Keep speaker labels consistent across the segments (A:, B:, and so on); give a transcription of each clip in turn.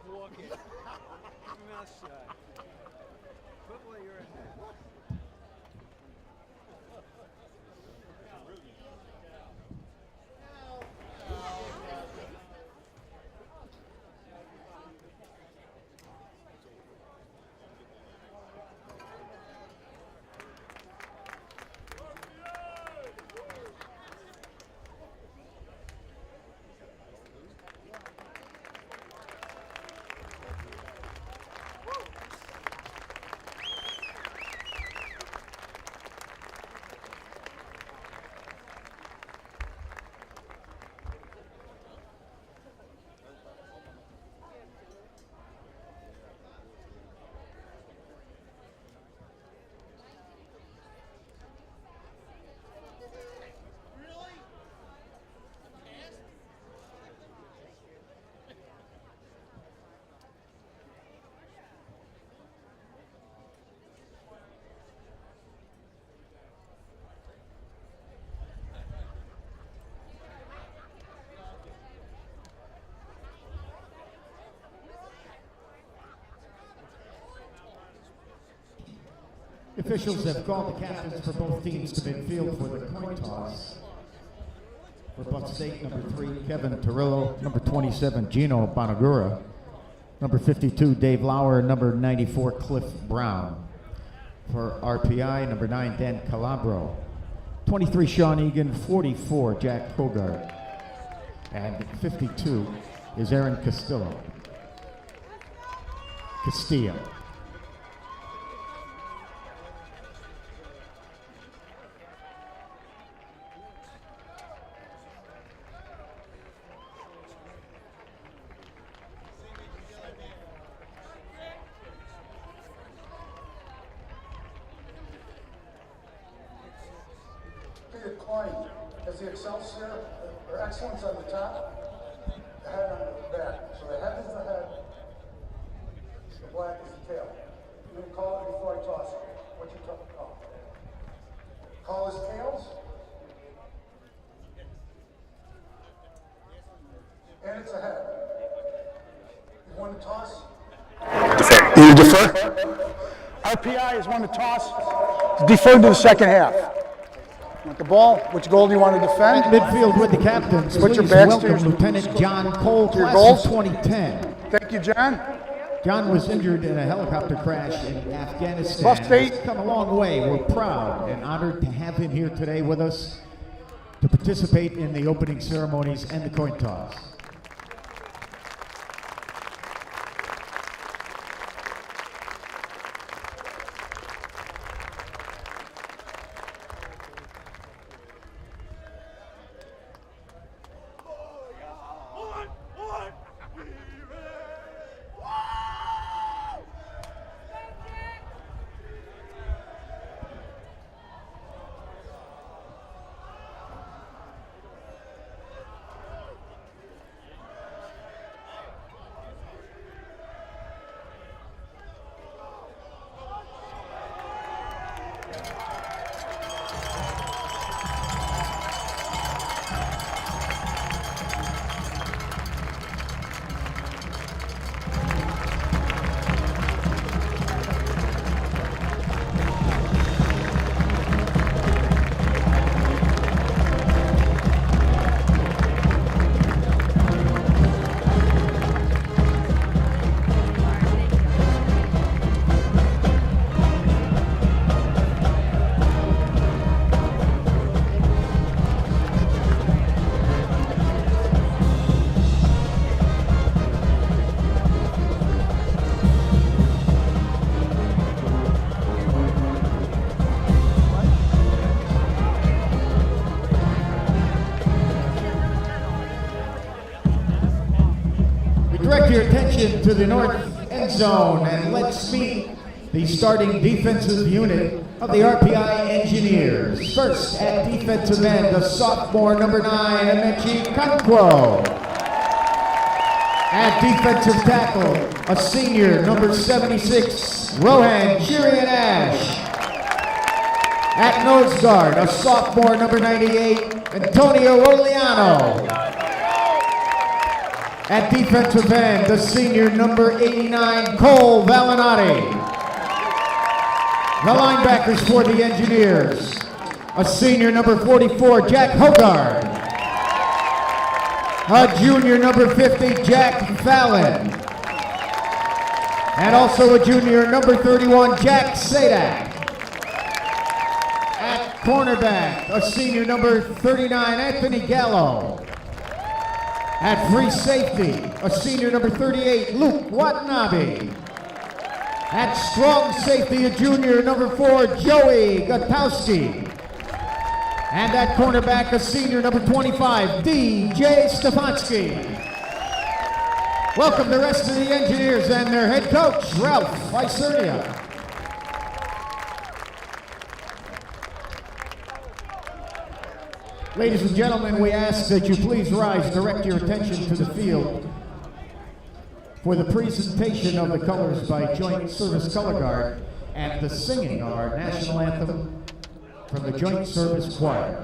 A: keep walking. Keep your mouth shut. Quit while you're ahead.
B: Officials have called the captains for both teams to midfield for the coin toss. For Buck State, number 3, Kevin Torillo. Number 27, Gino Bonagura. Number 52, Dave Lauer. Number 94, Cliff Brown. For RPI, number 9, Dan Calabro. 23, Sean Egan. 44, Jack Hogart. And 52 is Aaron Castillo. Castillo.
C: Has the Excelsior or Excellence on the top, the head on the back. So the head is the head, the black is the tail. You can call it before I toss it. What's your call? Call is tails. And it's a head. You want to toss?
D: You defer?
C: RPI is one to toss. It's deferred to the second half. Want the ball? Which goal do you want to defend?
B: At midfield with the captains,
C: Put your
B: please
C: backs to
B: welcome
C: your-
B: Lieutenant John Cole,
C: your
B: class
C: goals.
B: of 2010.
C: Thank you, John.
B: John was injured in a helicopter crash in Afghanistan.
C: Buff State.
B: He's come a long way. We're proud and honored to have him here today with us to participate in the opening ceremonies and the coin toss. Direct your attention to the north end zone and let's meet the starting defensive unit of the RPI Engineers. First at defensive end, the sophomore number 9, Amechi Kankwo. At defensive tackle, a senior number 76, Rohan Chirian-Ash. At nose guard, a sophomore number 98, Antonio Oliano. At defensive end, the senior number 89, Cole Valinati. The linebackers for the Engineers, a senior number 44, Jack Hogard. A junior number 50, Jack Fallon. And also a junior number 31, Jack Sadak. At cornerback, a senior number 39, Anthony Gallo. At free safety, a senior number 38, Luke Watanabe. At strong safety, a junior number 4, Joey Gutowski. And at cornerback, a senior number 25, DJ Stefanski. Welcome the rest of the Engineers and their head coach, Ralph Isernia. Ladies and gentlemen, we ask that you please rise and direct your attention to the field for the presentation of the colors by Joint Service Color Guard and the singing of our national anthem from the Joint Service Choir.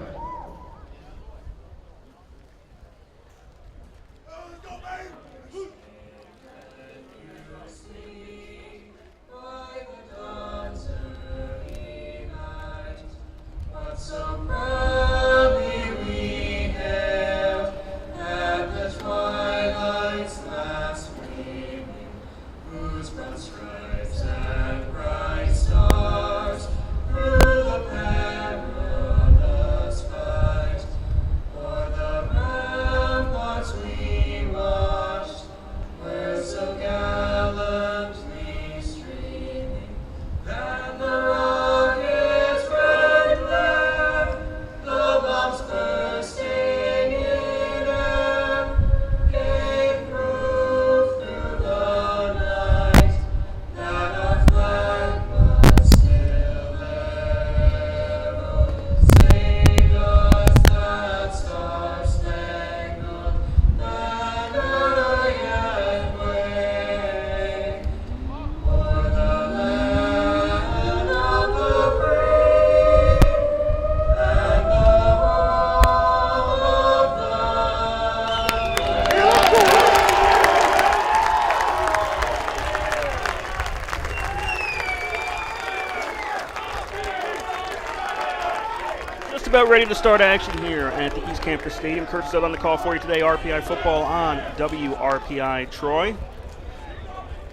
E: About ready to start action here at the East Campus Stadium. Kurt Stud on the call for you today. RPI football on WRPI Troy.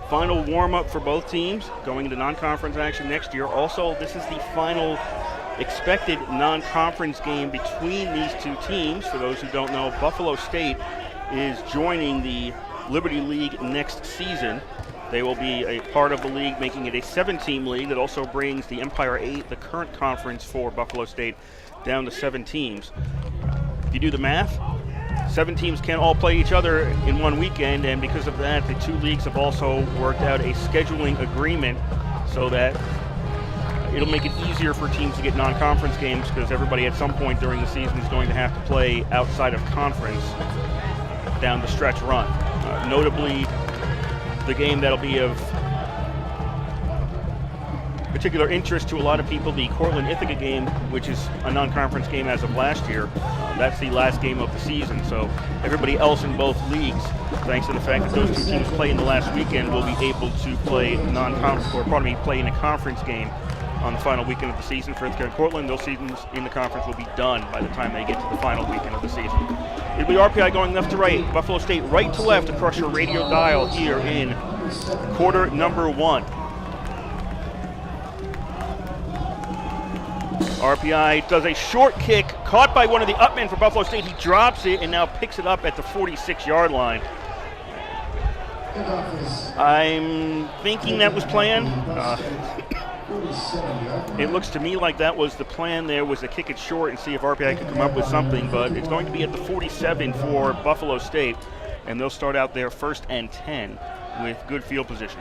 E: Final warm-up for both teams going into non-conference action next year. Also, this is the final expected non-conference game between these two teams. For those who don't know, Buffalo State is joining the Liberty League next season. They will be a part of the league, making it a 7-team league that also brings the Empire 8, the current conference for Buffalo State, down to 7 teams. If you do the math, 7 teams can't all play each other in one weekend, and because of that, the two leagues have also worked out a scheduling agreement so that it'll make it easier for teams to get non-conference games, because everybody at some point during the season is going to have to play outside of conference down the stretch run. Notably, the game that'll be of particular interest to a lot of people, the Cortland-Ithaca game, which is a non-conference game as of last year. That's the last game of the season, so everybody else in both leagues, thanks to the fact that those two teams play in the last weekend, will be able to play play in a conference game on the final weekend of the season. For Ithaca and Cortland, those seasons in the conference will be done by the time they get to the final weekend of the season. It'll be RPI going left to right, Buffalo State right to left across your radio dial here in quarter number 1. RPI does a short kick, caught by one of the upmen for Buffalo State. He drops it and now picks it up at the 46-yard line. I'm thinking that was planned. It looks to me like that was the plan there, was to kick it short and see if RPI could come up with something, but it's going to be at the 47 for Buffalo State, and they'll start out there 1st and 10 with good field position.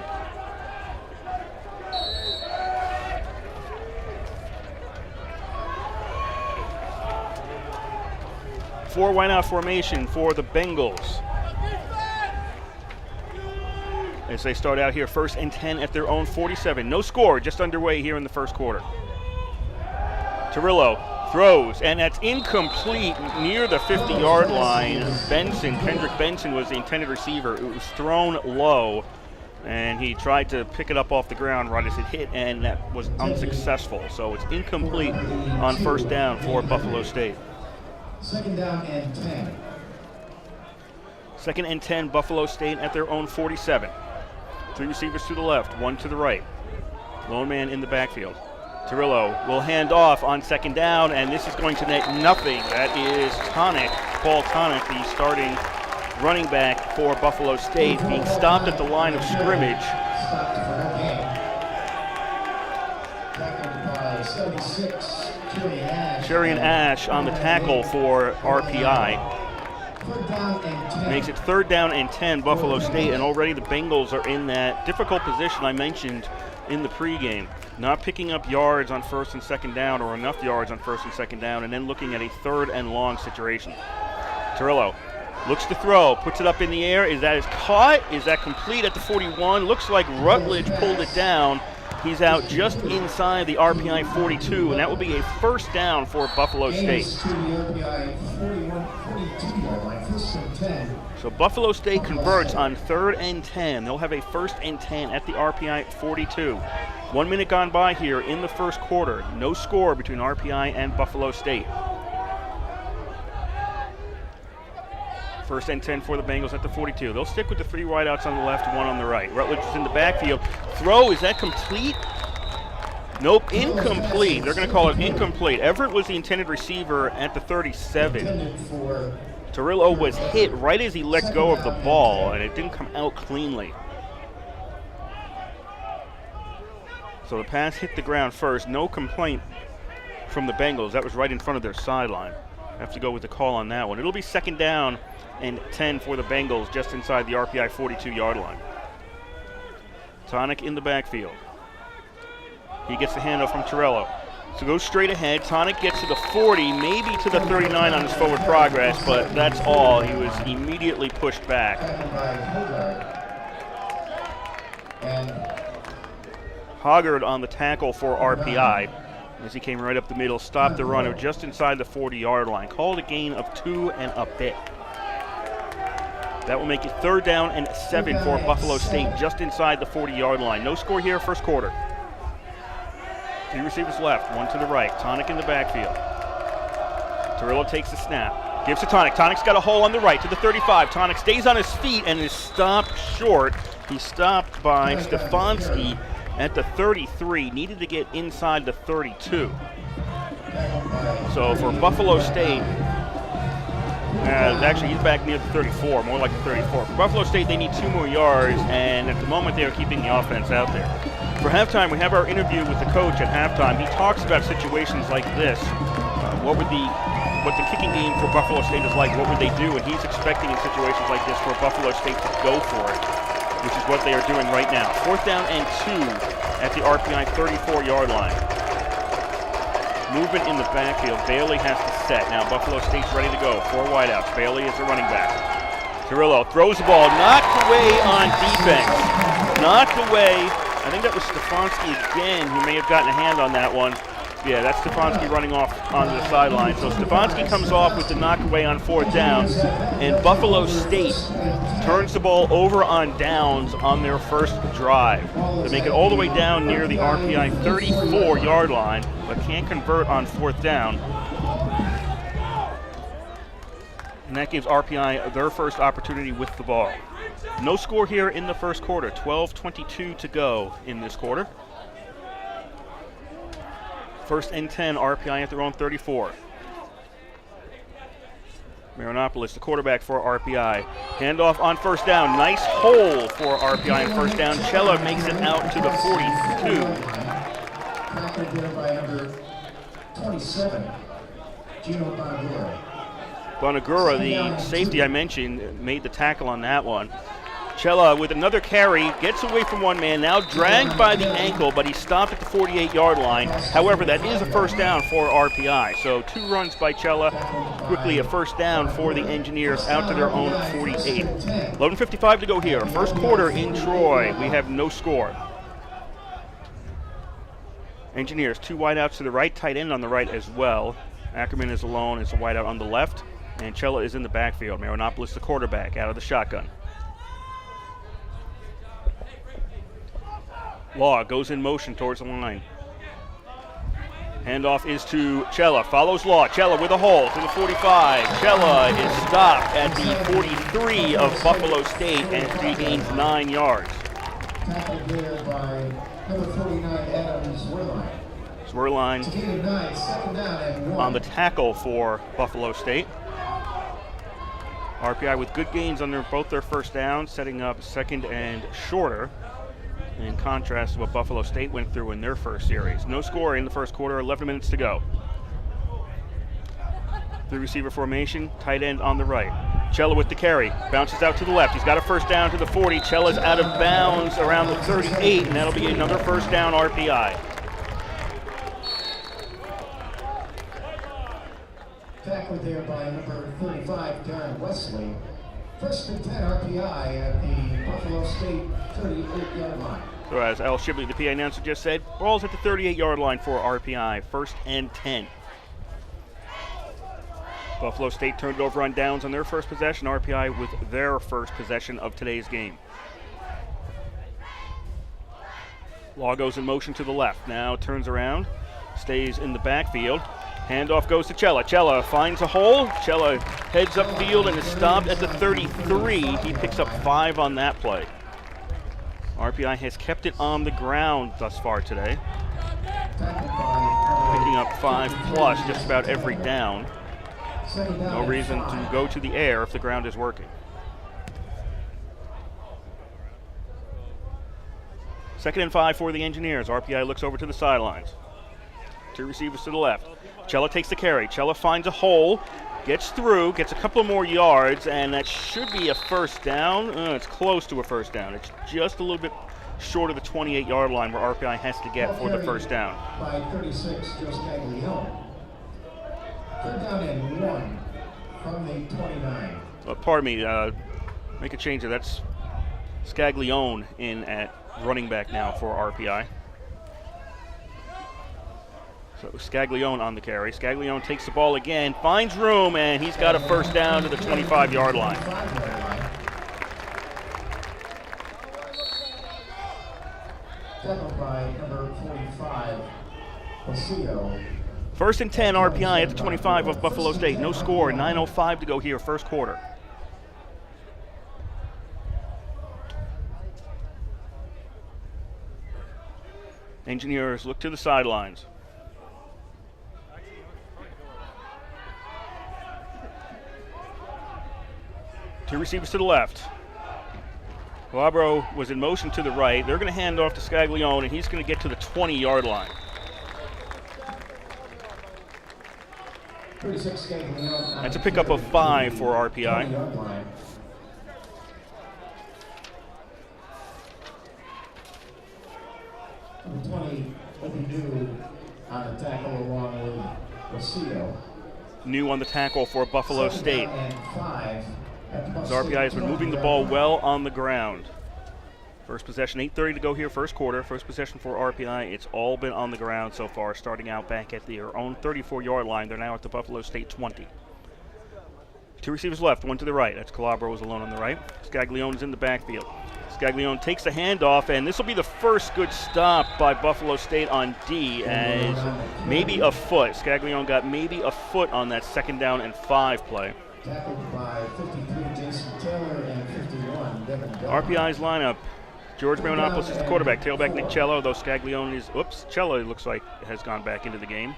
E: Four wideout formation for the Bengals as they start out here 1st and 10 at their own 47. No score, just underway here in the first quarter. Torillo Throws, and that's incomplete near the 50-yard line. Kendrick Benson was the intended receiver. It was thrown low, and he tried to pick it up off the ground right as it hit, and that was unsuccessful. So it's incomplete on first down for Buffalo State.
B: 2nd down and 10.
E: 2nd and 10, Buffalo State at their own 47. 3 receivers to the left, 1 to the right. Lone man in the backfield. Torillo will hand off on 2nd down, and this is going to net nothing. That is Paul Tonic, the starting running back for Buffalo State, being stopped at the line of scrimmage. Sherian Ash on the tackle for RPI. Makes it 3rd down and 10, Buffalo State, and already the Bengals are in that difficult position I mentioned in the pregame. Not picking up yards on 1st and 2nd down, or enough yards on 1st and 2nd down, and then looking at a 3rd and long situation. Torillo looks to throw, puts it up in the air. Is that caught? Is that complete at the 41? Looks like Rutledge pulled it down. He's out just inside the RPI 42, and that will be a 1st down for Buffalo State. So Buffalo State converts on 3rd and 10. They'll have a 1st and 10 at the RPI 42. 1 minute gone by here in the first quarter. No score between RPI and Buffalo State. 1st and 10 for the Bengals at the 42. They'll stick with the 3 wideouts on the left, 1 on the right. Rutledge is in the backfield. Throw, is that complete? Nope, incomplete. They're going to call it incomplete. Everett was the intended receiver at the 37. Torillo was hit right as he let go of the ball, and it didn't come out cleanly. So the pass hit the ground first. No complaint from the Bengals. That was right in front of their sideline. Have to go with the call on that one. It'll be 2nd down and 10 for the Bengals just inside the RPI 42-yard line. Tonic in the backfield. He gets the handoff from Torillo. So goes straight ahead. Tonic gets to the 40, maybe to the 39 on his forward progress, but that's all. He was immediately pushed back. Hoggard on the tackle for RPI as he came right up the middle, stopped the runner just inside the 40-yard line. Called a gain of 2 and a bit. That will make it 3rd down and 7 for Buffalo State just inside the 40-yard line. No score here, first quarter. 3 receivers left, 1 to the right. Tonic in the backfield. Torillo takes the snap. Gives to Tonic. Tonic's got a hole on the right to the 35. Tonic stays on his feet and is stopped short. He's stopped by Stefanski at the 33. Needed to get inside the 32. So for Buffalo State, actually he's back near the 34, more like the 34. For Buffalo State, they need 2 more yards, and at the moment they are keeping the offense out there. For halftime, we have our interview with the coach at halftime. He talks about situations like this. What the kicking game for Buffalo State is like, what would they do? And he's expecting in situations like this for Buffalo State to go for it, which is what they are doing right now. 4th down and 2 at the RPI 34-yard line. Movement in the backfield. Bailey has to set. Now Buffalo State's ready to go. 4 wideouts. Bailey is the running back. Torillo throws the ball. Knocked away on defense. Knocked away. I think that was Stefanski again who may have gotten a hand on that one. Yeah, that's Stefanski running off onto the sideline. So Stefanski comes off with the knockaway on 4th down, and Buffalo State turns the ball over on downs on their first drive. They make it all the way down near the RPI 34-yard line, but can't convert on 4th down. And that gives RPI their first opportunity with the ball. No score here in the first quarter. 12:22 to go in this quarter. 1st and 10, RPI at their own 34. Marinopoulos, the quarterback for RPI. Handoff on 1st down. Nice hole for RPI on 1st down. Cella makes it out to the 42.
B: By number 27, Gino Bonagura.
E: Bonagura, the safety I mentioned, made the tackle on that one. Cella with another carry, gets away from one man, now dragged by the ankle, but he stopped at the 48-yard line. However, that is a 1st down for RPI. So 2 runs by Cella, quickly a 1st down for the Engineers out to their own 48. 11:55 to go here. First quarter in Troy. We have no score. Engineers, 2 wideouts to the right, tight end on the right as well. Ackerman is alone. It's a wideout on the left. And Kelley is in the backfield. Marinopoulos, the quarterback, out of the shotgun. Law goes in motion towards the line. Handoff is to Kelley. Follows Law. Kelley with a hole to the 45. Kelley is stopped at the 43 of Buffalo State and he gains 9 yards.
B: Tackled there by number 49, Adam Swerline.
E: Swerline
B: Second down and 1.
E: on the tackle for Buffalo State. RPI with good gains on both their first downs, setting up second and shorter, in contrast to what Buffalo State went through in their first series. No score in the first quarter, 11 minutes to go. Three receiver formation, tight end on the right. Kelley with the carry, bounces out to the left. He's got a first down to the 40. Kelley's out of bounds around the 38, and that'll be another first down RPI.
B: Tackled there by number 35, Darren Wesley. First and 10 RPI at the Buffalo State 38-yard line.
E: So as Al Shibley, the PA announcer, just said, ball's at the 38-yard line for RPI, first and 10. Buffalo State turned it over on downs on their first possession. RPI with their first possession of today's game. Law goes in motion to the left. Now turns around, stays in the backfield. Handoff goes to Kelley. Kelley finds a hole. Kelley heads upfield and is stopped at the 33. He picks up 5 on that play. RPI has kept it on the ground thus far today, picking up 5+ just about every down. No reason to go to the air if the ground is working. Second and 5 for the Engineers. RPI looks over to the sidelines. Two receivers to the left. Kelley takes the carry. Kelley finds a hole, gets through, gets a couple more yards, and that should be a first down. It's close to a first down. It's just a little bit short of the 28-yard line where RPI has to get for the first down.
B: By 36, Joe Scaglione. Third down and 1 from the 29.
E: Pardon me, make a change there. That's Scaglione in at running back now for RPI. So Scaglione on the carry. Scaglione takes the ball again, finds room, and he's got a first down to the 25-yard line.
B: Tackled by number 45, Osio.
E: First and 10 RPI at the 25 of Buffalo State. No score, 9:05 to go here, first quarter. Engineers look to the sidelines. Two receivers to the left. Calabro was in motion to the right. They're going to hand off to Scaglione, and he's going to get to the 20-yard line.
B: 36 Scaglione.
E: That's a pickup of 5 for RPI.
B: 20-yard line. Number 20, Obi New on the tackle along with Osio.
E: New on the tackle for Buffalo State.
B: And 5.
E: So RPI has been moving the ball well on the ground. First possession, 8:30 to go here, first quarter. First possession for RPI. It's all been on the ground so far, starting out back at their own 34-yard line. They're now at the Buffalo State 20. Two receivers left, one to the right. That's Calabro is alone on the right. Scaglione is in the backfield. Scaglione takes the handoff, and this will be the first good stop by Buffalo State on D, as maybe a foot. Scaglione got maybe a foot on that second down and 5 play.
B: Tackled by 53, Jason Taylor, and 51, Devin Bell.
E: RPI's lineup. George Marinopoulos is the quarterback. Tailback Nick Cello, though Scaglione is, Cello looks like has gone back into the game.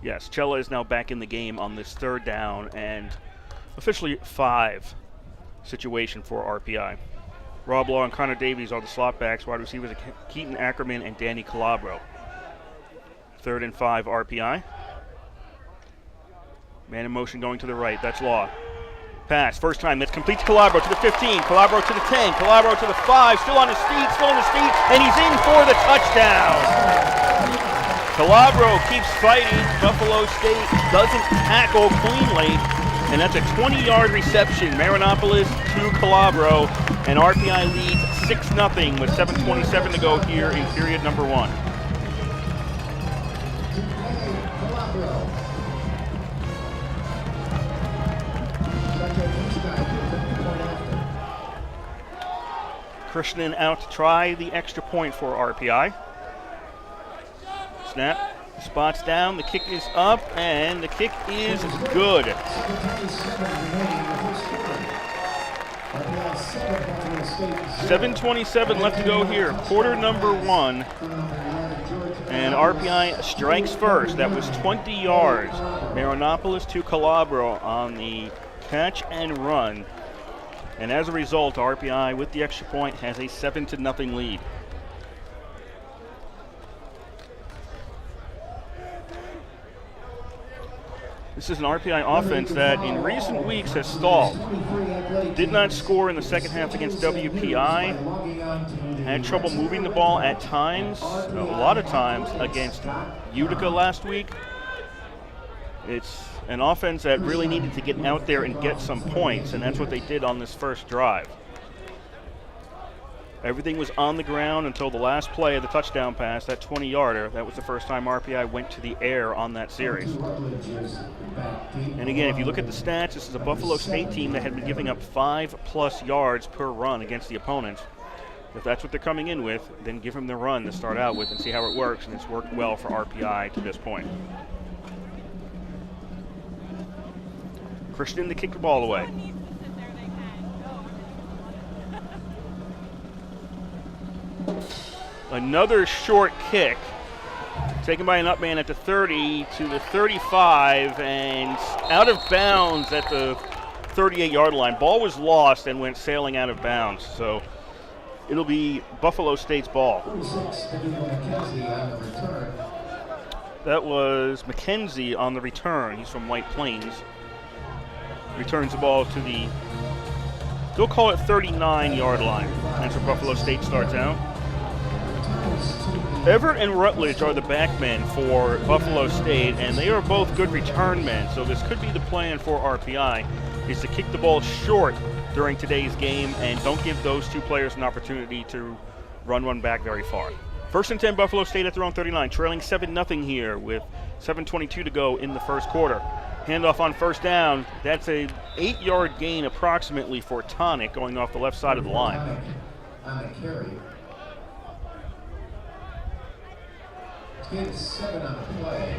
E: Yes, Cello is now back in the game on this third down and officially 5 situation for RPI. Rob Law and Connor Davies are the slot backs. Wide receivers are Keaton Ackerman and Danny Calabro. Third and 5 RPI. Man in motion going to the right. That's Law. Pass. First time. That's complete to Calabro to the 15. Calabro to the 10. Calabro to the 5. Still on his feet. Still on his feet. And he's in for the touchdown. Calabro keeps fighting. Buffalo State doesn't tackle cleanly. And that's a 20-yard reception. Marinopoulos to Calabro. And RPI leads 6-0 with 7:27 to go here in period number 1.
B: Calabro.
E: Christian out to try the extra point for RPI. Snap, spots down, the kick is up, and the kick is good. 7:27 left to go here, quarter number 1. And RPI strikes first. That was 20 yards. Marinopoulos to Calabro on the catch and run. And as a result, RPI with the extra point has a 7-0 lead. This is an RPI offense that in recent weeks has stalled. Did not score in the second half against WPI. Had trouble moving the ball at times, a lot of times against Utica last week. It's an offense that really needed to get out there and get some points, and that's what they did on this first drive. Everything was on the ground until the last play of the touchdown pass, that 20-yarder. That was the first time RPI went to the air on that series. And again, if you look at the stats, this is a Buffalo State team that had been giving up 5+ yards per run against the opponents. If that's what they're coming in with, then give them the run to start out with and see how it works, and it's worked well for RPI to this point. Christian to kick the ball away. Another short kick, taken by an up man at the 30 to the 35, and out of bounds at the 38-yard line. Ball was lost and went sailing out of bounds, so it'll be Buffalo State's ball. That was McKenzie on the return. He's from White Plains. Returns the ball to the, they'll call it 39-yard line. That's where Buffalo State starts out. Everett and Rutledge are the backmen for Buffalo State, and they are both good return men, so this could be the plan for RPI, is to kick the ball short during today's game and don't give those two players an opportunity to run one back very far. 1st and 10, Buffalo State at their own 39, trailing 7-0 here with 7:22 to go in the first quarter. Handoff on first down. That's a 8-yard gain approximately for Tonic going off the left side of the line.
B: On the carry. Gain 7 on the play.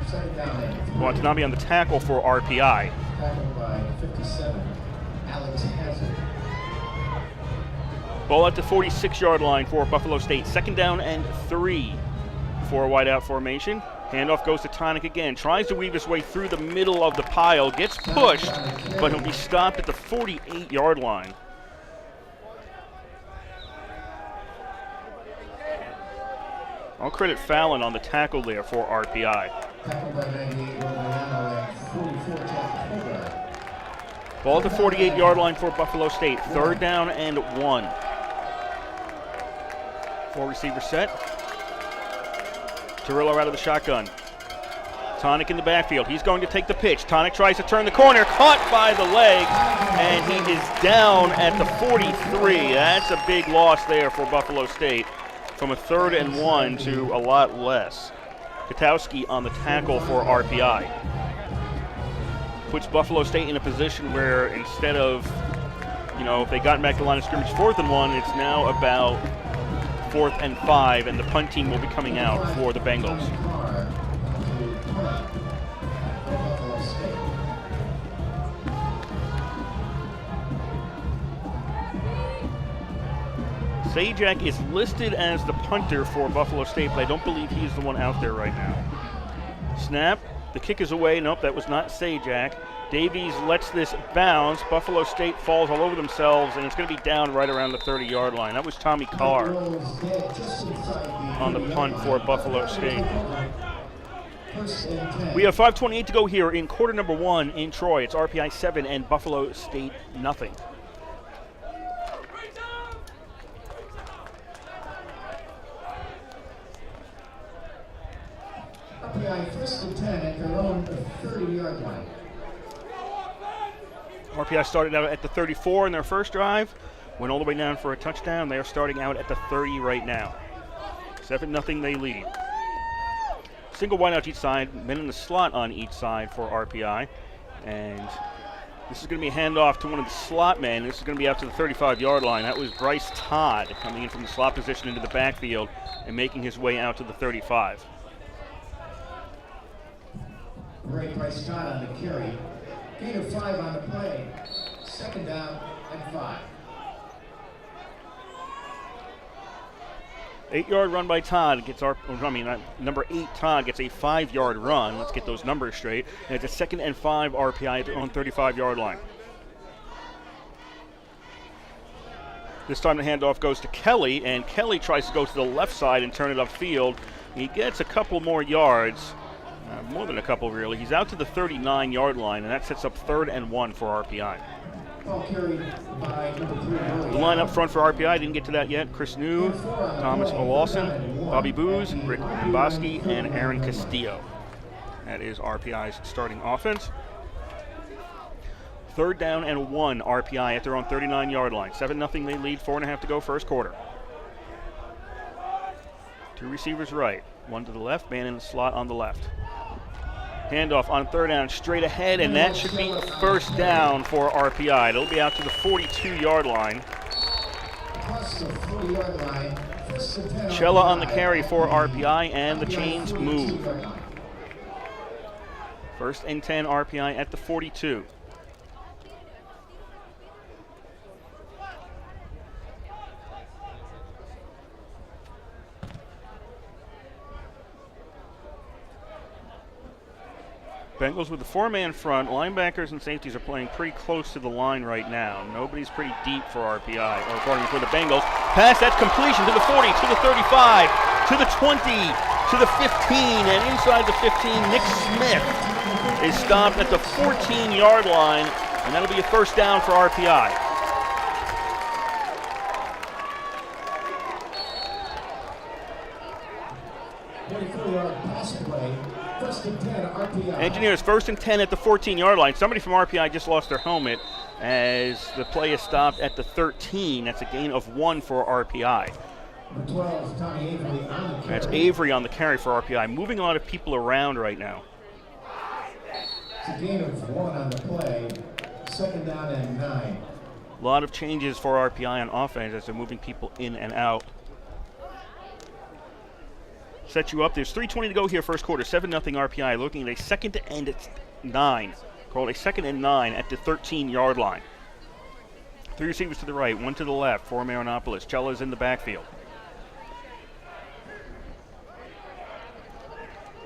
B: Second down and 3.
E: Watanabe on the tackle for RPI.
B: Tackled by 57, Alex Hazard.
E: Ball at the 46-yard line for Buffalo State. 2nd down and 3 for a wideout formation. Handoff goes to Tonic again. Tries to weave his way through the middle of the pile. Gets pushed, but he'll be stopped at the 48-yard line. I'll credit Fallon on the tackle there for RPI. Ball at the 48-yard line for Buffalo State. 3rd down and 1. 4-receiver set. Torillo out of the shotgun. Tonic in the backfield. He's going to take the pitch. Tonic tries to turn the corner. Caught by the leg, and he is down at the 43. That's a big loss there for Buffalo State. From a 3rd and 1 to a lot less. Katowski on the tackle for RPI. Puts Buffalo State in a position where instead of, if they gotten back to the line of scrimmage 4th and 1, it's now about 4th and 5, and the punt team will be coming out for the Bengals. Sajak is listed as the punter for Buffalo State, but I don't believe he's the one out there right now. Snap. The kick is away. Nope, that was not Sajak. Davies lets this bounce. Buffalo State falls all over themselves, and it's going to be down right around the 30-yard line. That was Tommy Carr on the punt for Buffalo State. We have 5:28 to go here in quarter number 1 in Troy. It's RPI 7 and Buffalo State nothing.
B: RPI 1st and 10 at their own 30-yard line.
E: RPI started out at the 34 in their first drive, went all the way down for a touchdown. They are starting out at the 30 right now. 7-0 they lead. Single wideout each side, men in the slot on each side for RPI. And This is going to be a handoff to one of the slot men. This is going to be out to the 35-yard line. That was Bryce Todd coming in from the slot position into the backfield and making his way out to the 35.
B: Great Bryce Todd on the carry. Gain of 5 on the play. Second down and 5.
E: 8-yard run by Todd gets number 8 Todd gets a 5-yard run. Let's get those numbers straight. And it's a 2nd and 5 RPI at their own 35-yard line. This time the handoff goes to Kelley, and Kelley tries to go to the left side and turn it upfield. He gets a couple more yards, more than a couple really. He's out to the 39-yard line, and that sets up 3rd and 1 for RPI. The line up front for RPI, didn't get to that yet. Chris New, Thomas Olsen, Bobby Booz, Rick Stefanski, and Aaron Castillo. That is RPI's starting offense. 3rd down and 1, RPI at their own 39-yard line. 7-0 they lead, 4.5 to go first quarter. 2 receivers right, 1 to the left, man in the slot on the left. Handoff on 3rd down, straight ahead, and that should be 1st down for RPI. It'll be out to the 42-yard line. Chella on the carry for RPI, and the chains move. 1st and 10 RPI at the 42. Bengals with the 4-man front. Linebackers and safeties are playing pretty close to the line right now. Nobody's pretty deep for RPI, or according for the Bengals. Pass, that's completion to the 40, to the 35, to the 20, to the 15, and inside the 15, Nick Smith is stopped at the 14-yard line, and that'll be a 1st down for RPI. Engineers 1st and 10 at the 14-yard line. Somebody from RPI just lost their helmet as the play is stopped at the 13. That's a gain of 1 for RPI. That's Avery on the carry for RPI. Moving a lot of people around right now.
B: It's a gain of 1 on the play. 2nd down and 9.
E: A lot of changes for RPI on offense as they're moving people in and out. Set you up. There's 3:20 to go here, first quarter. 7-0 RPI. Looking at a 2nd and 9. Called a 2nd and 9 at the 13-yard line. 3 receivers to the right, 1 to the left for Marinopoulos. Chella's in the backfield.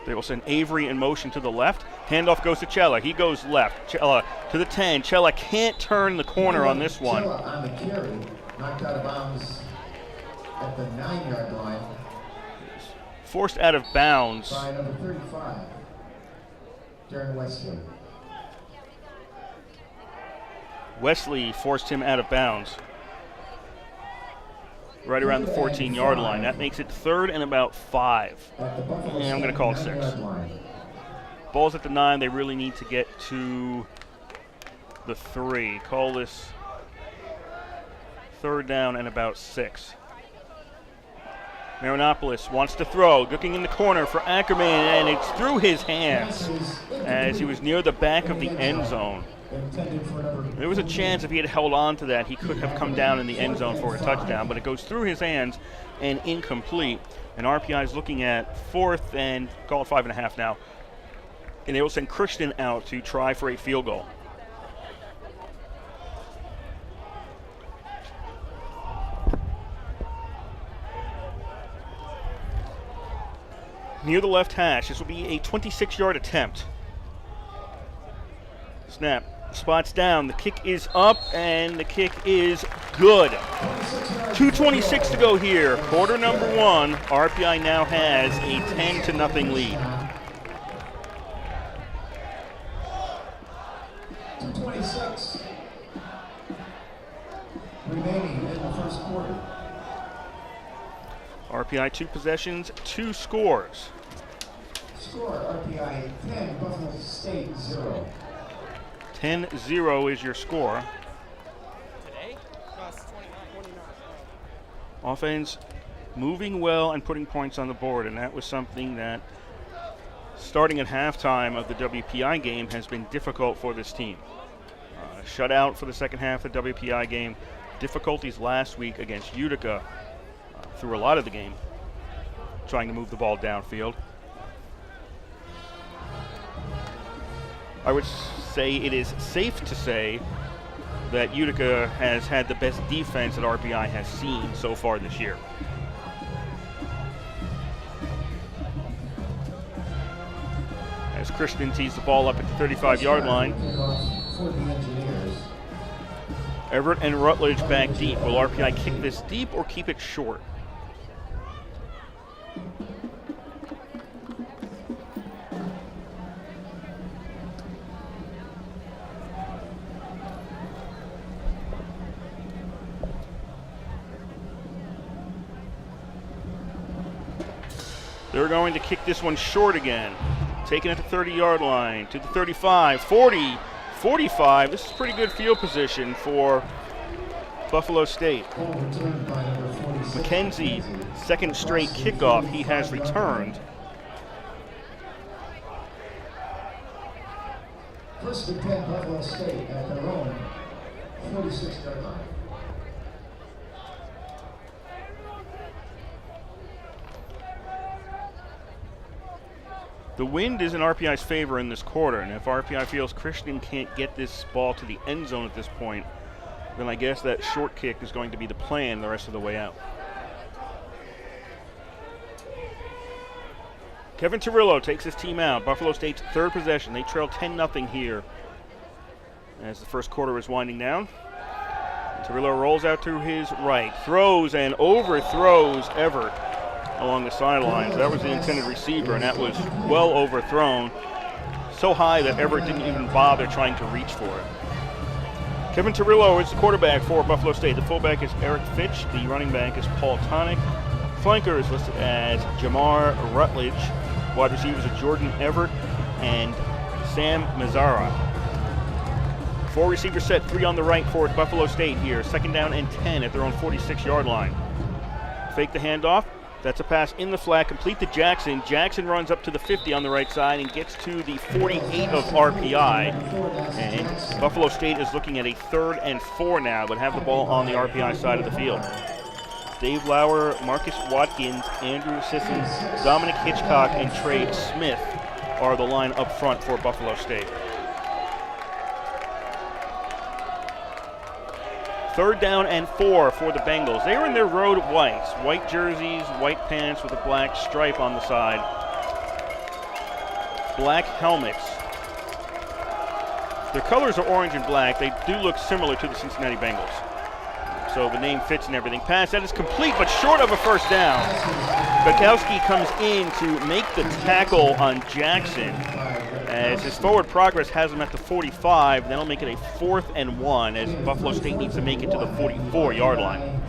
E: They will send Avery in motion to the left. Handoff goes to Chella. He goes left. Chella to the 10. Chella can't turn the corner on this one.
B: Chella on the carry, knocked out of bounds at the 9-yard line.
E: Forced out of bounds.
B: By number 35, Darren Wesley.
E: Wesley forced him out of bounds. Right around the 14-yard line. That makes it 3rd and about 5. And I'm going to call it 6. Ball's at the 9. They really need to get to the 3. Call this 3rd down and about 6. Marinopoulos wants to throw, looking in the corner for Ackerman, and it's through his hands as he was near the back of the end zone. There was a chance if he had held on to that, he could have come down in the end zone for a touchdown, but it goes through his hands and incomplete. And RPI is looking at 4th and, call it 5.5 now. And they will send Christian out to try for a field goal. Near the left hash, this will be a 26-yard attempt. Snap, spots down, the kick is up, and the kick is good. 2:26 to go here, quarter number 1. RPI now has a 10-0 lead.
B: 2:26 remaining in the first quarter.
E: RPI 2 possessions, 2 scores.
B: Score RPI 10, Buffalo State 0.
E: 10-0 is your score. Offense moving well and putting points on the board, and that was something that starting at halftime of the WPI game has been difficult for this team. shut out for the second half of the WPI game. Difficulties last week against Utica through a lot of the game, trying to move the ball downfield. I would say it is safe to say that Utica has had the best defense that RPI has seen so far this year. As Christian tees the ball up at the 35-yard line. Everett and Rutledge back deep. Will RPI kick this deep or keep it short? They're going to kick this one short again. Taking it to the 30-yard line, to the 35, 40, 45. This is pretty good field position for Buffalo State. McKenzie, second straight kickoff he has returned.
B: First and 10, Buffalo State at their own 46-yard line.
E: The wind is in RPI's favor in this quarter, and if RPI feels Christian can't get this ball to the end zone at this point, then I guess that short kick is going to be the plan the rest of the way out. Kevin Torillo takes his team out. Buffalo State's third possession. They trail 10-0 here as the first quarter is winding down. Torillo rolls out to his right, throws and overthrows Everett along the sidelines. That was the intended receiver, and that was well overthrown. So high that Everett didn't even bother trying to reach for it. Kevin Torillo is the quarterback for Buffalo State. The fullback is Eric Fitch. The running back is Paul Tonick. Flanker is listed as Jamar Rutledge. Wide receivers are Jordan Everett and Sam Mazzara. 4 receivers set, 3 on the right for Buffalo State here. Second down and 10 at their own 46-yard line. Fake the handoff. That's a pass in the flat, complete to Jackson. Jackson runs up to the 50 on the right side and gets to the 48 of RPI. And Buffalo State is looking at a 3rd and 4 now, but have the ball on the RPI side of the field. Dave Lauer, Marcus Watkins, Andrew Sisson, Dominic Hitchcock, and Trey Smith are the line up front for Buffalo State. 3rd down and 4 for the Bengals. They are in their road whites. White jerseys, white pants with a black stripe on the side. Black helmets. Their colors are orange and black. They do look similar to the Cincinnati Bengals. So the name fits and everything. Pass, that is complete, but short of a first down. Bukowski comes in to make the tackle on Jackson, as his forward progress has him at the 45. That'll make it a 4th and 1, as Buffalo State needs to make it to the 44-yard line.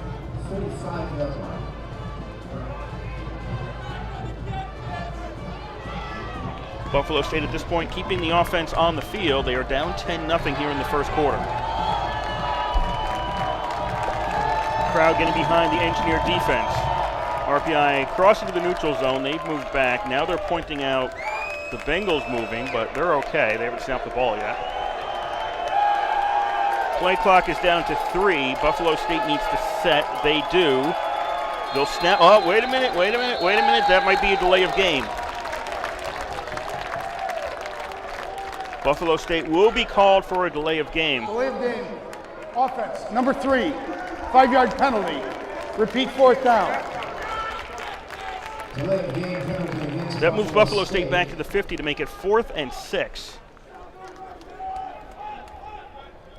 E: Buffalo State at this point keeping the offense on the field. They are down 10-0 here in the first quarter. Crowd getting behind the engineer defense. RPI crossing to the neutral zone. They've moved back. Now they're pointing out the Bengals moving, but they're okay. They haven't snapped the ball yet. Play clock is down to 3. Buffalo State needs to set. They do. They'll snap. Oh, wait a minute. That might be a delay of game. Buffalo State will be called for a delay of game.
C: Delay of game. Offense, number 3. 5-yard penalty. Repeat 4th down.
E: That moves Buffalo State back to the 50 to make it 4th and 6.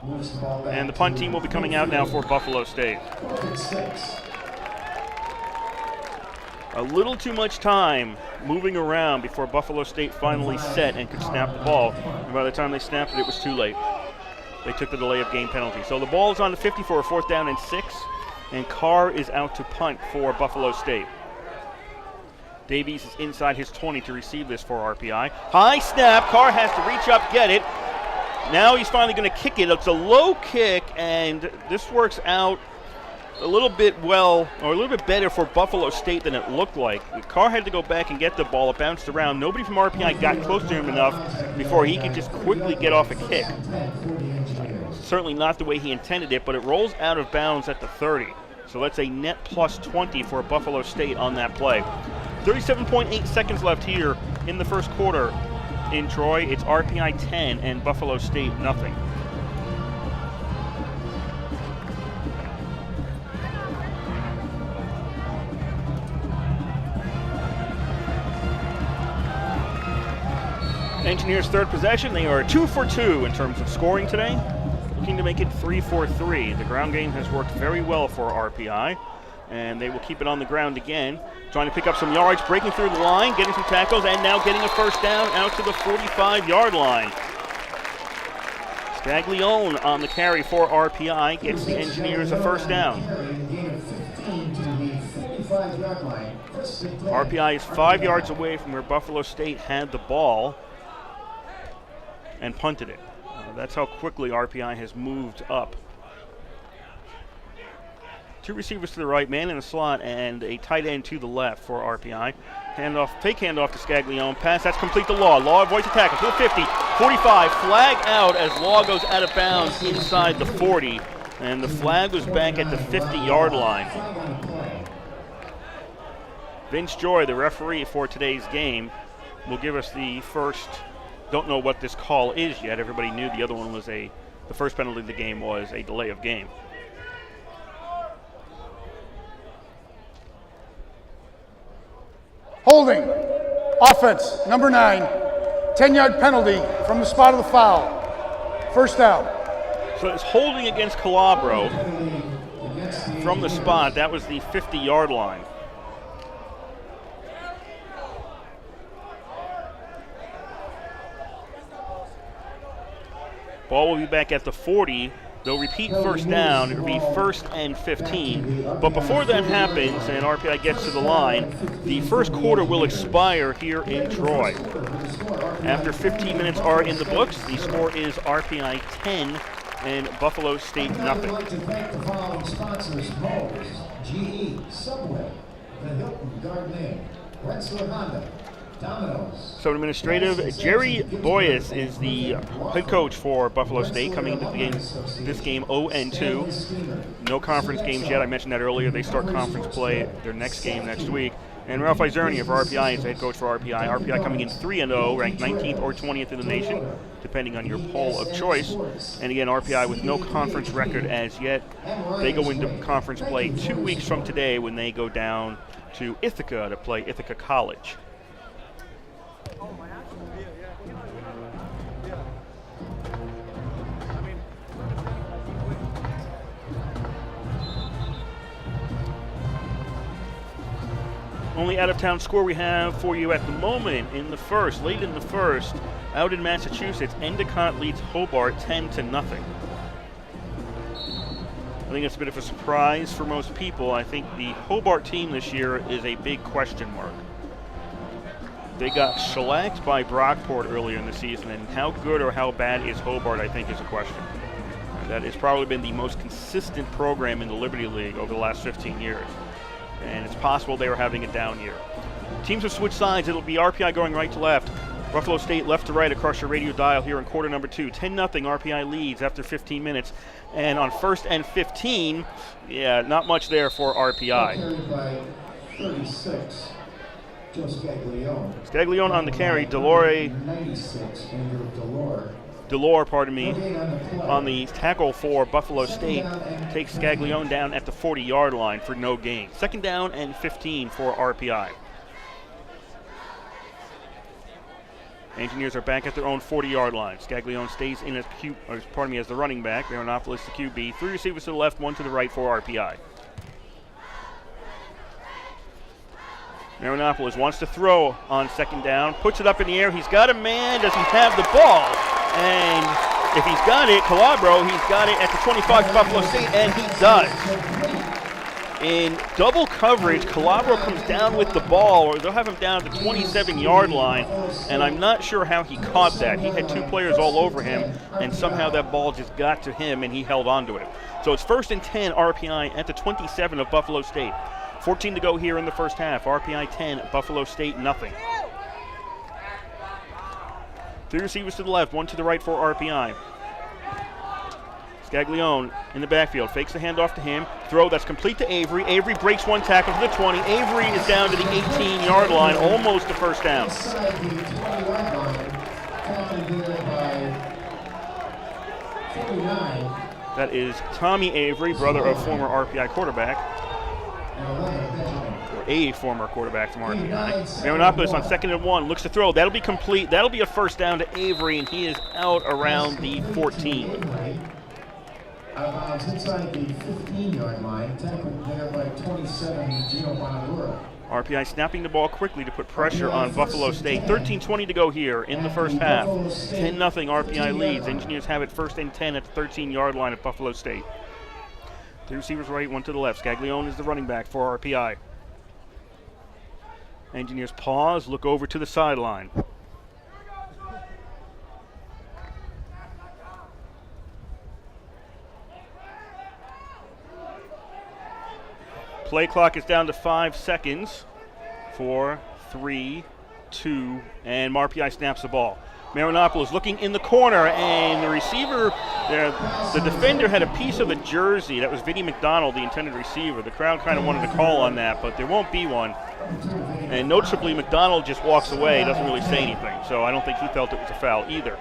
E: And the punt team will be coming out now for Buffalo State. A little too much time moving around before Buffalo State finally set and could snap the ball. And by the time they snapped it, it was too late. They took the delay of game penalty. So the ball is on the 50 for a 4th down and 6. And Carr is out to punt for Buffalo State. Davies is inside his 20 to receive this for RPI. High snap. Carr has to reach up, get it. Now he's finally going to kick it. It's a low kick, and this works out a little bit better for Buffalo State than it looked like. Carr had to go back and get the ball. It bounced around. Nobody from RPI got close to him enough before he could just quickly get off a kick. certainly not the way he intended it, but it rolls out of bounds at the 30. So that's a net plus 20 for Buffalo State on that play. 37.8 seconds left here in the first quarter in Troy. It's RPI 10 and Buffalo State nothing. Engineers' third possession. They are 2 for 2 in terms of scoring today, looking to make it 3 for 3. The ground game has worked very well for RPI, and they will keep it on the ground again, trying to pick up some yards, breaking through the line, getting some tackles, and now getting a first down out to the 45-yard line. Scaglione on the carry for RPI gets the Engineers a first down. RPI is 5 yards away from where Buffalo State had the ball and punted it. That's how quickly RPI has moved up. 2 receivers to the right, man in the slot, and a tight end to the left for RPI. Fake handoff to Scaglione. Pass, that's complete to Law. Law avoids a tackle to the 50, 45. Flag out as Law goes out of bounds inside the 40. And the flag was back at the 50-yard line. Vince Joy, the referee for today's game, will give us the first. Don't know what this call is yet. Everybody knew the other one was the first penalty of the game was a delay of game.
C: Holding. Offense, number 9. 10-yard penalty from the spot of the foul. First down.
E: So it's holding against Calabro from the spot. That was the 50-yard line. Ball will be back at the 40. They'll repeat first down. It'll be 1st and 15. But before that happens and RPI gets to the line, the first quarter will expire here in Troy. After 15 minutes are in the books, the score is RPI 10 and Buffalo State nothing.
B: I'd like to thank the following sponsors: Moe's, GE, Subway, the Hilton Garden, Rensselaer Honda, Domino's.
E: So administrative, Jerry Boyes is the head coach for Buffalo State, coming into the game, this game 0-2. No conference games yet. I mentioned that earlier. They start conference play their next game next week. And Ralph Izernia of RPI is the head coach for RPI. RPI coming in 3-0, ranked 19th or 20th in the nation, depending on your poll of choice. And again, RPI with no conference record as yet. They go into conference play 2 weeks from today when they go down to Ithaca to play Ithaca College. Only out-of-town score we have for you at the moment in the first, late in the first, out in Massachusetts, Endicott leads Hobart 10-0. I think it's a bit of a surprise for most people. I think the Hobart team this year is a big question mark. They got shellacked by Brockport earlier in the season, and how good or how bad is Hobart, I think, is a question. That has probably been the most consistent program in the Liberty League over the last 15 years. And it's possible they were having a down year. Teams have switched sides. It'll be RPI going right to left. Buffalo State left to right across your radio dial here in quarter number 2. 10-0 RPI leads after 15 minutes. And on 1st and 15, not much there for RPI.
B: Carried by 36, Joe Scaglione.
E: Scaglione on the carry. Delore, on the tackle for Buffalo State, takes Scaglione down at the 40-yard line for no gain. 2nd down and 15 for RPI. Engineers are back at their own 40-yard line. Scaglione stays in as the running back. Marinopoulos the QB. 3 receivers to the left, 1 to the right for RPI. Marinopoulos wants to throw on 2nd down, puts it up in the air. He's got a man. Does he have the ball? And if he's got it, Calabro, he's got it at the 25 for Buffalo State, and he does. In double coverage, Calabro comes down with the ball, or they'll have him down at the 27-yard line, and I'm not sure how he caught that. He had 2 players all over him, and somehow that ball just got to him, and he held on to it. So it's 1st and 10, RPI at the 27 of Buffalo State. 14 to go here in the first half. RPI 10, Buffalo State nothing. 3 receivers to the left, 1 to the right for RPI. Scaglione in the backfield, fakes the handoff to him. Throw that's complete to Avery. Avery breaks one tackle to the 20. Avery is down to the 18-yard line, almost a first down.
B: Inside the 20-yard line, tackled here by 49.
E: That is Tommy Avery, brother of former RPI quarterback, or a former quarterback from RPI. Marinopoulos on 2nd and 1, looks to throw. That'll be complete. That'll be a first down to Avery, and he is out around the 14.
B: Out of bounds inside the 15-yard line, tackled there by 27, Gino Bonagura.
E: RPI snapping the ball quickly to put pressure on Buffalo State. 13:20 to go here in the first half. 10-0 RPI leads. Engineers have it 1st and 10 at the 13-yard line at Buffalo State. 3 receivers right, 1 to the left. Scaglione is the running back for RPI. Engineers pause, look over to the sideline. Play clock is down to 5 seconds. 4, 3, 2, and RPI snaps the ball. Marinopoulos looking in the corner, and the receiver, the defender had a piece of the jersey. That was Vinnie McDonald, the intended receiver. The crowd kind of wanted to call on that, but there won't be one. And noticeably, McDonald just walks away, doesn't really say anything. So I don't think he felt it was a foul either.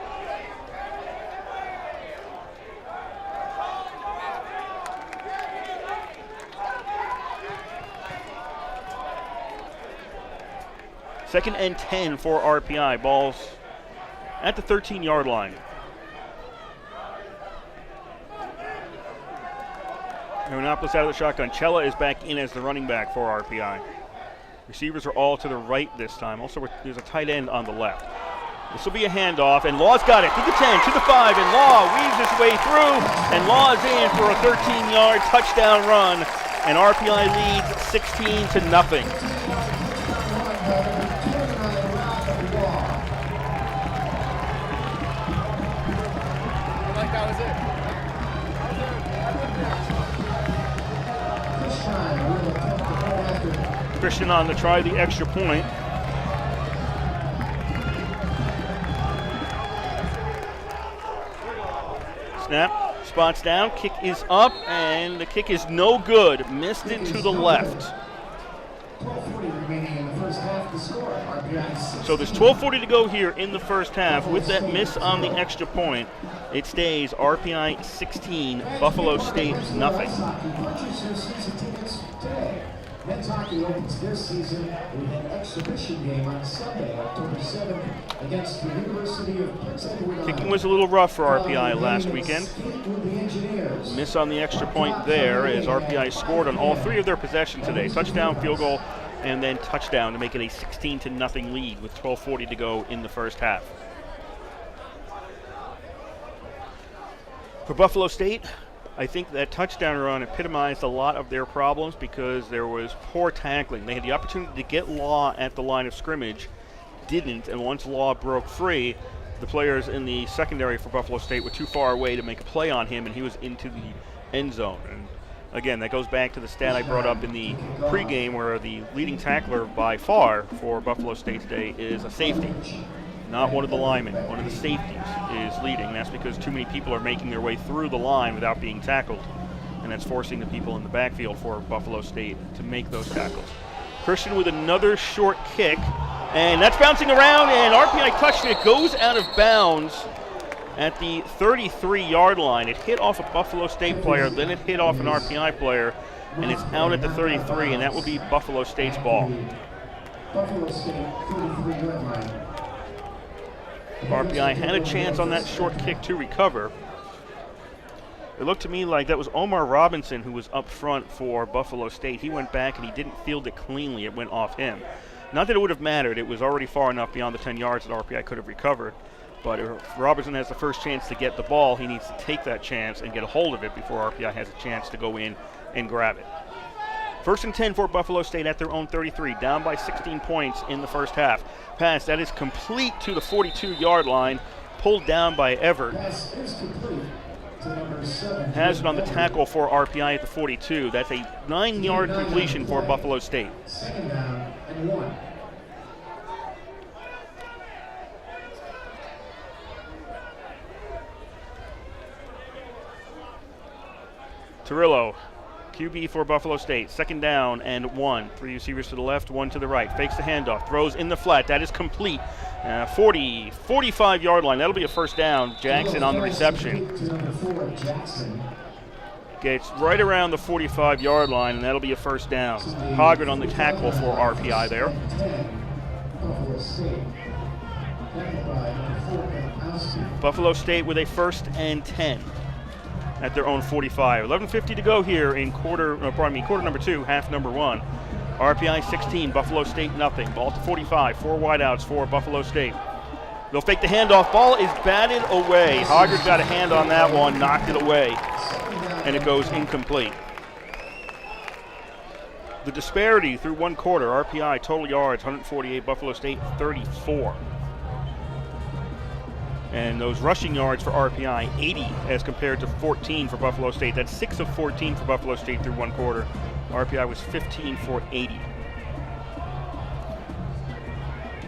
E: Second and 10 for RPI. Ball's at the 13-yard line. Marinopoulos out of the shotgun. Cella is back in as the running back for RPI. Receivers are all to the right this time. Also, there's a tight end on the left. This will be a handoff, and Law's got it to the 10, to the 5, and Law weaves his way through, and Law is in for a 13-yard touchdown run, and RPI leads 16-0. Christian on to try the extra point. Snap, spots down, kick is up, and the kick is no good. Missed it to the left. So there's 12:40 to go here in the first half. With that miss on the extra point, it stays RPI 16, Buffalo State nothing.
B: Men's hockey opens their season with an exhibition game on Sunday, October 7th, against the University of Prince Edward.
E: Kicking was a little rough for RPI last weekend. Miss on the extra point there as RPI scored on all 3 of their possessions today. Touchdown, field goal, and then touchdown to make it a 16-0 lead with 12:40 to go in the first half. For Buffalo State, I think that touchdown run epitomized a lot of their problems because there was poor tackling. They had the opportunity to get Law at the line of scrimmage, didn't, and once Law broke free, the players in the secondary for Buffalo State were too far away to make a play on him, and he was into the end zone. And again, that goes back to the stat I brought up in the pregame where the leading tackler by far for Buffalo State today is a safety. Not one of the linemen, one of the safeties is leading. That's because too many people are making their way through the line without being tackled. And that's forcing the people in the backfield for Buffalo State to make those tackles. Christian with another short kick, and that's bouncing around, and RPI touched it. It goes out of bounds at the 33-yard line. It hit off a Buffalo State player, then it hit off an RPI player, and it's out at the 33, and that will be Buffalo State's ball.
B: Buffalo State, 33-yard line.
E: RPI had a chance on that short kick to recover. It looked to me like that was Omar Robinson who was up front for Buffalo State. He went back and he didn't field it cleanly. It went off him. Not that it would have mattered. It was already far enough beyond the 10 yards that RPI could have recovered. But if Robinson has the first chance to get the ball, he needs to take that chance and get a hold of it before RPI has a chance to go in and grab it. 1st and 10 for Buffalo State at their own 33, down by 16 points in the first half. Pass, that is complete to the 42-yard line, pulled down by Everett. Has it on the tackle for RPI at the 42. That's a 9-yard completion for Buffalo State.
B: 2nd down and 1.
E: Torillo, QB for Buffalo State. 2nd down and 1. 3 receivers to the left, 1 to the right. Fakes the handoff, throws in the flat. That is complete. 45-yard line. That'll be a first down. Jackson on the reception. Gets right around the 45-yard line, and that'll be a first down. Hoggard on the tackle for RPI there. Buffalo State with a 1st and 10 at their own 45. 11:50 to go here in quarter number 2, half number 1. RPI 16, Buffalo State nothing. Ball to 45, 4 wideouts for Buffalo State. They'll fake the handoff. Ball is batted away. Hoggard got a hand on that one, knocked it away, and it goes incomplete. The disparity through 1 quarter, RPI total yards 148, Buffalo State 34. And those rushing yards for RPI 80 as compared to 14 for Buffalo State. That's 6 of 14 for Buffalo State through 1 quarter. RPI was 15 for 80.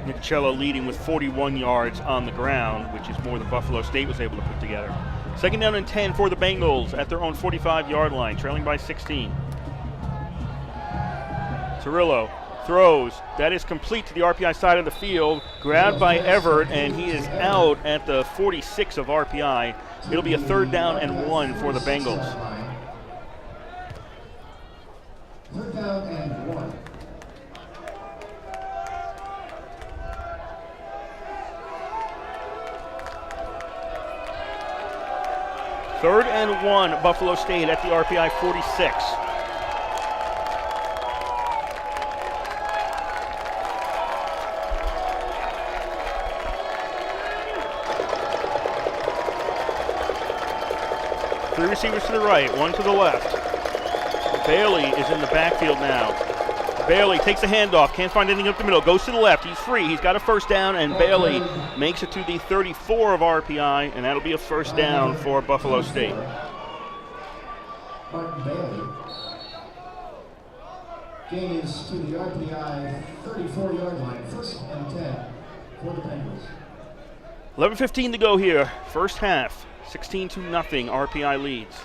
E: Nick Cello leading with 41 yards on the ground, which is more than Buffalo State was able to put together. 2nd down and 10 for the Bengals at their own 45-yard line, trailing by 16. Torillo throws. That is complete to the RPI side of the field. Grabbed by Everett, and he is out at the 46 of RPI. It'll be a 3rd down and 1 for the Bengals.
B: 3rd down and 1.
E: Third and 1, Buffalo State at the RPI 46. Three receivers to the right, 1 to the left. Bailey is in the backfield now. Bailey takes a handoff, can't find anything up the middle, goes to the left, he's free, he's got a 1st down, and Bailey makes it to the 34 of RPI, and that'll be a 1st down for Buffalo State.
B: Martin Bailey. Gain is to the RPI 34-yard line, 1st and 10 for the Bengals.
E: 11:15 to go here, first half. 16-0, RPI leads.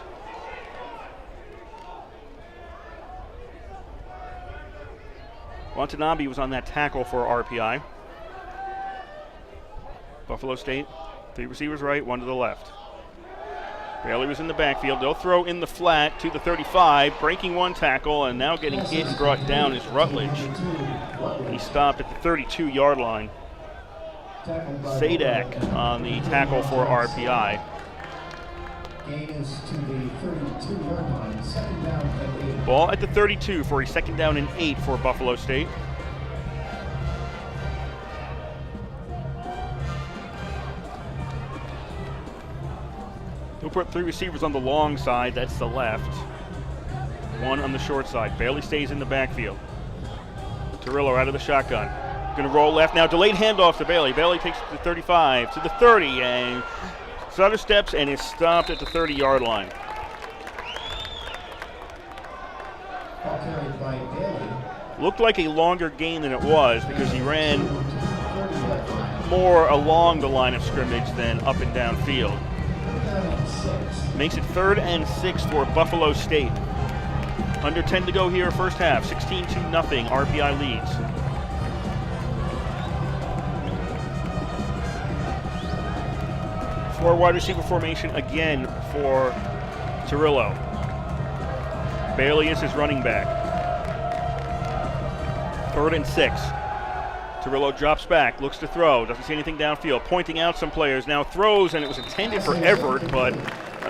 E: Watanabe was on that tackle for RPI. Buffalo State, 3 receivers right, 1 to the left. Bailey was in the backfield. They'll throw in the flat to the 35, breaking 1 tackle, and now getting hit and brought down is Rutledge. He stopped at the 32-yard line. Sadak on the tackle for RPI.
B: Gain is to the 32-yard line, 2nd down and 8.
E: Ball at the 32 for a 2nd down and 8 for Buffalo State. He'll put 3 receivers on the long side, that's the left. 1 on the short side. Bailey stays in the backfield. Torillo out of the shotgun. Gonna roll left now, delayed handoff to Bailey. Bailey takes it to the 35, to the 30, and Sutter steps and is stopped at the 30-yard line.
B: Ball carried by Bailey.
E: Looked like a longer gain than it was because he ran more along the line of scrimmage than up and down field. Makes it 3rd and 6 for Buffalo State. Under 10 to go here, first half. 16-0, RPI leads. Four wide receiver formation again for Torillo. Bailey is his running back. 3rd and 6. Torillo drops back, looks to throw, doesn't see anything downfield, pointing out some players, now throws, and it was intended for Everett, but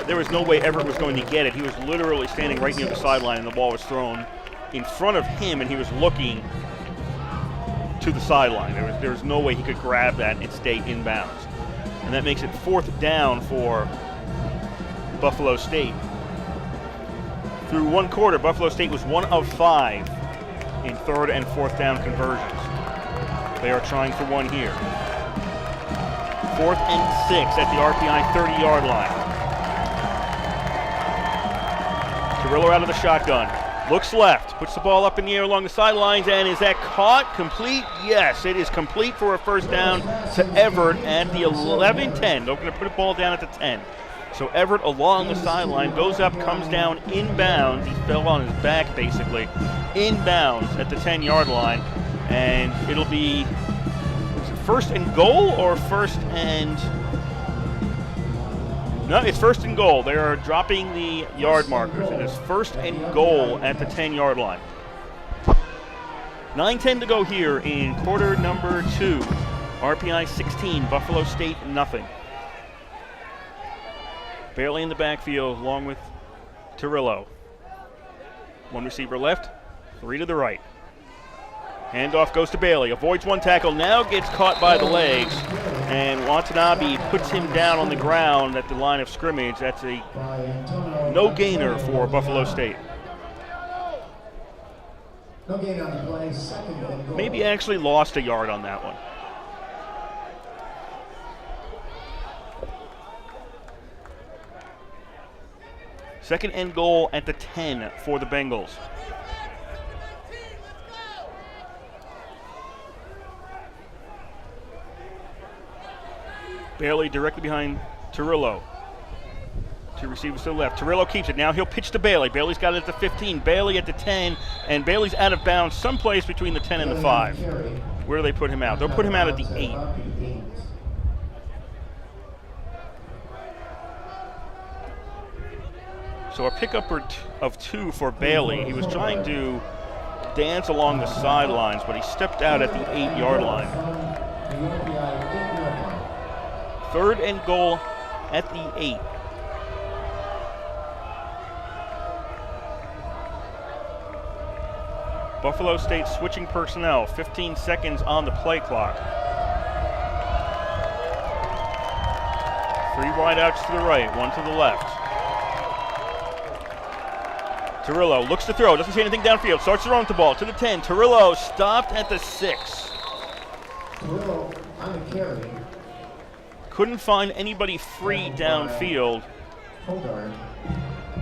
E: there was no way Everett was going to get it. He was literally standing right near the sideline, and the ball was thrown in front of him, and he was looking to the sideline. There was no way he could grab that and stay inbounds. And that makes it 4th down for Buffalo State. Through 1 quarter, Buffalo State was 1 of 5 in 3rd and 4th down conversions. They are trying for 1 here. 4th and 6 at the RPI 30-yard line. Torillo out of the shotgun. Looks left, puts the ball up in the air along the sidelines, and is that caught? Complete? Yes, it is complete for a 1st down to Everett at the 11-10. They're going to put the ball down at the 10. So Everett along the sideline, goes up, comes down, inbounds. He fell on his back, basically. Inbounds at the 10-yard line. And it'll be first and goal or first and... No, it's first and goal. They are dropping the yard markers. It is first and goal at the 10-yard line. 9:10 to go here in quarter number 2. RPI 16, Buffalo State nothing. Bailey in the backfield along with Torillo. One receiver left, 3 to the right. Handoff goes to Bailey, avoids one tackle, now gets caught by the legs, and Watanabe puts him down on the ground at the line of scrimmage. That's a no gainer for Buffalo State.
B: No gain on the play, second and goal.
E: Maybe actually lost a yard on that one. Second and goal at the 10 for the Bengals. Bailey directly behind Torillo. 2 receivers to the left. Torillo keeps it. Now he'll pitch to Bailey. Bailey's got it at the 15. Bailey at the 10. And Bailey's out of bounds someplace between the 10 and the 5. Where do they put him out? They'll put him out at the 8. So a pickup of 2 for Bailey. He was trying to dance along the sidelines, but he stepped out at the 8-yard line. Third and goal at the 8. Buffalo State switching personnel. 15 seconds on the play clock. 3 wideouts to the right, 1 to the left. Torillo looks to throw, doesn't see anything downfield, starts to run with the ball to the 10. Torillo stopped at the 6.
B: Torillo on the carry.
E: Couldn't find anybody free downfield.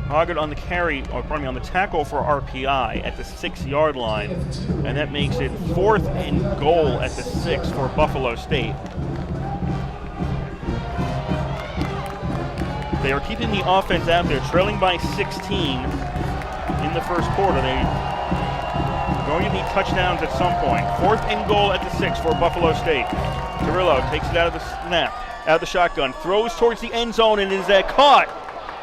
E: Hoggard on the carry, or pardon me, on the tackle for RPI at the 6-yard line, and that makes it 4th and goal at the 6 for Buffalo State. They are keeping the offense out there, trailing by 16 in the first quarter. They're going to need touchdowns at some point. 4th and goal at the 6 for Buffalo State. Torillo takes it out of the snap, out of the shotgun, throws towards the end zone, and is caught.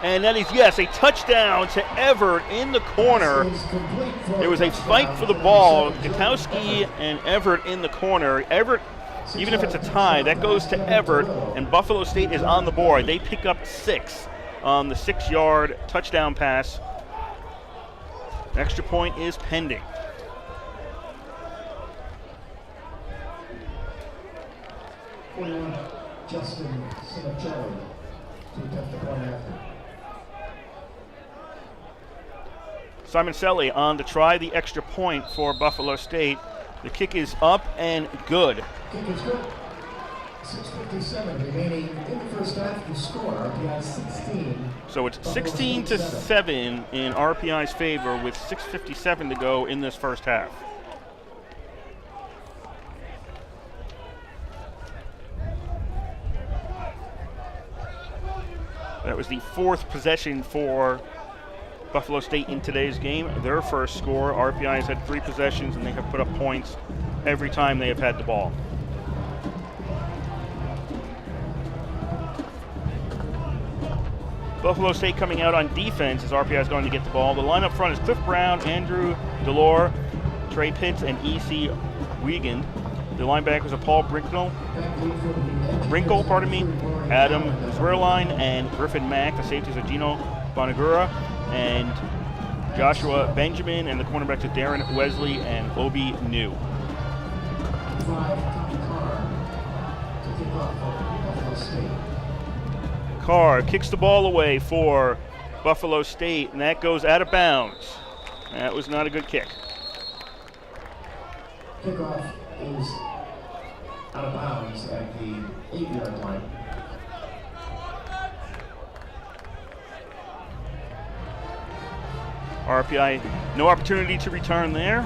E: And that is, yes, a touchdown to Everett in the corner. It was a fight for the ball. Gutowski and Everett in the corner. Everett, even if it's a tie, that goes to Everett, and Buffalo State is on the board. They pick up 6 on the 6-yard touchdown pass. Extra point is pending.
B: Justin Sinicelli to attempt the point after.
E: Simon Selly on to try the extra point for Buffalo State. The kick is up and good.
B: Kick is good. 6:57 remaining in the first half to score. RPI 16.
E: So it's 16-7 in RPI's favor with 6:57 to go in this first half. That was the 4th possession for Buffalo State in today's game. Their first score. RPI has had 3 possessions, and they have put up points every time they have had the ball. Buffalo State coming out on defense as RPI is going to get the ball. The line up front is Cliff Brown, Andrew Delore, Trey Pitts, and E.C. Wiegand. The linebackers are Paul Brinkle, Adam Zwerlein, and Griffin Mack. The safeties are Gino Bonagura and Joshua Benjamin, and the cornerbacks are Darren Wesley and Obi New. Carr kicks the ball away for Buffalo State, and that goes out of bounds. That was not a good kick.
B: Kickoff is out of bounds at the 8-yard line.
E: RPI, no opportunity to return there.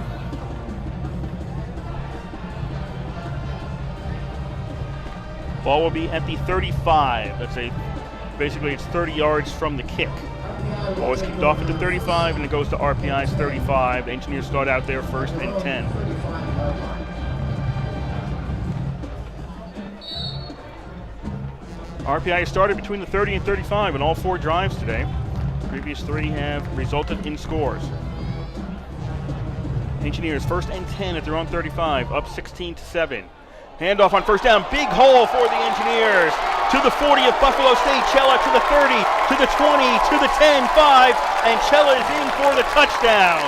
E: Ball will be at the 35. That's a Basically, it's 30 yards from the kick. Ball is kicked off at the 35, and it goes to RPI's 35. The Engineers start out there 1st and 10. RPI has started between the 30 and 35 in all 4 drives today. The previous 3 have resulted in scores. Engineers 1st and 10 at their own 35, up 16-7. Handoff on 1st down, big hole for the Engineers. To the 40 of Buffalo State, Chella to the 30, to the 20, to the 10, 5, and Chella is in for the touchdown.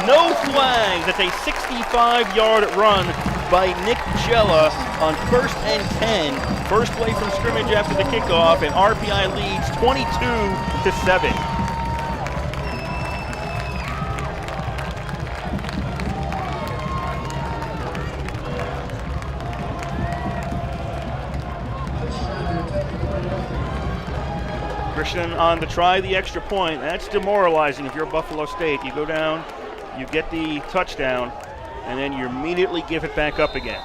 E: No flags. That's a 65-yard run by Nick Chella on 1st and 10. First play from scrimmage after the kickoff, and RPI leads 22-7. Christian on to try the extra point. That's demoralizing if you're Buffalo State. You go down, you get the touchdown, and then you immediately give it back up again.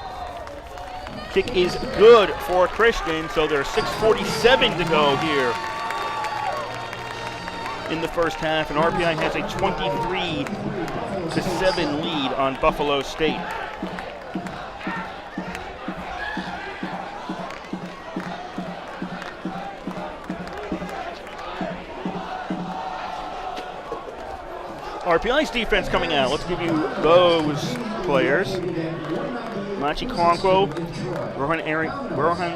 E: Kick is good for Christian, so there's 6:47 to go here in the first half, and RPI has a 23-7 lead on Buffalo State. RPI's defense coming out. Let's give you those players. Machi Conquo, Rohan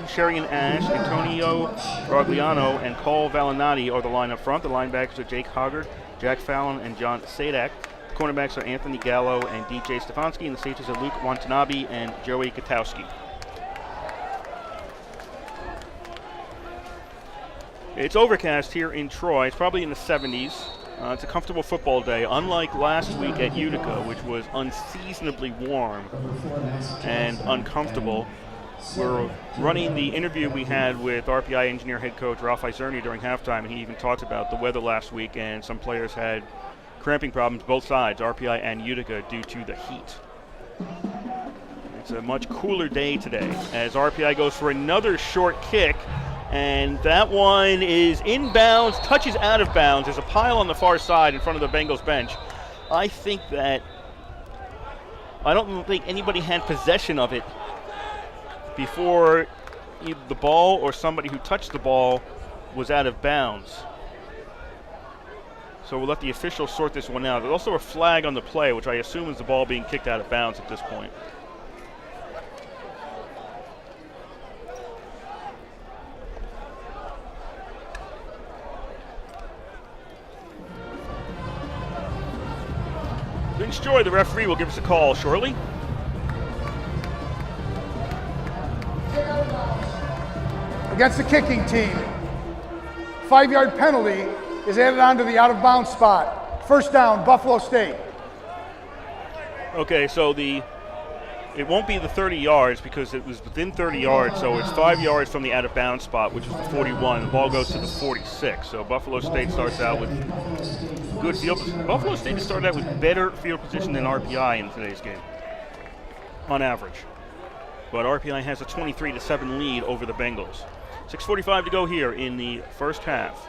E: Sherian-Ash, Antonio Rogliano, and Cole Valinati are the line up front. The linebackers are Jake Hoggard, Jack Fallon, and John Sadak. The cornerbacks are Anthony Gallo and DJ Stefanski, and the safeties are Luke Watanabe and Joey Katowski. It's overcast here in Troy. It's probably in the 70s. It's a comfortable football day, unlike last week at Utica, which was unseasonably warm and uncomfortable. We're running the interview we had with RPI engineer head coach Ralph Izerni during halftime, and he even talked about the weather last week, and some players had cramping problems, both sides, RPI and Utica, due to the heat. It's a much cooler day today as RPI goes for another short kick. And that one is inbounds, touches out of bounds. There's a pile on the far side in front of the Bengals bench. I don't think anybody had possession of it before either the ball or somebody who touched the ball was out of bounds. So we'll let the officials sort this one out. There's also a flag on the play, which I assume is the ball being kicked out of bounds at this point. Vince Joy, the referee, will give us a call shortly.
C: Against the kicking team, 5-yard penalty is added on to the out-of-bounds spot. 1st down, Buffalo State.
E: Okay, so it won't be the 30 yards because it was within 30 yards, so it's 5 yards from the out-of-bounds spot, which is the 41. The ball goes to the 46, so Buffalo State starts out with good field position. Buffalo State has started out with better field position than RPI in today's game, on average. But RPI has a 23-7 lead over the Bengals. 6:45 to go here in the first half.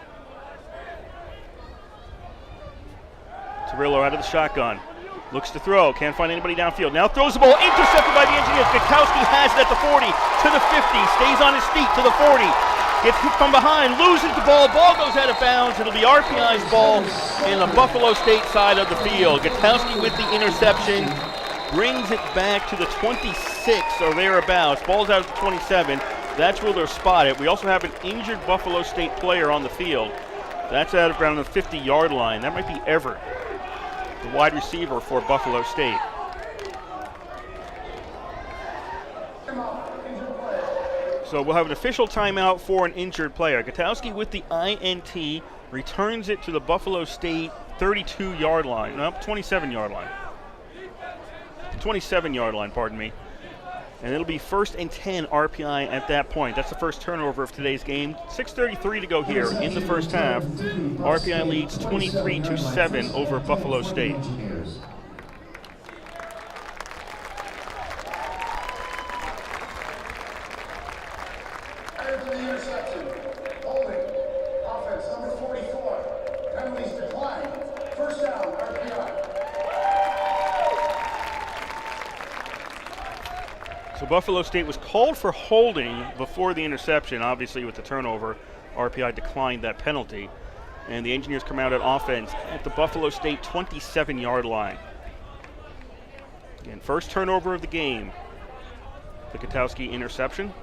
E: Cirillo out of the shotgun. Looks to throw, can't find anybody downfield. Now throws the ball, intercepted by the Engineers. Gutowski has it at the 40, to the 50, stays on his feet to the 40. Gets hit from behind, loses the ball, ball goes out of bounds. It'll be RPI's ball in the Buffalo State side of the field. Gutowski with the interception, brings it back to the 26 or thereabouts. Ball's out at the 27. That's where they're spotted. We also have an injured Buffalo State player on the field. That's out around the 50-yard line. That might be Everett, the wide receiver for Buffalo State. So we'll have an official timeout for an injured player. Gutowski with the INT returns it to the Buffalo State 32-yard line. No, 27-yard line. 27-yard line, pardon me. And it'll be 1st and 10 RPI at that point. That's the first turnover of today's game. 6:33 to go here in the first half. RPI leads 23-7 over Buffalo State.
C: After the interception, holding,
E: So Buffalo State was called for holding before the interception. Obviously, with the turnover, RPI declined that penalty. And the Engineers come out at offense at the Buffalo State 27-yard line. Again, first turnover of the game. The Katowski interception.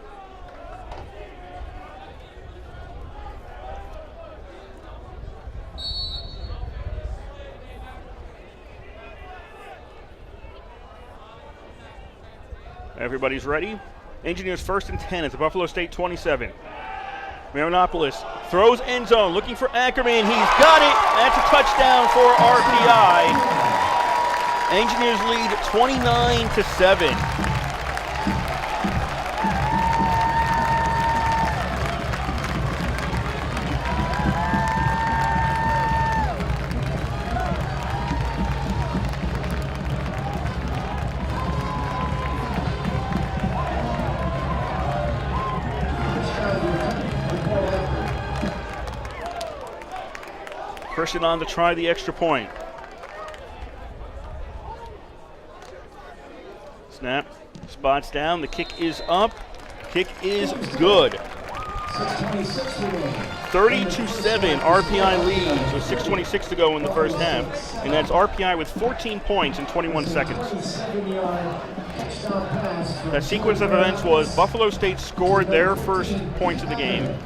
E: Everybody's ready. Engineers 1st and 10 at the Buffalo State 27. Marinopoulos throws end zone, looking for Ackerman. He's got it. That's a touchdown for RPI. Engineers lead 29-7. Christian on to try the extra point. Snap, spots down, the kick is up, kick is good. 30-7, RPI leads with 6:26 to go in the first half, and that's RPI with 14 points in 21 seconds. That sequence of events was Buffalo State scored their first points of the game.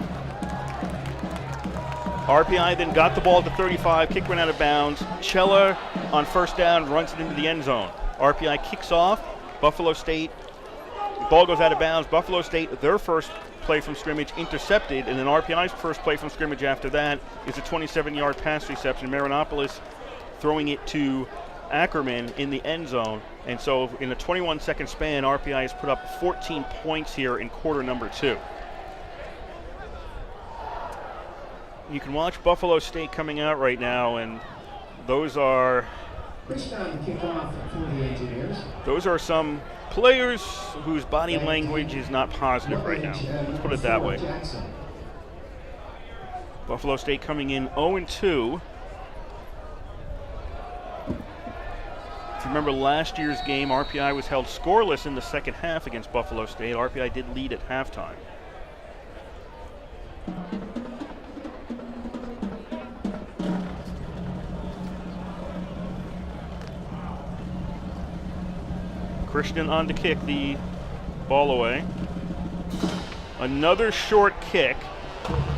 E: RPI then got the ball at the 35, kick went out of bounds. Chella on first down runs it into the end zone. RPI kicks off, Buffalo State, the ball goes out of bounds. Buffalo State, their first play from scrimmage, intercepted, and then RPI's first play from scrimmage after that is a 27-yard pass reception. Marinopoulos throwing it to Ackerman in the end zone. And so in a 21-second span, RPI has put up 14 points here in quarter number 2. You can watch Buffalo State coming out right now, and those are some players whose body language is not positive right now. Let's put it that way. Buffalo State coming in 0-2. If you remember last year's game, RPI was held scoreless in the second half against Buffalo State. RPI did lead at halftime. Christian on to kick the ball away. Another short kick.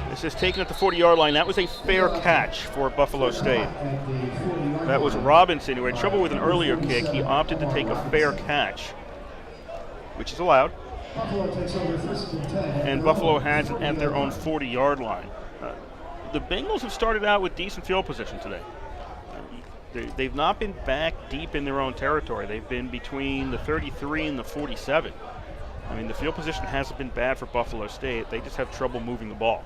E: This is taken at the 40-yard line. That was a fair catch for Buffalo State. That was Robinson, who had trouble with an earlier kick. He opted to take a fair catch, which is allowed. And Buffalo has it at their own 40-yard line. The Bengals have started out with decent field position today. They've not been back deep in their own territory. They've been between the 33 and the 47. I mean, the field position hasn't been bad for Buffalo State. They just have trouble moving the ball.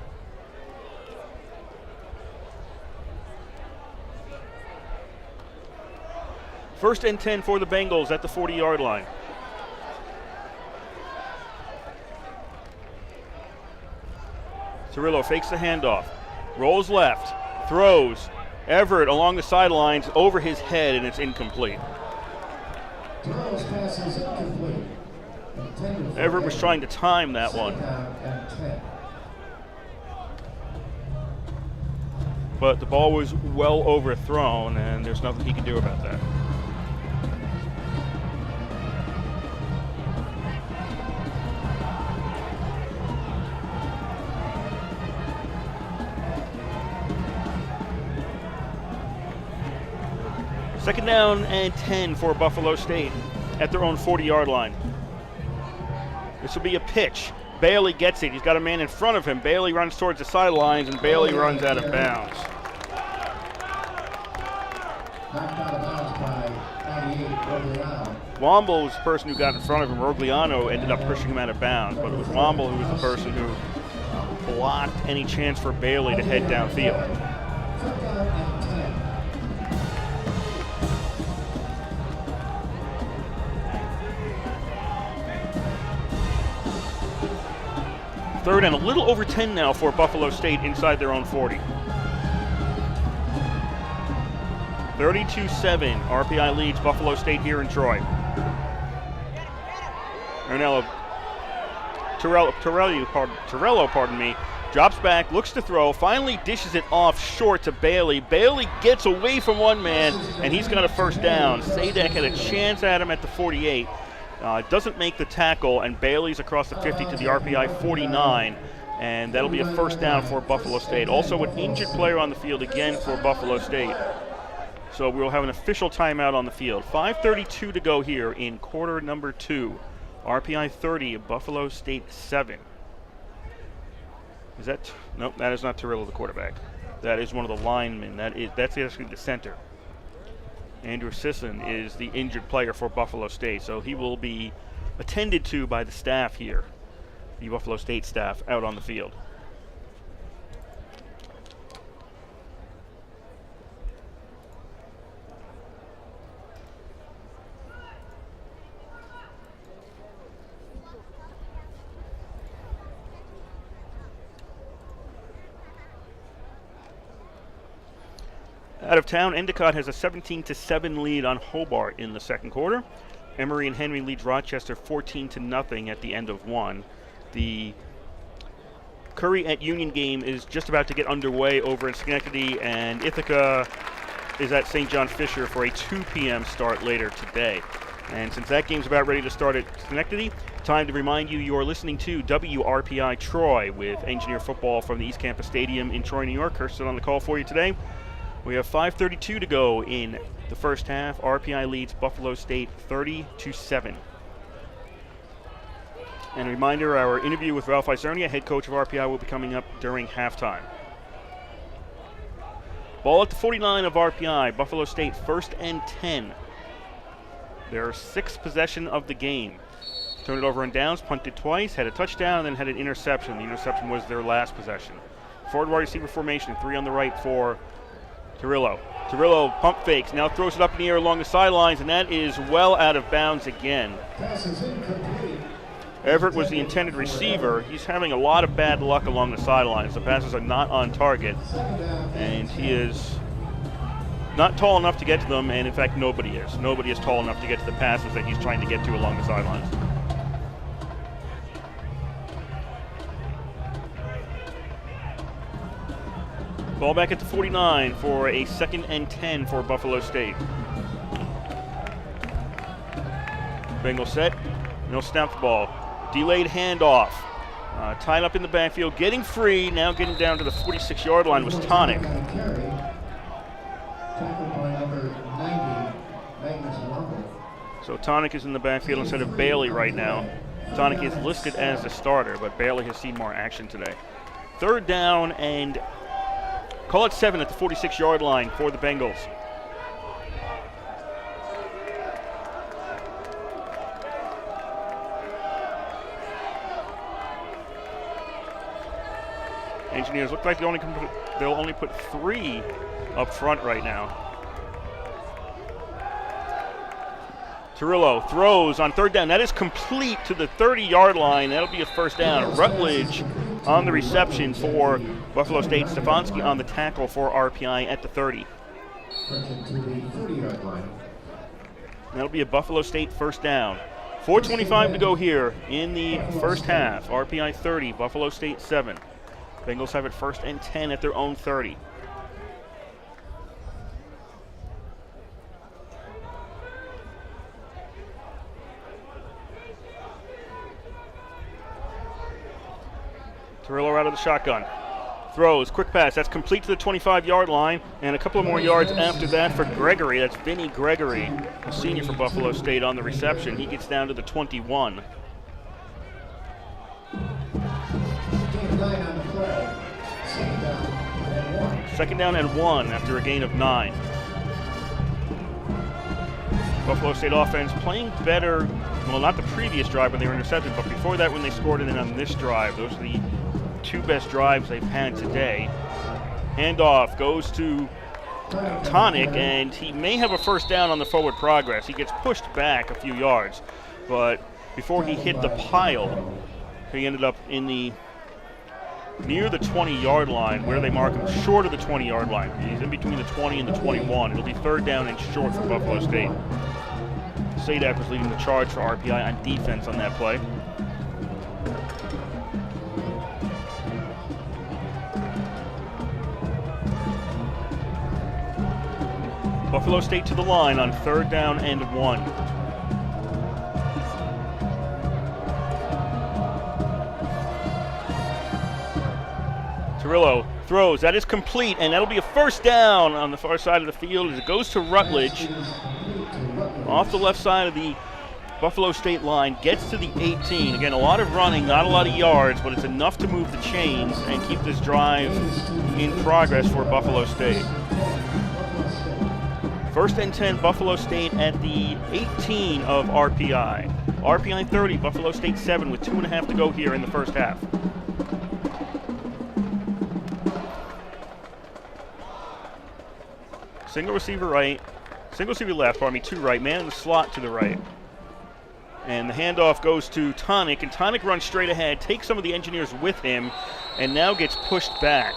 E: First and 10 for the Bengals at the 40-yard line. Cirillo fakes the handoff, rolls left, throws. Everett along the sidelines over his head, and it's incomplete. Everett was trying to time that one. But the ball was well overthrown, and there's nothing he can do about that. Second down and 10 for Buffalo State at their own 40-yard line. This will be a pitch. Bailey gets it. He's got a man in front of him. Bailey runs towards the sidelines, and Bailey runs out of bounds. Womble was the person who got in front of him. Rogliano ended up pushing him out of bounds, but it was Womble who was the person who blocked any chance for Bailey to head downfield. Third and a little over 10 now for Buffalo State inside their own 40. 32-7, RPI leads Buffalo State here in Troy. Torello, pardon me, drops back, looks to throw, finally dishes it off short to Bailey. Bailey gets away from one man, and he's got a first down. Sadek had a chance at him at the 48. Doesn't make the tackle, and Bailey's across the 50 to the RPI 49, and that'll be a first down for Buffalo State. Also an injured player on the field again for Buffalo State. So we'll have an official timeout on the field. 5:32 to go here in quarter number 2. RPI 30, Buffalo State 7. Is that? Nope, that is not Torello, the quarterback. That is one of the linemen. That's actually the center. Andrew Sisson is the injured player for Buffalo State, so he will be attended to by the staff here, the Buffalo State staff out on the field. Out of town, Endicott has a 17-7 lead on Hobart in the second quarter. Emory and Henry leads Rochester 14-0 at the end of one. The Curry at Union game is just about to get underway over in Schenectady, and Ithaca is at St. John Fisher for a 2 p.m. start later today. And since that game's about ready to start at Schenectady, time to remind you you're listening to WRPI Troy with Engineer Football from the East Campus Stadium in Troy, New York. Kirsten on the call for you today. We have 5:32 to go in the first half. RPI leads Buffalo State 30-7. And a reminder, our interview with Ralph Isernia, head coach of RPI, will be coming up during halftime. Ball at the 49 of RPI. Buffalo State 1st and 10. Their 6th possession of the game. Turned it over on downs, punted twice, had a touchdown, and then had an interception. The interception was their last possession. Forward wide receiver formation, 3 on the right for Torello. Torello pump fakes, now throws it up in the air along the sidelines, and that is well out of bounds again. Everett was the intended receiver. He's having a lot of bad luck along the sidelines. The passes are not on target, and he is not tall enough to get to them, and in fact nobody is. Nobody is tall enough to get to the passes that he's trying to get to along the sidelines. Ball back at the 49 for a 2nd and 10 for Buffalo State. Bengals set. No snap the ball. Delayed handoff. Tied up in the backfield. Getting free. Now getting down to the 46-yard line was Tonic. So Tonic is in the backfield instead of Bailey right now. Tonic is listed as the starter, but Bailey has seen more action today. 3rd down and call it 7 at the 46-yard line for the Bengals. Engineers look like they'll only put 3 up front right now. Torello throws on 3rd down. That is complete to the 30-yard line. That'll be a first down. Rutledge on the reception for Buffalo State. Stefanski on the tackle for RPI at the 30. That'll be a Buffalo State first down. 4:25 to go here in the first half. RPI 30, Buffalo State 7. Bengals have it 1st and 10 at their own 30. Torello out of the shotgun. Throws, quick pass, that's complete to the 25-yard line, and a couple of more yards after that for Gregory. That's Vinny Gregory, a senior for Buffalo State on the reception. He gets down to the 21. Second down and 1 after a gain of 9. Buffalo State offense playing better, well, not the previous drive when they were intercepted, but before that when they scored, and then on this drive. Those are the 2 best drives they've had today. Handoff goes to Tonic, and he may have a first down on the forward progress. He gets pushed back a few yards, but before he hit the pile, he ended up in the near the 20-yard line, where they mark him short of the 20-yard line. He's in between the 20 and the 21. It'll be 3rd down and short for Buffalo State. Sadak was leading the charge for RPI on defense on that play. Buffalo State to the line on 3rd down and 1. Tarillo throws. That is complete, and that'll be a 1st down on the far side of the field as it goes to Rutledge. Off the left side of the Buffalo State line, gets to the 18. Again, a lot of running, not a lot of yards, but it's enough to move the chains and keep this drive in progress for Buffalo State. 1st and 10, Buffalo State at the 18 of RPI. RPI 30, Buffalo State 7 with 2.5 to go here in the first half. Single receiver left, 2 right, man in the slot to the right. And the handoff goes to Tonic, and Tonic runs straight ahead, takes some of the engineers with him, and now gets pushed back.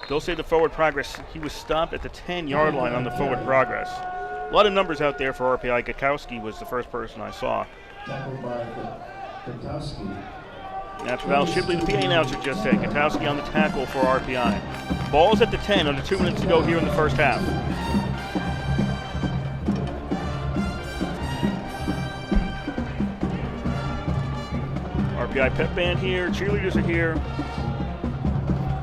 E: They'll say the forward progress. He was stopped at the 10-yard line on the forward progress. A lot of numbers out there for RPI. Gakowski was the first person I saw. That's what Val Shipley, the PA announcer, just said. Gakowski on the tackle for RPI. Ball's at the 10, under 2 minutes to go here in the first half. RPI pep band here, cheerleaders are here.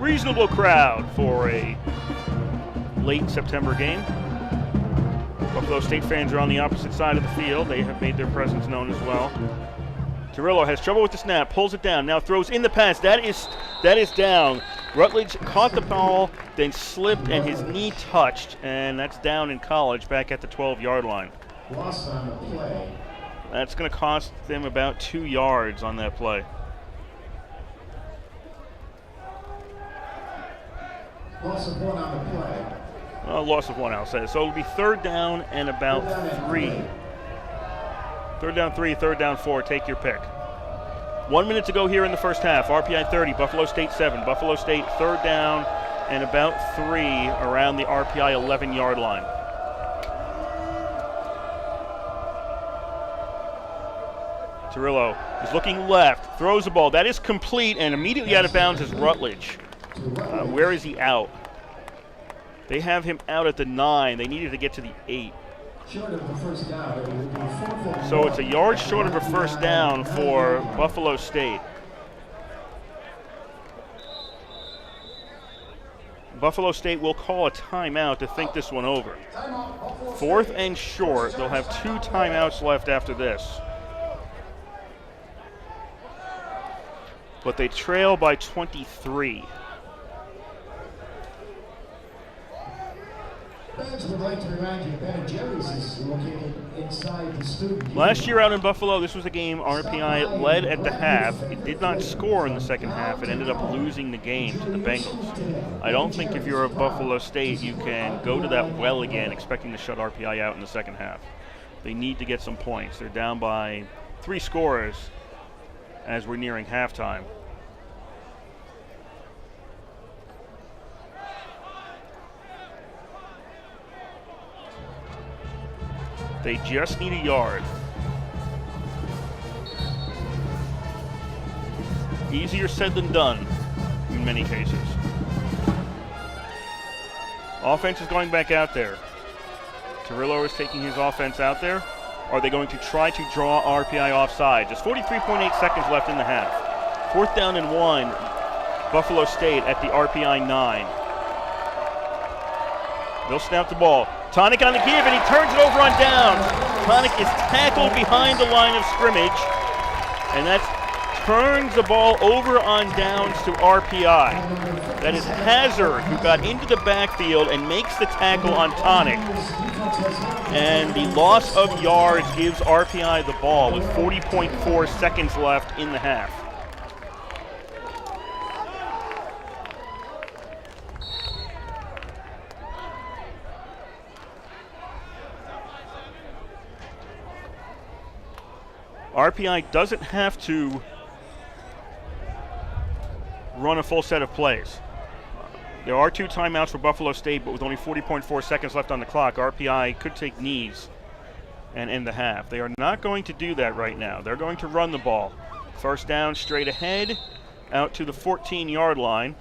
E: Reasonable crowd for a late September game. Buffalo State fans are on the opposite side of the field. They have made their presence known as well. Tarillo has trouble with the snap, pulls it down, now throws in the pass. That is down. Rutledge caught the ball, then slipped, and his knee touched, and that's down in College, back at the 12-yard line.
B: Loss on the play.
E: That's going to cost them about 2 yards on that play.
B: Loss of 1 on the play.
E: Loss of 1, I'll say. So it'll be 3rd down and about 3. 3rd down 3, 3rd down 4, take your pick. 1 minute to go here in the first half. RPI 30, Buffalo State 7. Buffalo State 3rd down and about 3 around the RPI 11-yard line. Tarillo is looking left, throws the ball. That is complete, and immediately out of bounds is Rutledge. Where is he out? They have him out at the 9. They needed to get to the 8.
B: Short of the first down, it would be
E: so it's a yard short of a first down for Buffalo State. Buffalo State will call a timeout to think this one over. 4th and short. They'll have 2 timeouts left after this. But they trail by 23.
B: Fans would like to remind you Ben & Jerry's is located inside the student.
E: Last year out in Buffalo, this was a game RPI led at the half. It did not score in the second half. It ended up losing the game to the Bengals. I don't think if you're a Buffalo State, you can go to that well again expecting to shut RPI out in the second half. They need to get some points. They're down by 3 scores as we're nearing halftime. They just need a yard. Easier said than done in many cases. Offense is going back out there. Tarillo is taking his offense out there. Are they going to try to draw RPI offside? Just 43.8 seconds left in the half. 4th down and 1. Buffalo State at the RPI 9. They'll snap the ball. Tonic on the give, and he turns it over on downs. Tonic is tackled behind the line of scrimmage, and that turns the ball over on downs to RPI. That is Hazard, who got into the backfield and makes the tackle on Tonic. And the loss of yards gives RPI the ball with 40.4 seconds left in the half. RPI doesn't have to run a full set of plays. There are 2 timeouts for Buffalo State, but with only 40.4 seconds left on the clock, RPI could take knees and end the half. They are not going to do that right now. They're going to run the ball. First down straight ahead, out to the 14-yard line.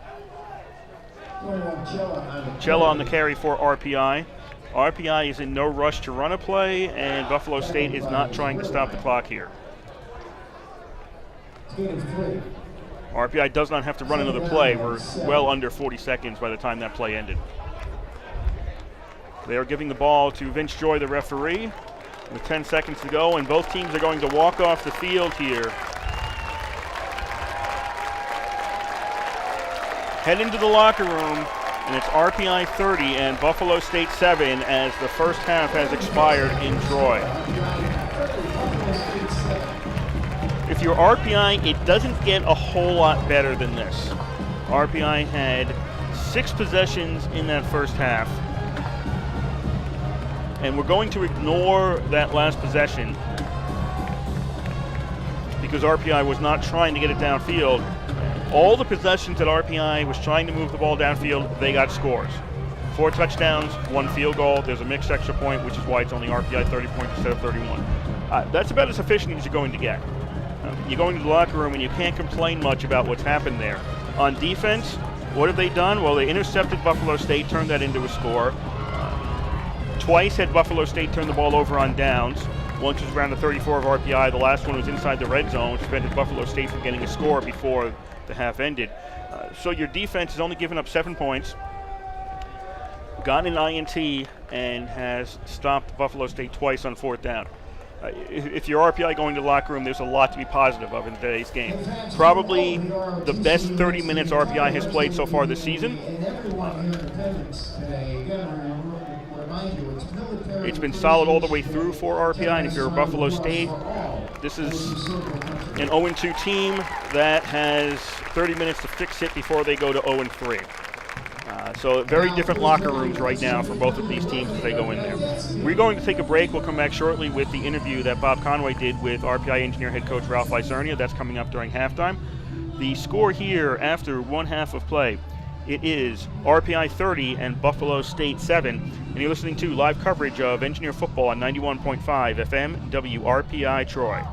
E: Chella on the carry for RPI. RPI is in no rush to run a play, and Buffalo State is not trying to stop the clock here. RPI does not have to run another play. We're well under 40 seconds by the time that play ended. They are giving the ball to Vince Joy, the referee, with 10 seconds to go, and both teams are going to walk off the field here. Head into the locker room, and it's RPI 30 and Buffalo State 7 as the first half has expired in Troy. If you're RPI, it doesn't get a whole lot better than this. RPI had 6 possessions in that first half. And we're going to ignore that last possession because RPI was not trying to get it downfield. All the possessions that RPI was trying to move the ball downfield, they got scores. 4 touchdowns, 1 field goal. There's a mixed extra point, which is why it's only RPI 30 points instead of 31. That's about as efficient as you're going to get. You go into the locker room and you can't complain much about what's happened there. On defense, what have they done? Well, they intercepted Buffalo State, turned that into a score. Twice had Buffalo State turn the ball over on downs. Once was around the 34 of RPI. The last one was inside the red zone, which prevented Buffalo State from getting a score before the half ended. So your defense has only given up 7 points, gotten an INT, and has stopped Buffalo State twice on 4th down. If you're RPI going to the locker room, there's a lot to be positive of in today's game. Probably the best 30 minutes RPI has played so far this season. It's been solid all the way through for RPI, and if you're Buffalo State, this is an 0-2 team that has 30 minutes to fix it before they go to 0-3. So very different locker rooms right now for both of these teams as they go in there. We're going to take a break. We'll come back shortly with the interview that Bob Conway did with RPI engineer head coach Ralph Isernia. That's coming up during halftime. The score here after one half of play, it is RPI 30 and Buffalo State 7. And you're listening to live coverage of Engineer football on 91.5 FM WRPI Troy.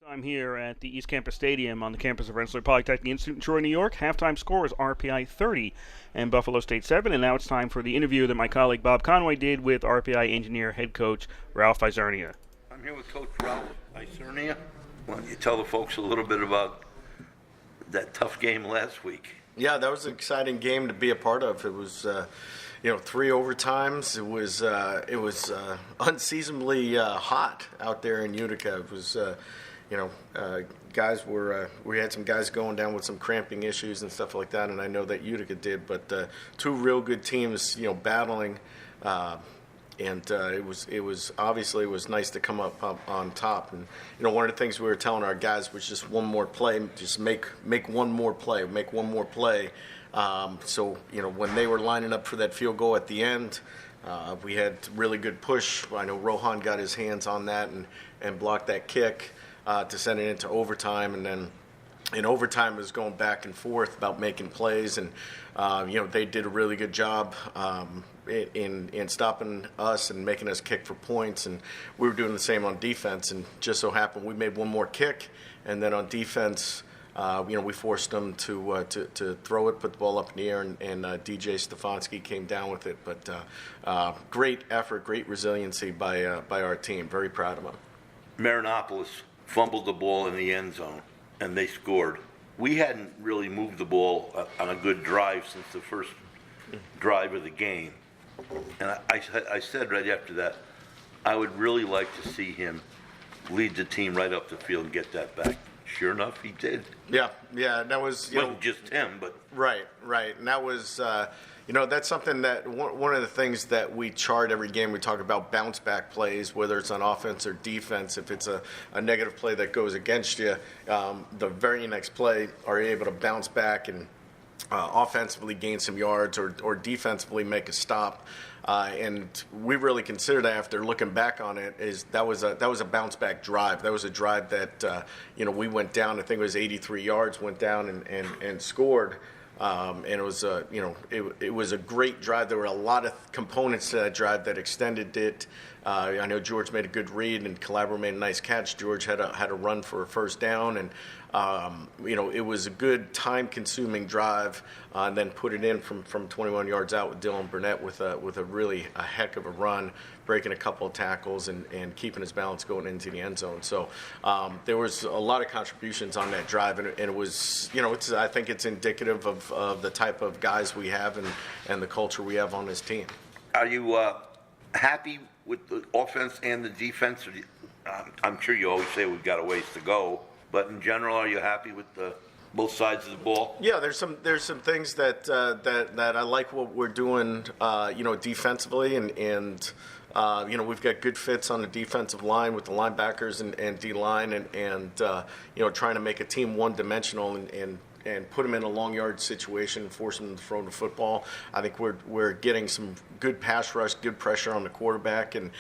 E: I'm here at the East Campus Stadium on the campus of Rensselaer Polytechnic Institute in Troy, New York. Halftime score is RPI 30 and Buffalo State 7. And now it's time for the interview that my colleague Bob Conway did with RPI engineer head coach Ralph Isernia.
F: I'm here with Coach Ralph Isernia. Why don't you tell the folks a little bit about that tough game last week?
G: Yeah, that was an exciting game to be a part of. It was, 3 overtimes. It was unseasonably hot out there in Utica. It was, guys were we had some guys going down with some cramping issues and stuff like that, and I know that Utica did. But two real good teams, battling. And it was obviously it was nice to come up on top. And one of the things we were telling our guys was just one more play, just make one more play. So when they were lining up for that field goal at the end, we had really good push. I know Rohan got his hands on that and blocked that kick to send it into overtime. And then in overtime, it was going back and forth about making plays, and they did a really good job in stopping us and making us kick for points, and we were doing the same on defense. And just so happened we made one more kick, and then on defense, we forced them to throw it, put the ball up in the air, and DJ Stefanski came down with it. But great effort, great resiliency by our team. Very proud of them.
F: Marinopolis fumbled the ball in the end zone, and they scored. We hadn't really moved the ball on a good drive since the first drive of the game. And I said right after that, I would really like to see him lead the team right up the field and get that back. Sure enough, he did.
G: Yeah, that was...
F: wasn't just him, but...
G: Right. And that was... that's something that one of the things that we chart every game. We talk about bounce back plays, whether it's on offense or defense. If it's a negative play that goes against you, the very next play, are you able to bounce back and offensively gain some yards or defensively make a stop? And we really consider that, after looking back on it, that was a bounce back drive. That was a drive that we went down. I think it was 83 yards, went down and scored. And it was it was a great drive. There were a lot of components to that drive that extended it. I know George made a good read, and Calabro made a nice catch. George had a run for a first down, and it was a good time-consuming drive. And then put it in from 21 yards out with Dylan Burnett with a really a heck of a run, breaking a couple of tackles and keeping his balance going into the end zone. So there was a lot of contributions on that drive, and it was I think it's indicative of the type of guys we have and the culture we have on this team.
F: Are you happy with the offense and the defense? I'm sure you always say we've got a ways to go, but in general, are you happy with both sides of the ball? Yeah,
G: there's some things that I like what we're doing, defensively, and we've got good fits on the defensive line with the linebackers and D-line, and trying to make a team one-dimensional and put them in a long yard situation and force them to throw the football. I think we're getting some good pass rush, good pressure on the quarterback, and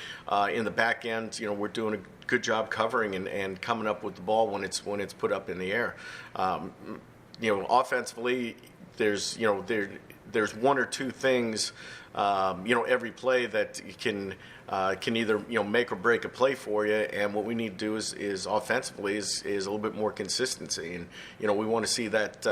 G: in the back end, we're doing a good job covering and coming up with the ball when it's put up in the air. Offensively, there's one or two things, every play that can either make or break a play for you, and what we need to do is offensively is a little bit more consistency, and we want to see that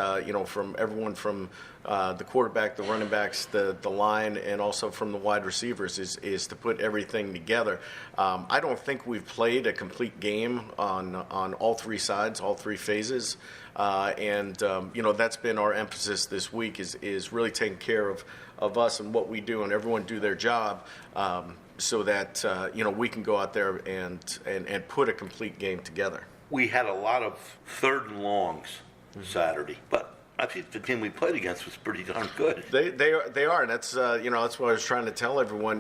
G: from everyone, from the quarterback, the running backs, the line, and also from the wide receivers is to put everything together. I don't think we've played a complete game on all three sides, all three phases, and that's been our emphasis this week is really taking care of us and what we do, and everyone do their job, so that we can go out there and put a complete game together.
F: We had a lot of third and longs Saturday, but I think the team we played against was pretty darn good.
G: They are, and that's that's what I was trying to tell everyone.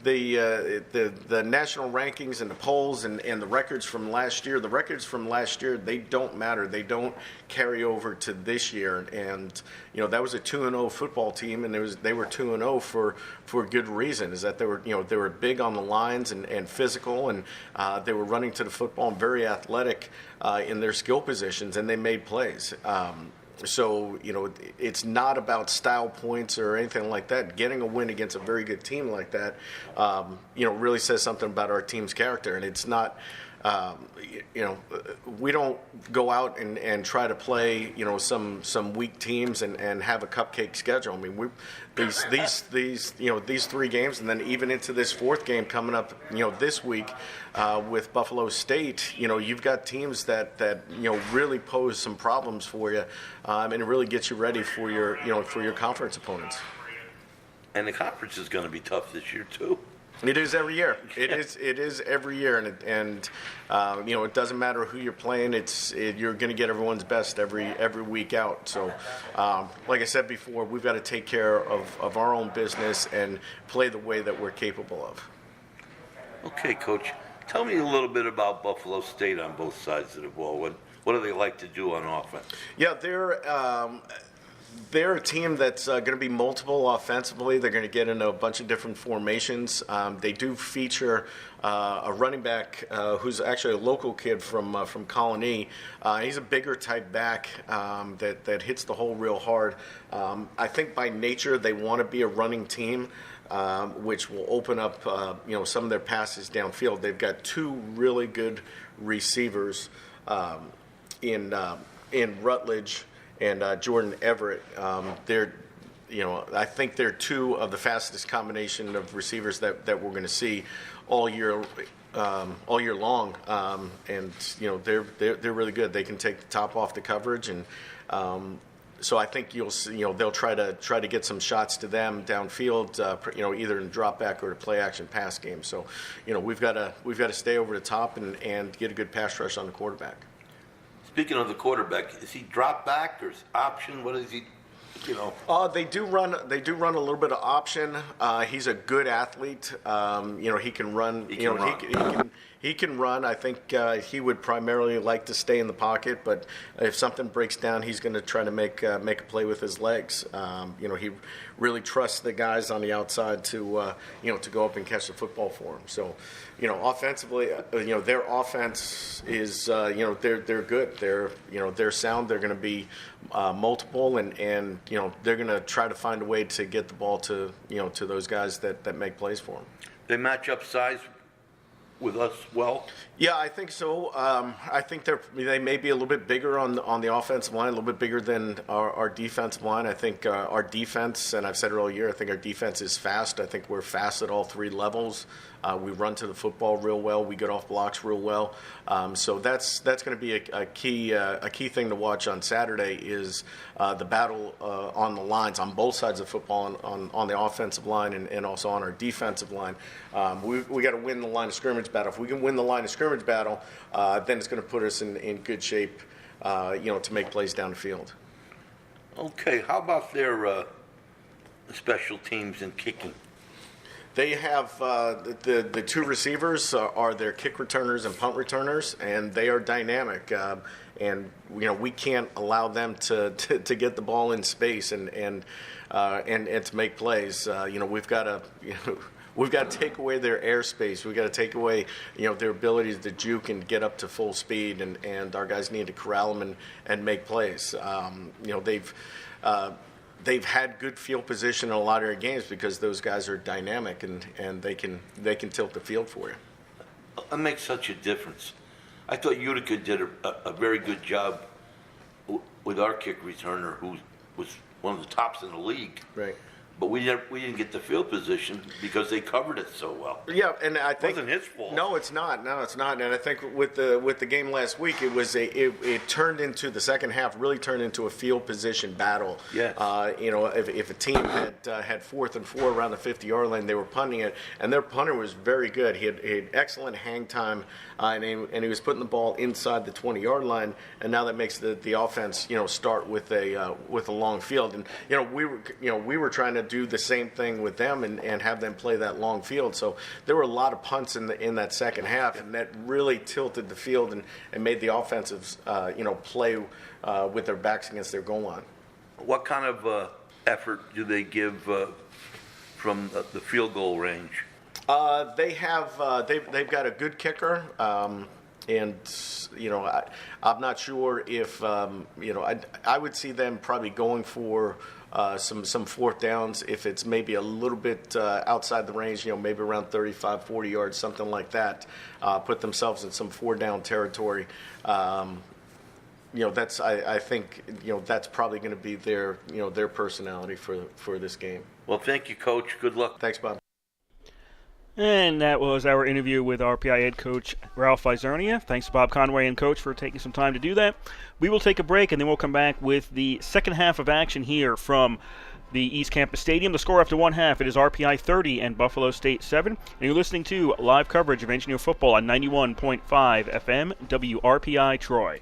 G: The national rankings and the polls and the records from last year. The records from last year, they don't matter. They don't carry over to this year. And that was a 2-0 football team, and they were 2-0 for good reason. Is that they were big on the lines and physical, and they were running to the football and very athletic in their skill positions, and they made plays. So, it's not about style points or anything like that. Getting a win against a very good team like that, really says something about our team's character. And it's not, we don't go out and try to play, some weak teams and have a cupcake schedule. I mean, these 3 games, and then even into this 4th game coming up, this week with Buffalo State, you've got teams that really pose some problems for you, and really get you ready for your conference opponents.
F: And the conference is going to be tough this year too.
G: It is every year. It is every year, and it doesn't matter who you're playing. You're going to get everyone's best every week out. So, like I said before, we've got to take care of our own business and play the way that we're capable of.
F: Okay, Coach. Tell me a little bit about Buffalo State on both sides of the ball. What do they like to do on offense?
G: Yeah, they're a team that's going to be multiple offensively. They're going to get into a bunch of different formations. They do feature a running back who's actually a local kid from Colony. He's a bigger type back that hits the hole real hard. I think by nature they want to be a running team, which will open up some of their passes downfield. They've got 2 really good receivers in Rutledge and Jordan Everett. I think they're 2 of the fastest combination of receivers that we're going to see all year long. And they're really good. They can take the top off the coverage, and so I think you'll see. They'll try to get some shots to them downfield. Either in drop back or to play action pass game. So we've got to stay over the top and get a good pass rush on the quarterback.
F: Speaking of the quarterback, is he drop back or is option? What is he?
G: They do run a little bit of option. He's a good athlete. He can run. He can run. I think he would primarily like to stay in the pocket, but if something breaks down, he's going to try to make a play with his legs. He really trusts the guys on the outside to go up and catch the football for him. So, offensively, their offense is they're good. They're sound. They're going to be multiple, and they're going to try to find a way to get the ball to those guys that make plays for them.
F: They match up size with us well?
G: Yeah, I think so. I think they may be a little bit bigger on the offensive line, a little bit bigger than our defensive line. I think our defense, and I've said it all year, I think our defense is fast. I think we're fast at all 3 levels. We run to the football real well. We get off blocks real well. So that's going to be a key thing to watch on Saturday is the battle on the lines on both sides of the football, on the offensive line and also on our defensive line. We got to win the line of scrimmage battle. If we can win the line of scrimmage battle, then it's going to put us in good shape, to make plays down the field.
F: Okay, how about their special teams and kicking?
G: They have the 2 receivers are their kick returners and punt returners, and they are dynamic. And we can't allow them to get the ball in space and to make plays. We've got to. We've got to take away their airspace. We've got to take away, their ability to juke and get up to full speed, and our guys need to corral them and make plays. They've had good field position in a lot of their games because those guys are dynamic and they can tilt the field for you.
F: It makes such a difference. I thought Utica did a very good job with our kick returner, who was one of the tops in the league.
G: Right.
F: But we didn't get the field position because they covered it so well.
G: Yeah, and I think
F: it wasn't his fault.
G: No, it's not. And I think with the game last week, it turned into the second half. Really turned into a field position battle.
F: Yes.
G: If a team had 4th and 4 around the 50-yard line, they were punting it, and their punter was very good. He had excellent hang time, and he was putting the ball inside the 20-yard line, and now that makes the offense start with a long field. And we were trying to do the same thing with them and have them play that long field. So there were a lot of punts in that second half, and that really tilted the field and made the offensives play with their backs against their goal line.
F: What kind of effort do they give from the field goal range?
G: They've got a good kicker. And I'm not sure if I would see them probably going for some fourth downs. If it's maybe a little bit outside the range, maybe around 35, 40 yards, something like that, put themselves in some 4-down territory. That's I think that's probably going to be their their personality for this game.
F: Well, thank you, Coach. Good luck.
G: Thanks, Bob.
E: And that was our interview with RPI head coach Ralph Izernia. Thanks to Bob Conway and Coach for taking some time to do that. We will take a break, and then we'll come back with the second half of action here from the East Campus Stadium. The score after one half, it is RPI 30 and Buffalo State 7. And you're listening to live coverage of Engineer Football on 91.5 FM, WRPI Troy.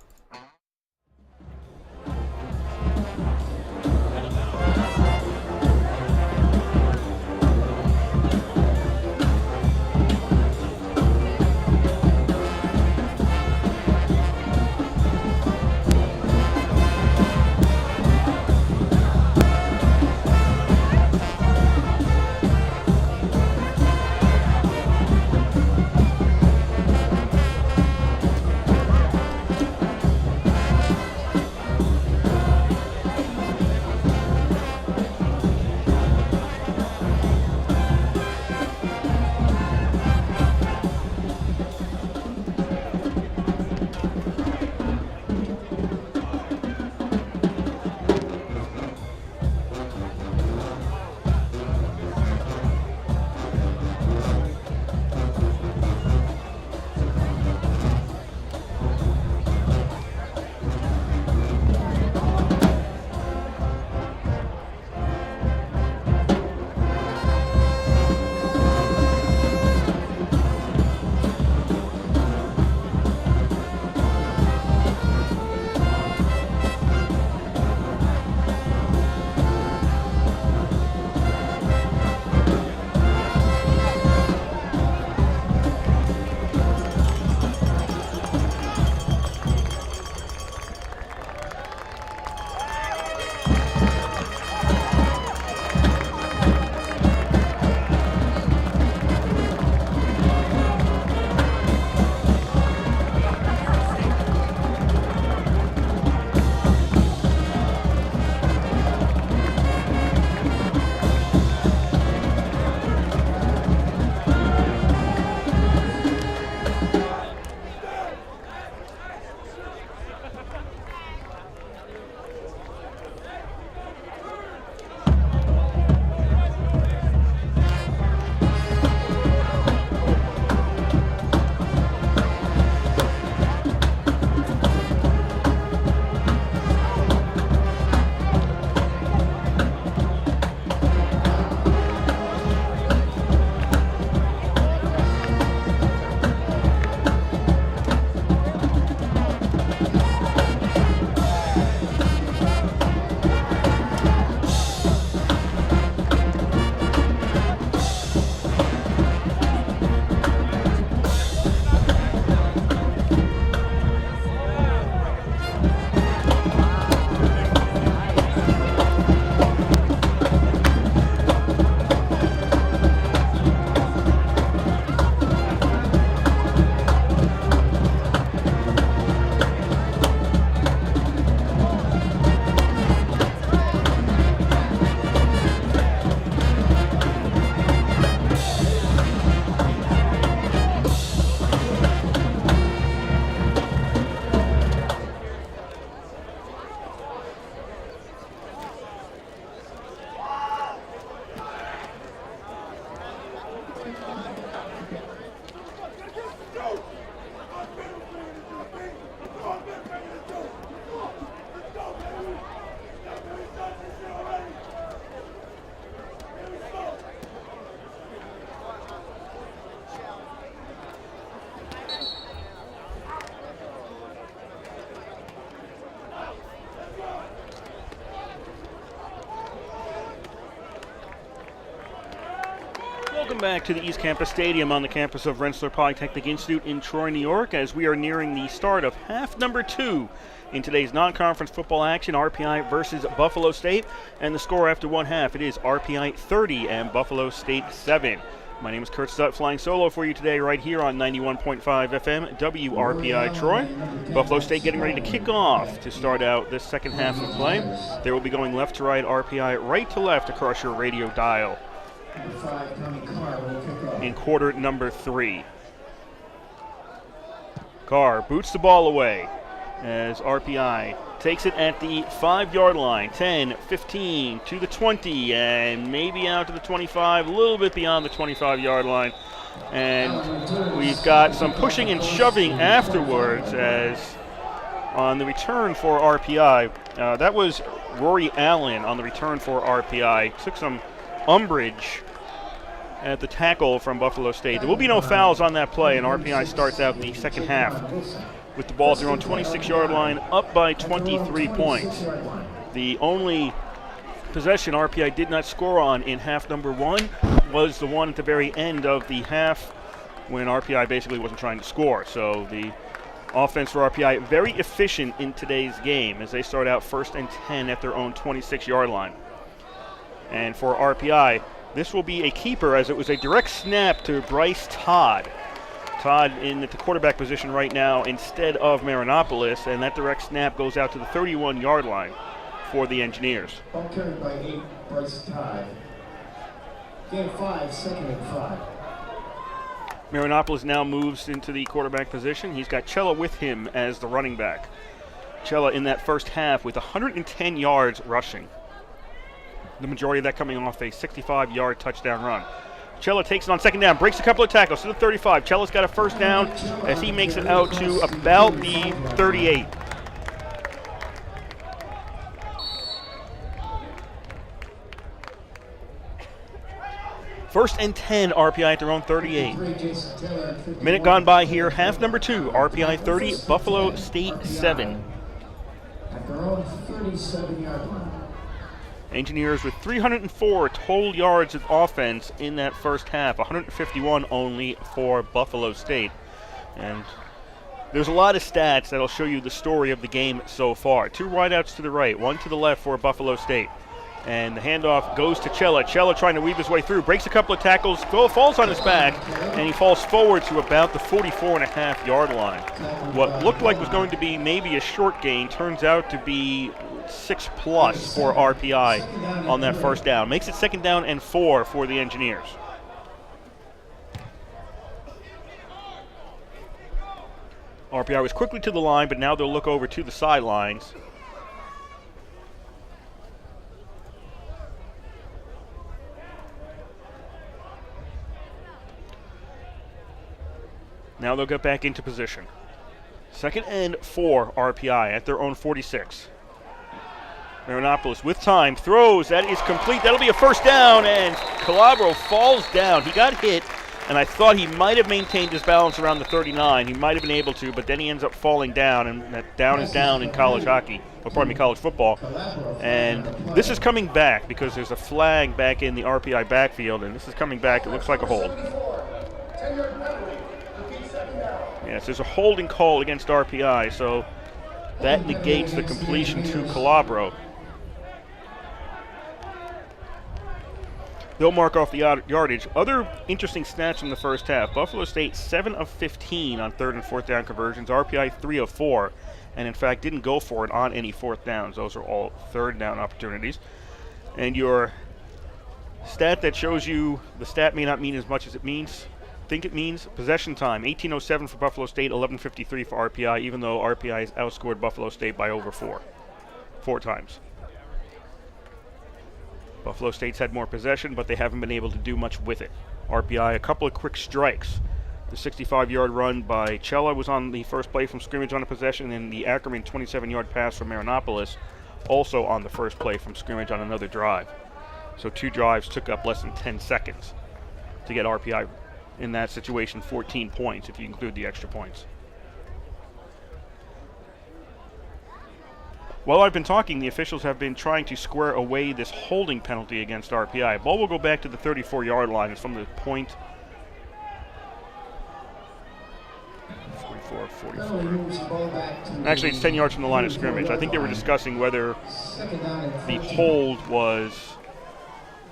E: Welcome back to the East Campus Stadium on the campus of Rensselaer Polytechnic Institute in Troy, New York, as we are nearing the start of half number 2 in today's non-conference football action, RPI versus Buffalo State. And the score after one half, it is RPI 30 and Buffalo State 7. My name is Kurt Stutt, flying solo for you today right here on 91.5 FM, WRPI Troy. Buffalo State getting ready to kick off to start out this second half of play. They will be going left to right, RPI right to left across your radio dial in quarter number 3. Carr boots the ball away as RPI takes it at the 5-yard line, 10, 15, to the 20, and maybe out to the 25, a little bit beyond the 25-yard line. And we've got some pushing and shoving afterwards as on the return for RPI. That was Rory Allen on the return for RPI. Took some umbrage at the tackle from Buffalo State. There will be no fouls on that play, and RPI starts out the second half with the ball at their own 26-yard line, up by 23 points. The only possession RPI did not score on in half number 1 was the one at the very end of the half when RPI basically wasn't trying to score. So the offense for RPI very efficient in today's game as they start out 1st and 10 at their own 26-yard line. And for RPI, this will be a keeper as it was a direct snap to Bryce Todd. Todd in the quarterback position right now instead of Marinopoulos, and that direct snap goes out to the 31-yard line for the Engineers.
B: Ball carried by 8, Bryce Todd. Game 5, 2nd and 5.
E: Marinopoulos now moves into the quarterback position. He's got Cella with him as the running back. Cella in that first half with 110 yards rushing. The majority of that coming off a 65-yard touchdown run. Cella takes it on second down, breaks a couple of tackles to the 35. Cella's got a first down as he makes it out to about the 38. First and 10, RPI at their own 38. Minute gone by here, half number 2, RPI 30, Buffalo State 7.
B: At their own 37-yard line.
E: Engineers with 304 total yards of offense in that first half, 151 only for Buffalo State. And there's a lot of stats that'll show you the story of the game so far. 2 wideouts to the right, 1 to the left for Buffalo State. And the handoff goes to Cella. Cella trying to weave his way through, breaks a couple of tackles, falls on his back, and he falls forward to about the 44.5-yard line. What looked like was going to be maybe a short gain turns out to be 6+ for RPI on that first down. Makes it 2nd down and 4 for the Engineers. RPI was quickly to the line, but now they'll look over to the sidelines. Now they'll get back into position. 2nd and 4, RPI at their own 46. Marinopoulos with time, throws, that is complete. That'll be a first down, and Calabro falls down. He got hit, and I thought he might have maintained his balance around the 39. He might have been able to, but then he ends up falling down, and that down is down in college hockey, or pardon me, college football. And this is coming back because there's a flag back in the RPI backfield, and this is coming back. It looks like a hold. Yes, there's a holding call against RPI, so that negates the completion to Calabro. They'll mark off the yardage. Other interesting stats from the first half. Buffalo State 7 of 15 on 3rd and 4th down conversions. RPI 3 of 4, and in fact didn't go for it on any 4th downs. Those are all 3rd down opportunities. And your stat that shows you the stat may not mean as much as it means. Think it means possession time, 18:07 for Buffalo State, 11:53 for RPI, even though RPI has outscored Buffalo State by over 4 times. Buffalo State's had more possession, but they haven't been able to do much with it. RPI, a couple of quick strikes. The 65-yard run by Cella was on the first play from scrimmage on a possession, and the Ackerman 27-yard pass from Marinopoulos also on the first play from scrimmage on another drive. So 2 drives took up less than 10 seconds to get RPI in that situation 14 points if you include the extra points. While I've been talking, the officials have been trying to square away this holding penalty against RPI. Ball will go back to the 34-yard line. It's from the point 44. Actually, it's 10 yards from the line of scrimmage. I think they were discussing whether the hold was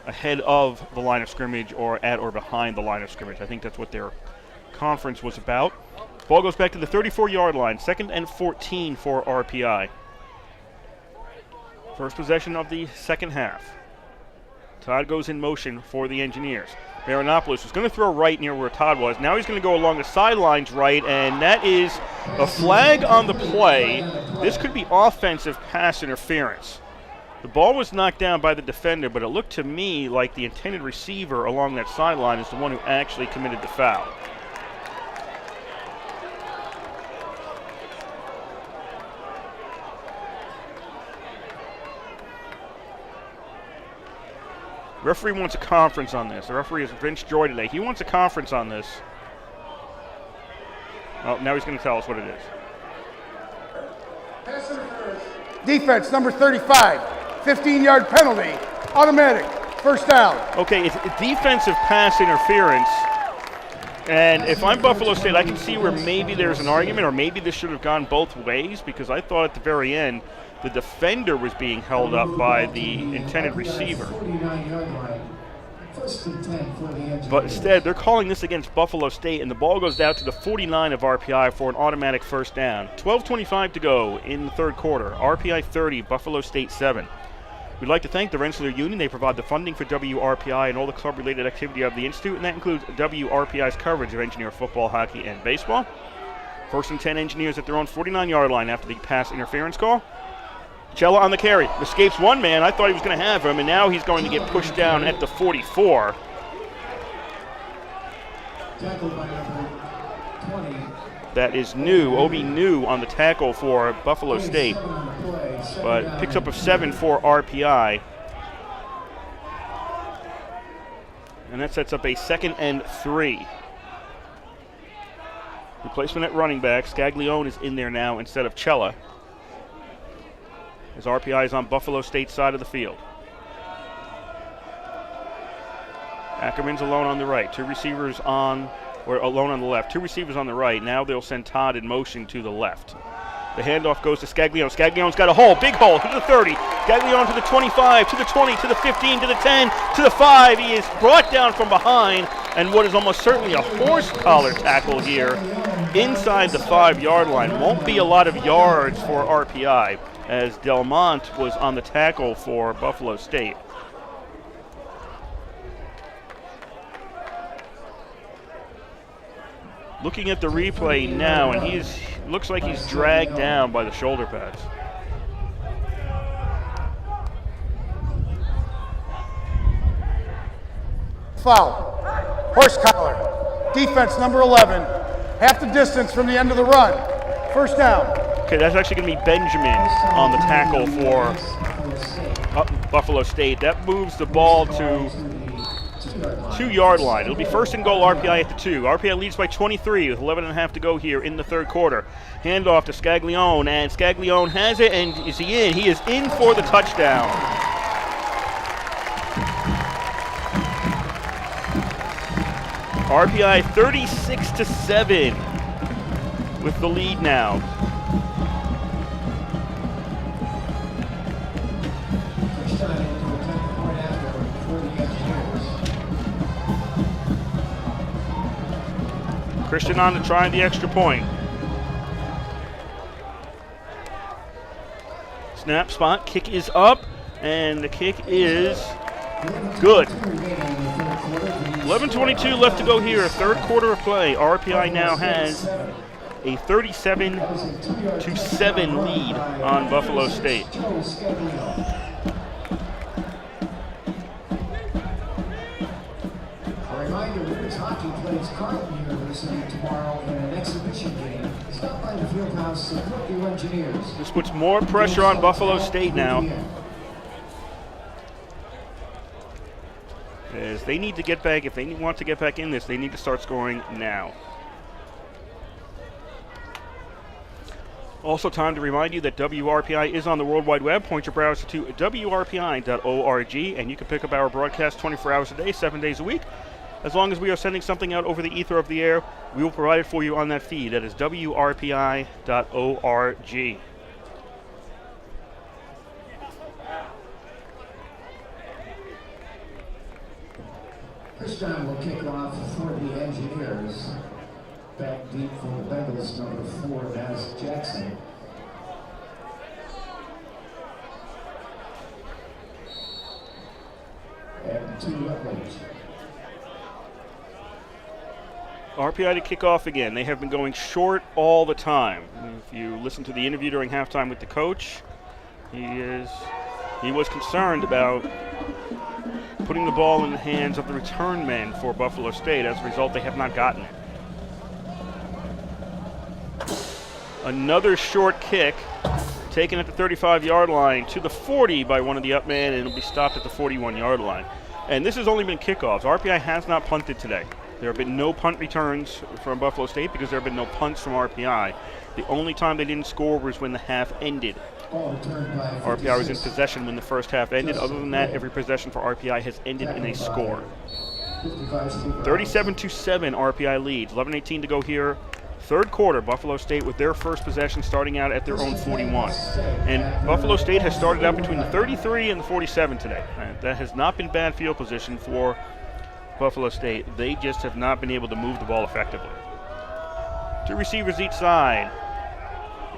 E: ahead of the line of scrimmage or at or behind the line of scrimmage. I think that's what their conference was about. Ball goes back to the 34-yard line, 2nd and 14 for RPI. First possession of the second half. Todd goes in motion for the Engineers. Marinopoulos was going to throw right near where Todd was. Now he's going to go along the sidelines right, and that is a flag on the play. This could be offensive pass interference. The ball was knocked down by the defender, but it looked to me like the intended receiver along that sideline is the one who actually committed the foul. Referee wants a conference on this. The referee is Vince Joy today. He wants a conference on this. Oh, now he's going to tell us what it is.
C: Defense, number 35, 15-yard penalty, automatic, first down.
E: Okay, it's defensive pass interference. And if I'm Buffalo State, I can see where maybe there's an argument, or maybe this should have gone both ways, because I thought at the very end the defender was being held up by the intended receiver. But instead, they're calling this against Buffalo State, and the ball goes down to the 49 of RPI for an automatic first down. 12:25 to go in the third quarter. RPI 30, Buffalo State 7. We'd like to thank the Rensselaer Union. They provide the funding for WRPI and all the club-related activity of the Institute, and that includes WRPI's coverage of Engineer football, hockey, and baseball. 1st and 10 Engineers at their own 49-yard line after the pass interference call. Cella on the carry. Escapes one man. I thought he was going to have him, and now he's going to get pushed down at the 44. That is New, Obi New on the tackle for Buffalo State, but picks up a 7 for RPI. And that sets up a 2nd and 3. Replacement at running back. Scaglione is in there now instead of Cella, as RPI is on Buffalo State's side of the field. Ackerman's alone on the right. 2 receivers on, or alone on the left. 2 receivers on the right. Now they'll send Todd in motion to the left. The handoff goes to Scaglione. Scaglione's got a hole, big hole, to the 30. Scaglione to the 25, to the 20, to the 15, to the 10, to the 5. He is brought down from behind, and what is almost certainly a horse collar tackle here inside the 5-yard line. Won't be a lot of yards for RPI, as Delmont was on the tackle for Buffalo State. Looking at the replay now, and looks like he's dragged down by the shoulder pads.
C: Foul. Horse collar. Defense, number 11. Half the distance from the end of the run. First down.
E: Okay, that's actually going to be Benjamin on the tackle for Buffalo State. That moves the ball to 2-yard line. It'll be 1st and goal, RPI at the 2. RPI leads by 23 with 11.5 to go here in the third quarter. Handoff to Scaglione, and Scaglione has it, and is he in? He is in for the touchdown. RPI 36-7 with the lead now. Christian on to try the extra point. Snap spot, kick is up, and the kick is good. 11:22 left to go here, third quarter of play. RPI now has a 37-7 lead on Buffalo State.
H: Hockey plays Carleton University tomorrow in an exhibition game. Stop by the field house, support your Engineers.
E: This puts more pressure on Buffalo State now, as they need to get back. If they want to get back in this, they need to start scoring now. Also, time to remind you that WRPI is on the World Wide Web. Point your browser to wrpi.org, and you can pick up our broadcast 24 hours a day, 7 days a week. As long as we are sending something out over the ether of the air, we will provide it for you on that feed. That is wrpi.org.
H: First down will kick off for the Engineers. Back deep for the Bengals, number 4, Naz Jackson. And 2 Rutledge.
E: RPI to kick off again. They have been going short all the time. If you listen to the interview during halftime with the coach, he was concerned about putting the ball in the hands of the return men for Buffalo State. As a result, they have not gotten it. Another short kick taken at the 35-yard line to the 40 by one of the up men, and it'll be stopped at the 41-yard line. And this has only been kickoffs. RPI has not punted today. There have been no punt returns from Buffalo State because there have been no punts from RPI. The only time they didn't score was when the half ended. RPI was in possession when the first half ended. Other than that, every possession for RPI has ended in a score. 37-7, RPI leads. 11:18 to go here. Third quarter, Buffalo State with their first possession starting out at their own 41. And Buffalo State has started out between the 33 and the 47 today. That has not been bad field position for Buffalo State. They just have not been able to move the ball effectively. 2 receivers each side.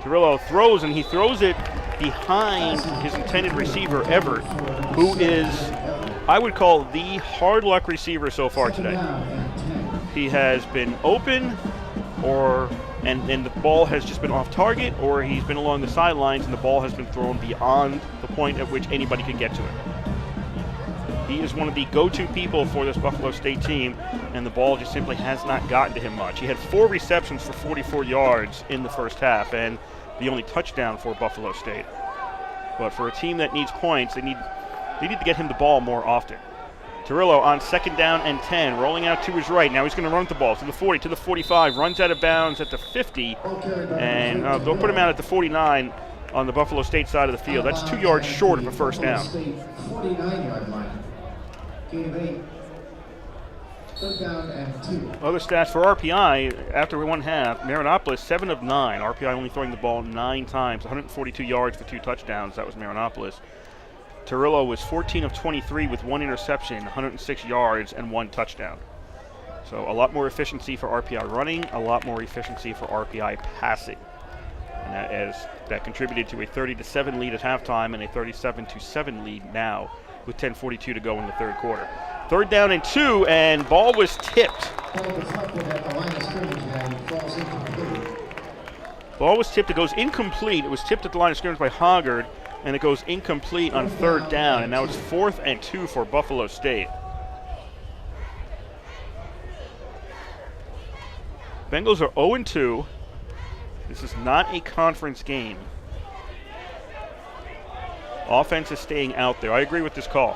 E: Torillo throws, and he throws it behind his intended receiver, Everett, who is, I would call, the hard luck receiver so far today. He has been open, and the ball has just been off target, or he's been along the sidelines and the ball has been thrown beyond the point at which anybody can get to it. He is one of the go-to people for this Buffalo State team, and the ball just simply has not gotten to him much. He had 4 receptions for 44 yards in the first half, and the only touchdown for Buffalo State. But for a team that needs points, they need to get him the ball more often. Torillo on 2nd down and 10, rolling out to his right. Now he's going to run the ball to the 40, to the 45, runs out of bounds at the 50, and they'll put him out at the 49 on the Buffalo State side of the field. That's 2 yards short of a first down.
H: 49-yard line. Gain of 8. 3rd down and 2.
E: Other stats for RPI after one half. Marinopolis 7 of 9. RPI only throwing the ball 9 times, 142 yards for 2 touchdowns. That was Marinopolis. Torillo was 14 of 23 with 1 interception, 106 yards and 1 touchdown. So a lot more efficiency for RPI running, a lot more efficiency for RPI passing. And that contributed to a 30-7 lead at halftime and a 37-7 lead now with 10:42 to go in the third quarter. 3rd down and 2, and ball was tipped. Ball was tipped. It goes incomplete. It was tipped at the line of scrimmage by Hoggard, and it goes incomplete on 3rd down, and now it's 4th and 2 for Buffalo State. Bengals are 0-2. This is not a conference game. Offense is staying out there. I agree with this call.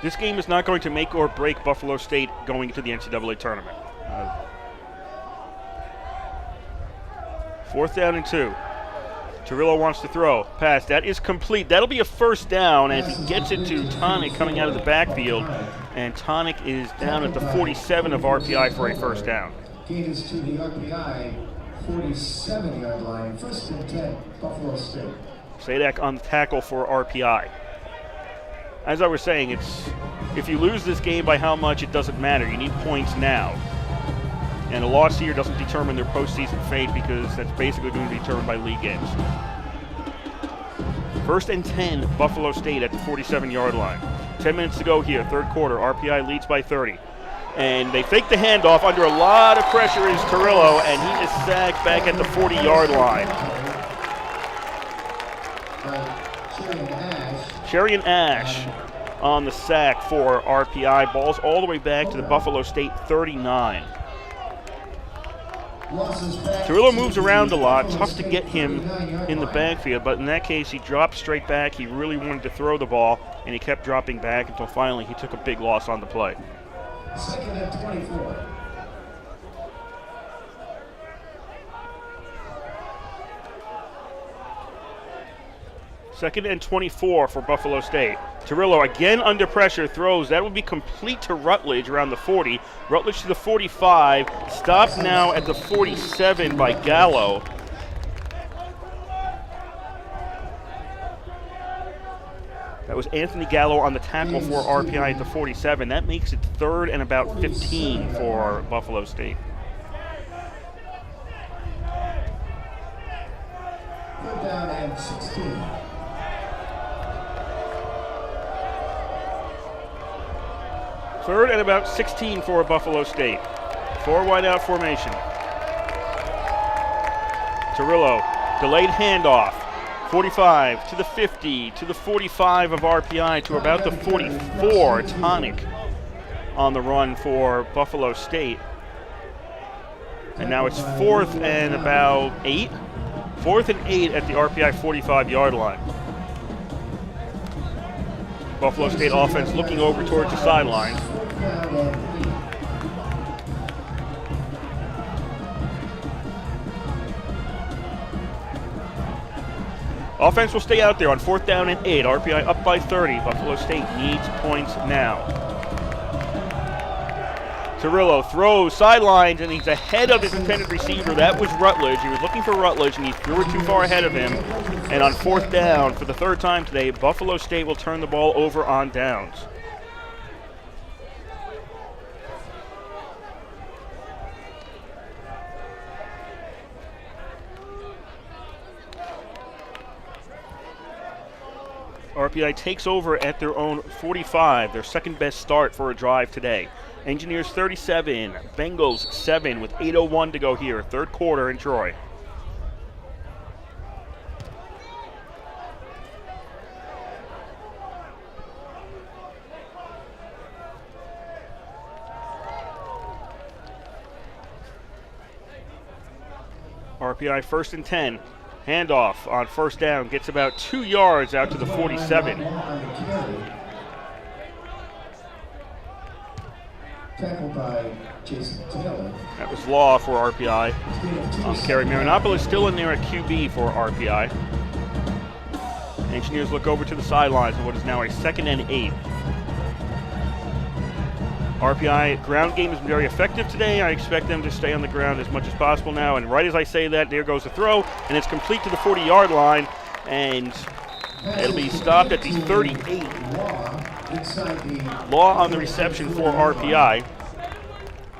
E: This game is not going to make or break Buffalo State going into the NCAA tournament. 4th down and 2. Torillo wants to throw. Pass. That is complete. That'll be a first down as he gets it to Tonic coming out of the backfield. And Tonic is down at the 47 of RPI for a first down.
H: Gain is to the RPI 47-yard line. 1st and 10, Buffalo State.
E: Sadak on the tackle for RPI. As I was saying, if you lose this game by how much, it doesn't matter. You need points now. And a loss here doesn't determine their postseason fate because that's basically going to be determined by league games. 1st and 10, Buffalo State at the 47-yard line. 10 minutes to go here, third quarter. RPI leads by 30. And they fake the handoff. Under a lot of pressure is Torillo, and he is sacked back at the 40-yard line. Cherry and Ash on the sack for RPI. Ball's all the way back to the Buffalo State 39. Torillo moves around a lot. Tough to get him in the backfield, but in that case, he dropped straight back. He really wanted to throw the ball, and he kept dropping back until finally he took a big loss on the play.
H: 2nd and 24.
E: Second and 24 for Buffalo State. Torillo again under pressure, throws. That will be complete to Rutledge around the 40. Rutledge to the 45. Stopped now at the 47 by Gallo. That was Anthony Gallo on the tackle for RPI at the 47. That makes it 3rd and about 15 for Buffalo State.
H: Third down and 16.
E: Third and about 16 for Buffalo State. 4 wide out formation. Torillo, delayed handoff. 45 to the 50 to the 45 of RPI to about the 44. Tonic on the run for Buffalo State. And now it's 4th and about 8. 4th and 8 at the RPI 45-yard line. Buffalo State offense looking over towards the sideline. Offense will stay out there on 4th down and 8. RPI up by 30. Buffalo State needs points now. Torillo throws sidelines, and he's ahead of his intended receiver. That was Rutledge. He was looking for Rutledge, and he threw it too far ahead of him. And on 4th down, for the 3rd time today, Buffalo State will turn the ball over on downs. RPI takes over at their own 45, their second best start for a drive today. Engineers 37, Bengals 7 with 8:01 to go here, 3rd quarter in Troy. RPI 1st and 10. Handoff on 1st down, gets about 2 yards out to the 47.
H: Tackled by Jason Taylor.
E: That was Law for RPI. Carey Marinopoulos still in there at QB for RPI. Engineers look over to the sidelines on what is now a 2nd and 8. RPI ground game has been very effective today. I expect them to stay on the ground as much as possible now. And right as I say that, there goes the throw, and it's complete to the 40-yard line, and it'll be stopped at the 38. Law on the reception for RPI.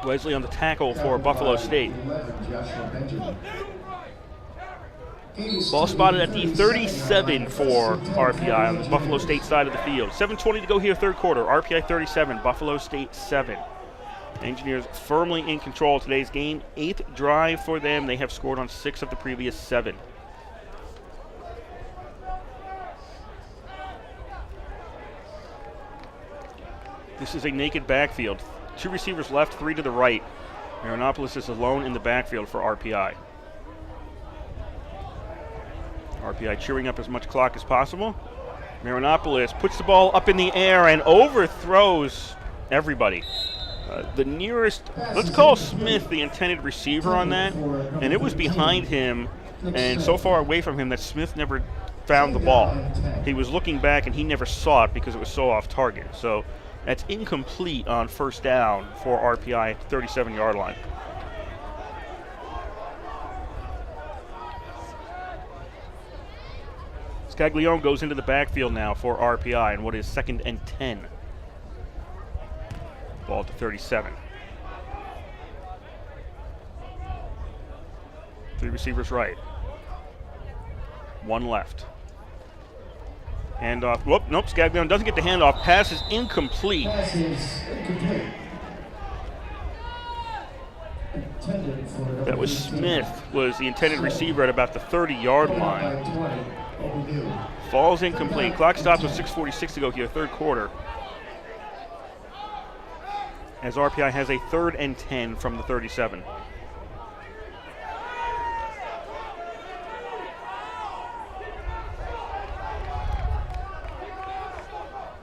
E: Wesley on the tackle for Buffalo State. Ball spotted at the 37 for RPI on the Buffalo State side of the field. 7:20 to go here, 3rd quarter. RPI 37, Buffalo State 7. Engineers firmly in control of today's game. 8th drive for them. They have scored on 6 of the previous 7. This is a naked backfield. 2 receivers left, 3 to the right. Marinopoulos is alone in the backfield for RPI. RPI chewing up as much clock as possible. Marinopoulos puts the ball up in the air and overthrows everybody. The nearest, let's call Smith the intended receiver on that, and it was behind him and so far away from him that Smith never found the ball. He was looking back and he never saw it because it was so off target. So that's incomplete on 1st down for RPI at the 37-yard line. Scaglione goes into the backfield now for RPI and what is 2nd and 10. Ball to 37. 3 receivers right. 1 left. Handoff. Whoop, nope, Scaglione doesn't get the handoff. Pass is incomplete. That was Smith, was the intended receiver at about the 30-yard line. Falls incomplete. Clock stops with 6:46 to go here, 3rd quarter. As RPI has a 3rd and 10 from the 37.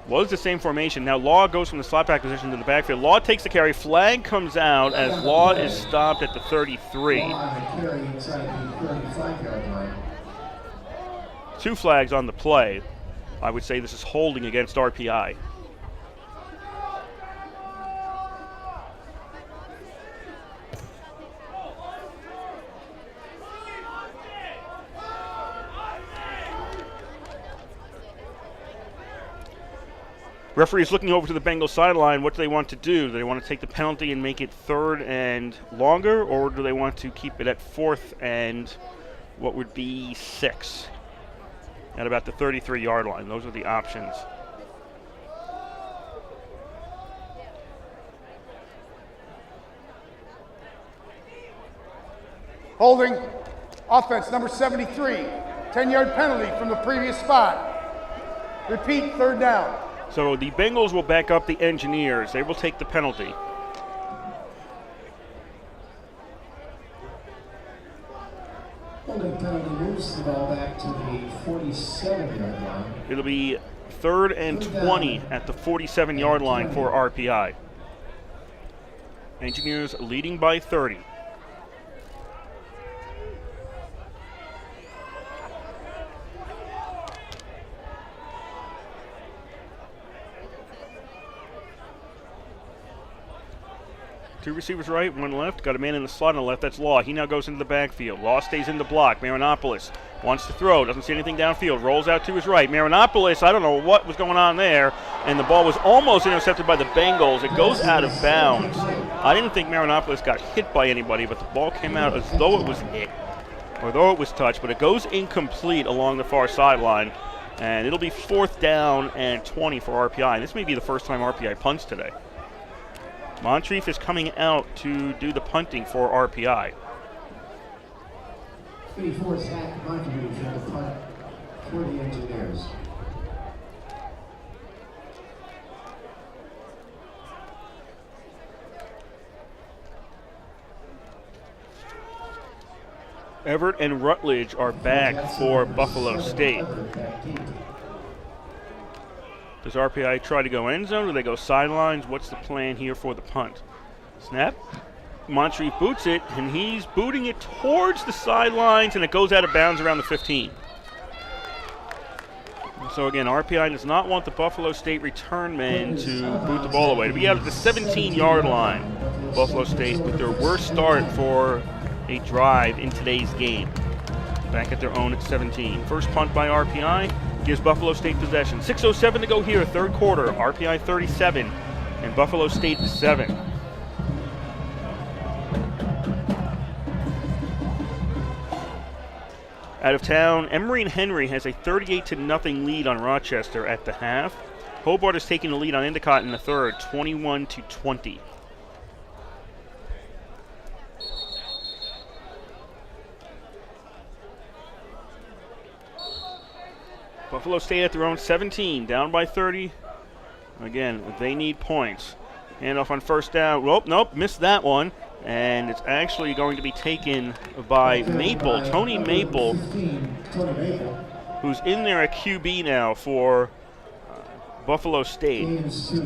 E: Was the same formation. Now Law goes from the slot back position to the backfield. Law takes the carry. Flag comes out as Law is stopped at the 33. 2 flags on the play. I would say this is holding against RPI. Referee is looking over to the Bengals sideline. What do they want to do? Do they want to take the penalty and make it 3rd and longer, or do they want to keep it at 4th and what would be 6 at about the 33-yard line? Those are the options.
C: Holding. Offense, number 73. 10-yard penalty from the previous spot. Repeat, 3rd down.
E: So the Bengals will back up the Engineers. They will take the penalty.
H: Holding penalty moves the ball back to the 47-yard line.
E: It'll be 3rd and 20 at the 47-yard line for RPI. Engineers leading by 30. Two receivers right, one left. Got a man in the slot on the left. That's Law. He now goes into the backfield. Law stays in the block. Marinopoulos wants to throw. Doesn't see anything downfield. Rolls out to his right. Marinopoulos, I don't know what was going on there. And the ball was almost intercepted by the Bengals. It goes out of bounds. I didn't think Marinopoulos got hit by anybody, but the ball came out as though it was hit, or though it was touched. But it goes incomplete along the far sideline. And it'll be 4th down and 20 for RPI. And this may be the first time RPI punts today. Moncrief is coming out to do the punting for RPI.
H: 84 Zach Moncrief in the punt for the Engineers.
E: Everett and Rutledge are back for Buffalo State. Does RPI try to go end zone, or do they go sidelines? What's the plan here for the punt? Snap. Moncrief boots it, and he's booting it towards the sidelines, and it goes out of bounds around the 15. So again, RPI does not want the Buffalo State return man to boot the ball away. To be out at the 17-yard line, Buffalo State with their worst start for a drive in today's game. Back at their own at 17. First punt by RPI. Gives Buffalo State possession. 6:07 to go here, 3rd quarter. RPI 37 and Buffalo State 7. Out of town, Emory and Henry has a 38-0 lead on Rochester at the half. Hobart is taking the lead on Endicott in the 3rd, 21-20. Buffalo State at their own 17, down by 30. Again, they need points. Handoff on 1st down. Oh, nope, missed that one. And it's actually going to be taken by Maple, Tony Maple, who's in there at QB now for Buffalo State. So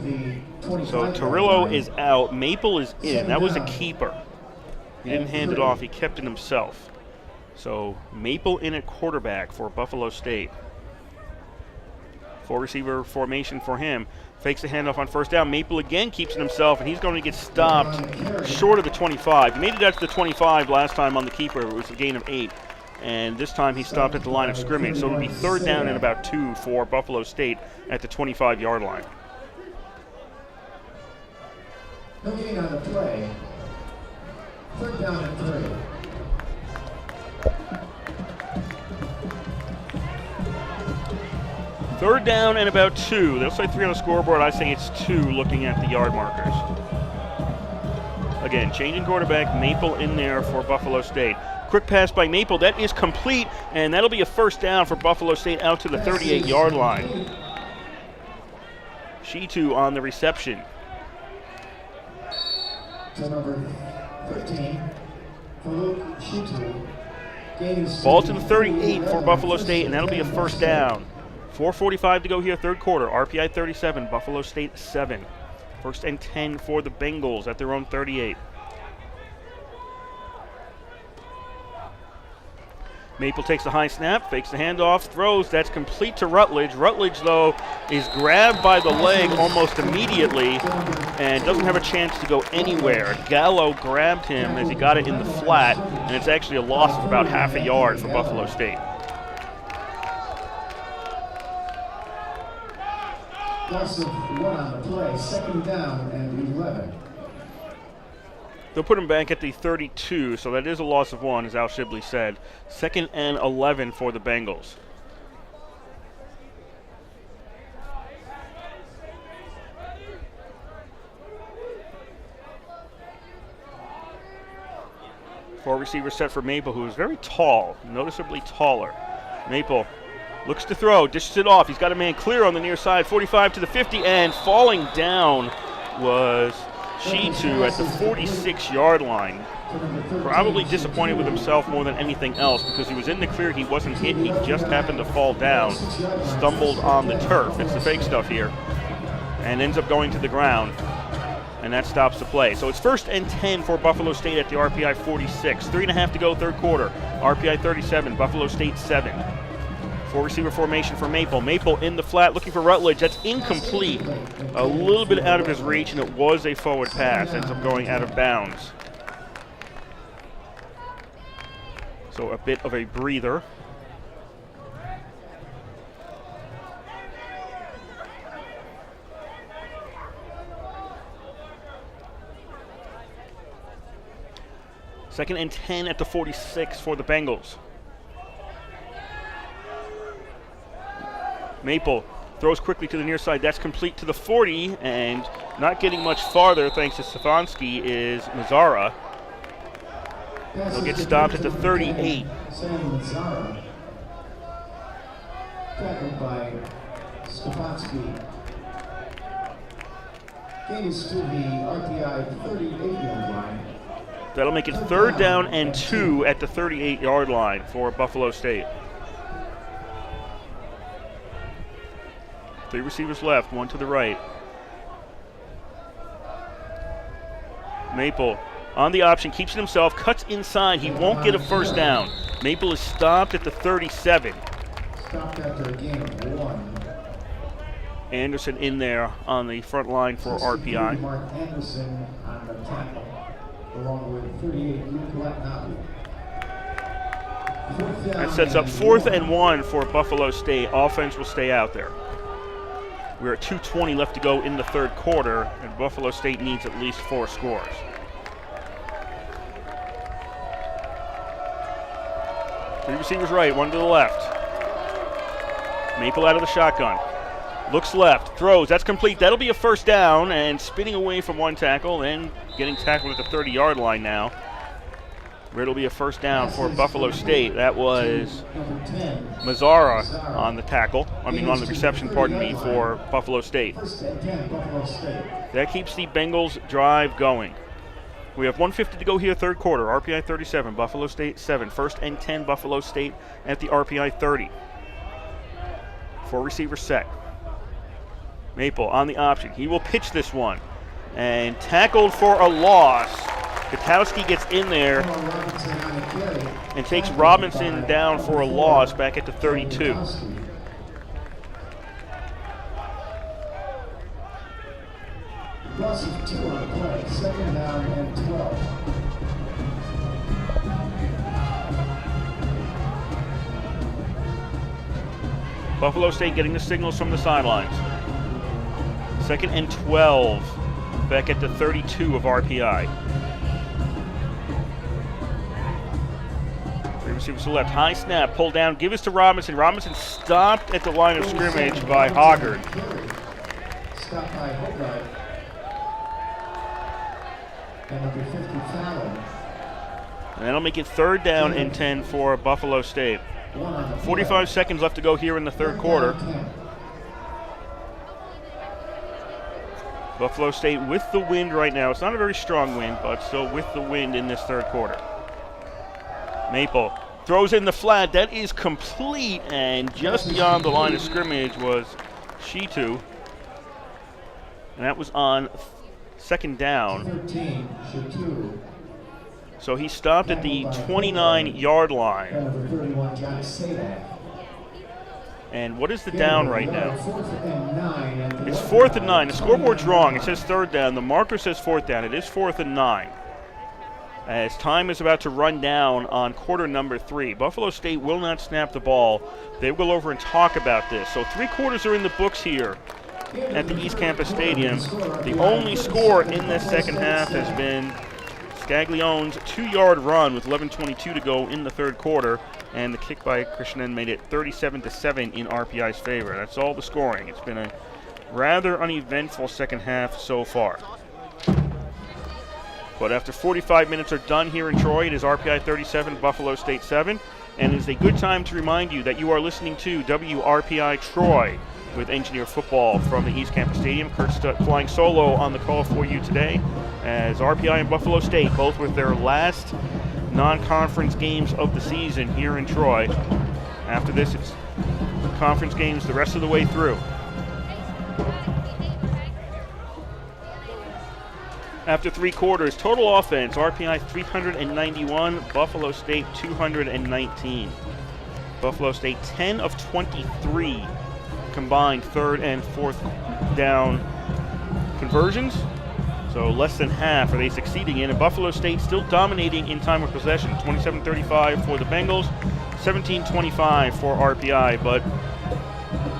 E: Torillo is out. Maple is in. That was a keeper. He didn't hand it off. He kept it himself. So Maple in at quarterback for Buffalo State. 4-receiver formation for him. Fakes the handoff on 1st down. Maple again keeps it himself, and he's going to get stopped short of the 25. He made it out to the 25 last time on the keeper. It was a gain of 8. And this time he stopped at the line of scrimmage. So it'll be 3rd down and about 2 for Buffalo State at the 25-yard line.
H: No gain on the play. 3rd down and 3.
E: Third down and about 2. They'll say 3 on the scoreboard. I say it's 2 looking at the yard markers. Again, changing quarterback. Maple in there for Buffalo State. Quick pass by Maple. That is complete, and that'll be a 1st down for Buffalo State out to the 38-yard line. Shitu on the reception.
H: So number 13, Farouk Shitu.
E: Ball to the 38 for Buffalo State, and that'll be a 1st down. 4:45 to go here, 3rd quarter. RPI 37, Buffalo State 7. 1st and 10 for the Bengals at their own 38. Maple takes the high snap, fakes the handoff, throws. That's complete to Rutledge. Rutledge, though, is grabbed by the leg almost immediately and doesn't have a chance to go anywhere. Gallo grabbed him as he got it in the flat, and it's actually a loss of about half a yard for Buffalo State.
H: Loss of 1 on the play, 2nd down and 11.
E: They'll put him back at the 32, so that is a loss of 1, as Al Shibley said. 2nd and 11 for the Bengals. Four receiver set for Maple, who is very tall, noticeably taller. Maple looks to throw, dishes it off. He's got a man clear on the near side, 45 to the 50, and falling down was Shitu at the 46-yard line. Probably disappointed with himself more than anything else because he was in the clear, he wasn't hit, he just happened to fall down, stumbled on the turf. It's the fake stuff here, and ends up going to the ground. And that stops the play. So it's 1st and 10 for Buffalo State at the RPI 46. 3.5 to go, 3rd quarter. RPI 37, Buffalo State 7. 4 receiver formation for Maple. Maple in the flat looking for Rutledge. That's incomplete. A little bit out of his reach, and it was a forward pass. Ends up going out of bounds. So a bit of a breather. Second and 10 at the 46 for the Bengals. Maple throws quickly to the near side. That's complete to the 40, and not getting much farther thanks to Stefanski is Mazzara. He'll get stopped at the 38.
H: Mazzara, tackled by Stefanski. Gain is to the RPI 38-yard line.
E: That'll make it 3rd down and 2 at the 38-yard line for Buffalo State. 3 receivers left, 1 to the right. Maple on the option, keeps it himself, cuts inside. He won't get a 1st down. Maple is stopped at the 37.
H: Stopped after a gain of 1.
E: Anderson in there on the front line for RPI.
H: Mark Anderson on the tackle, along with 38 Luke Latnabu.
E: That sets up 4th and 1 for Buffalo State. Offense will stay out there. We're at 2:20 left to go in the 3rd quarter, and Buffalo State needs at least 4 scores. Three receivers right, 1 to the left. Maple out of the shotgun. Looks left, throws, that's complete. That'll be a 1st down, and spinning away from 1 tackle, and getting tackled at the 30-yard line now. Where it'll be a 1st down for Buffalo State. That was Mazzara on the tackle. on the reception, pardon me, for Buffalo State. That keeps the Bengals drive going. We have 1:50 to go here, 3rd quarter. RPI 37, Buffalo State 7. 1st and 10, Buffalo State at the RPI 30. 4 receiver set. Maple on the option. He will pitch this one. And tackled for a loss. Katowski gets in there and takes Robinson down for a loss back at the 32.
H: Loss of 2 on the play, 2nd down and 12.
E: Buffalo State getting the signals from the sidelines. 2nd and 12 back at the 32 of RPI. 3 receivers to the left. High snap, pull down, give us to Robinson. Robinson stopped at the line of scrimmage by Hoggard.
H: Stopped by Hoggard. And number 50, Fallon.
E: And that'll make it 3rd down and 10 for Buffalo State. 45 seconds left to go here in the 3rd quarter. Buffalo State with the wind right now. It's not a very strong wind, but still with the wind in this 3rd quarter. Maple throws in the flat. That is complete, and just beyond the line of scrimmage was Shitu. And that was on 2nd down.
H: 13, Shitu.
E: So he stopped at the 29-yard line.
H: Number 31, John Sadak.
E: And what is the down right now?
H: 4th and 9.
E: It's 4th and 9. The scoreboard's wrong. It says 3rd down. The marker says 4th down. It is 4th and 9. As time is about to run down on quarter number 3. Buffalo State will not snap the ball. They will go over and talk about this. So 3 quarters are in the books here at the East Campus Stadium. The only score in this second half has been Scaglione's 2-yard run with 11:22 to go in the third quarter, and the kick by Krishnan made it 37-7 in RPI's favor. That's all the scoring. It's been a rather uneventful second half so far. But after 45 minutes are done here in Troy, it is RPI 37, Buffalo State 7, and it is a good time to remind you that you are listening to WRPI Troy with Engineer Football from the East Campus Stadium. Kurt Stutt flying solo on the call for you today, as RPI and Buffalo State, both with their last non-conference games of the season here in Troy. After this, it's conference games the rest of the way through. After 3 quarters, total offense, RPI 391, Buffalo State 219. Buffalo State 10 of 23 combined third and fourth down conversions. So less than half are they succeeding in. And Buffalo State still dominating in time of possession. 27-35 for the Bengals, 17-25 for RPI, but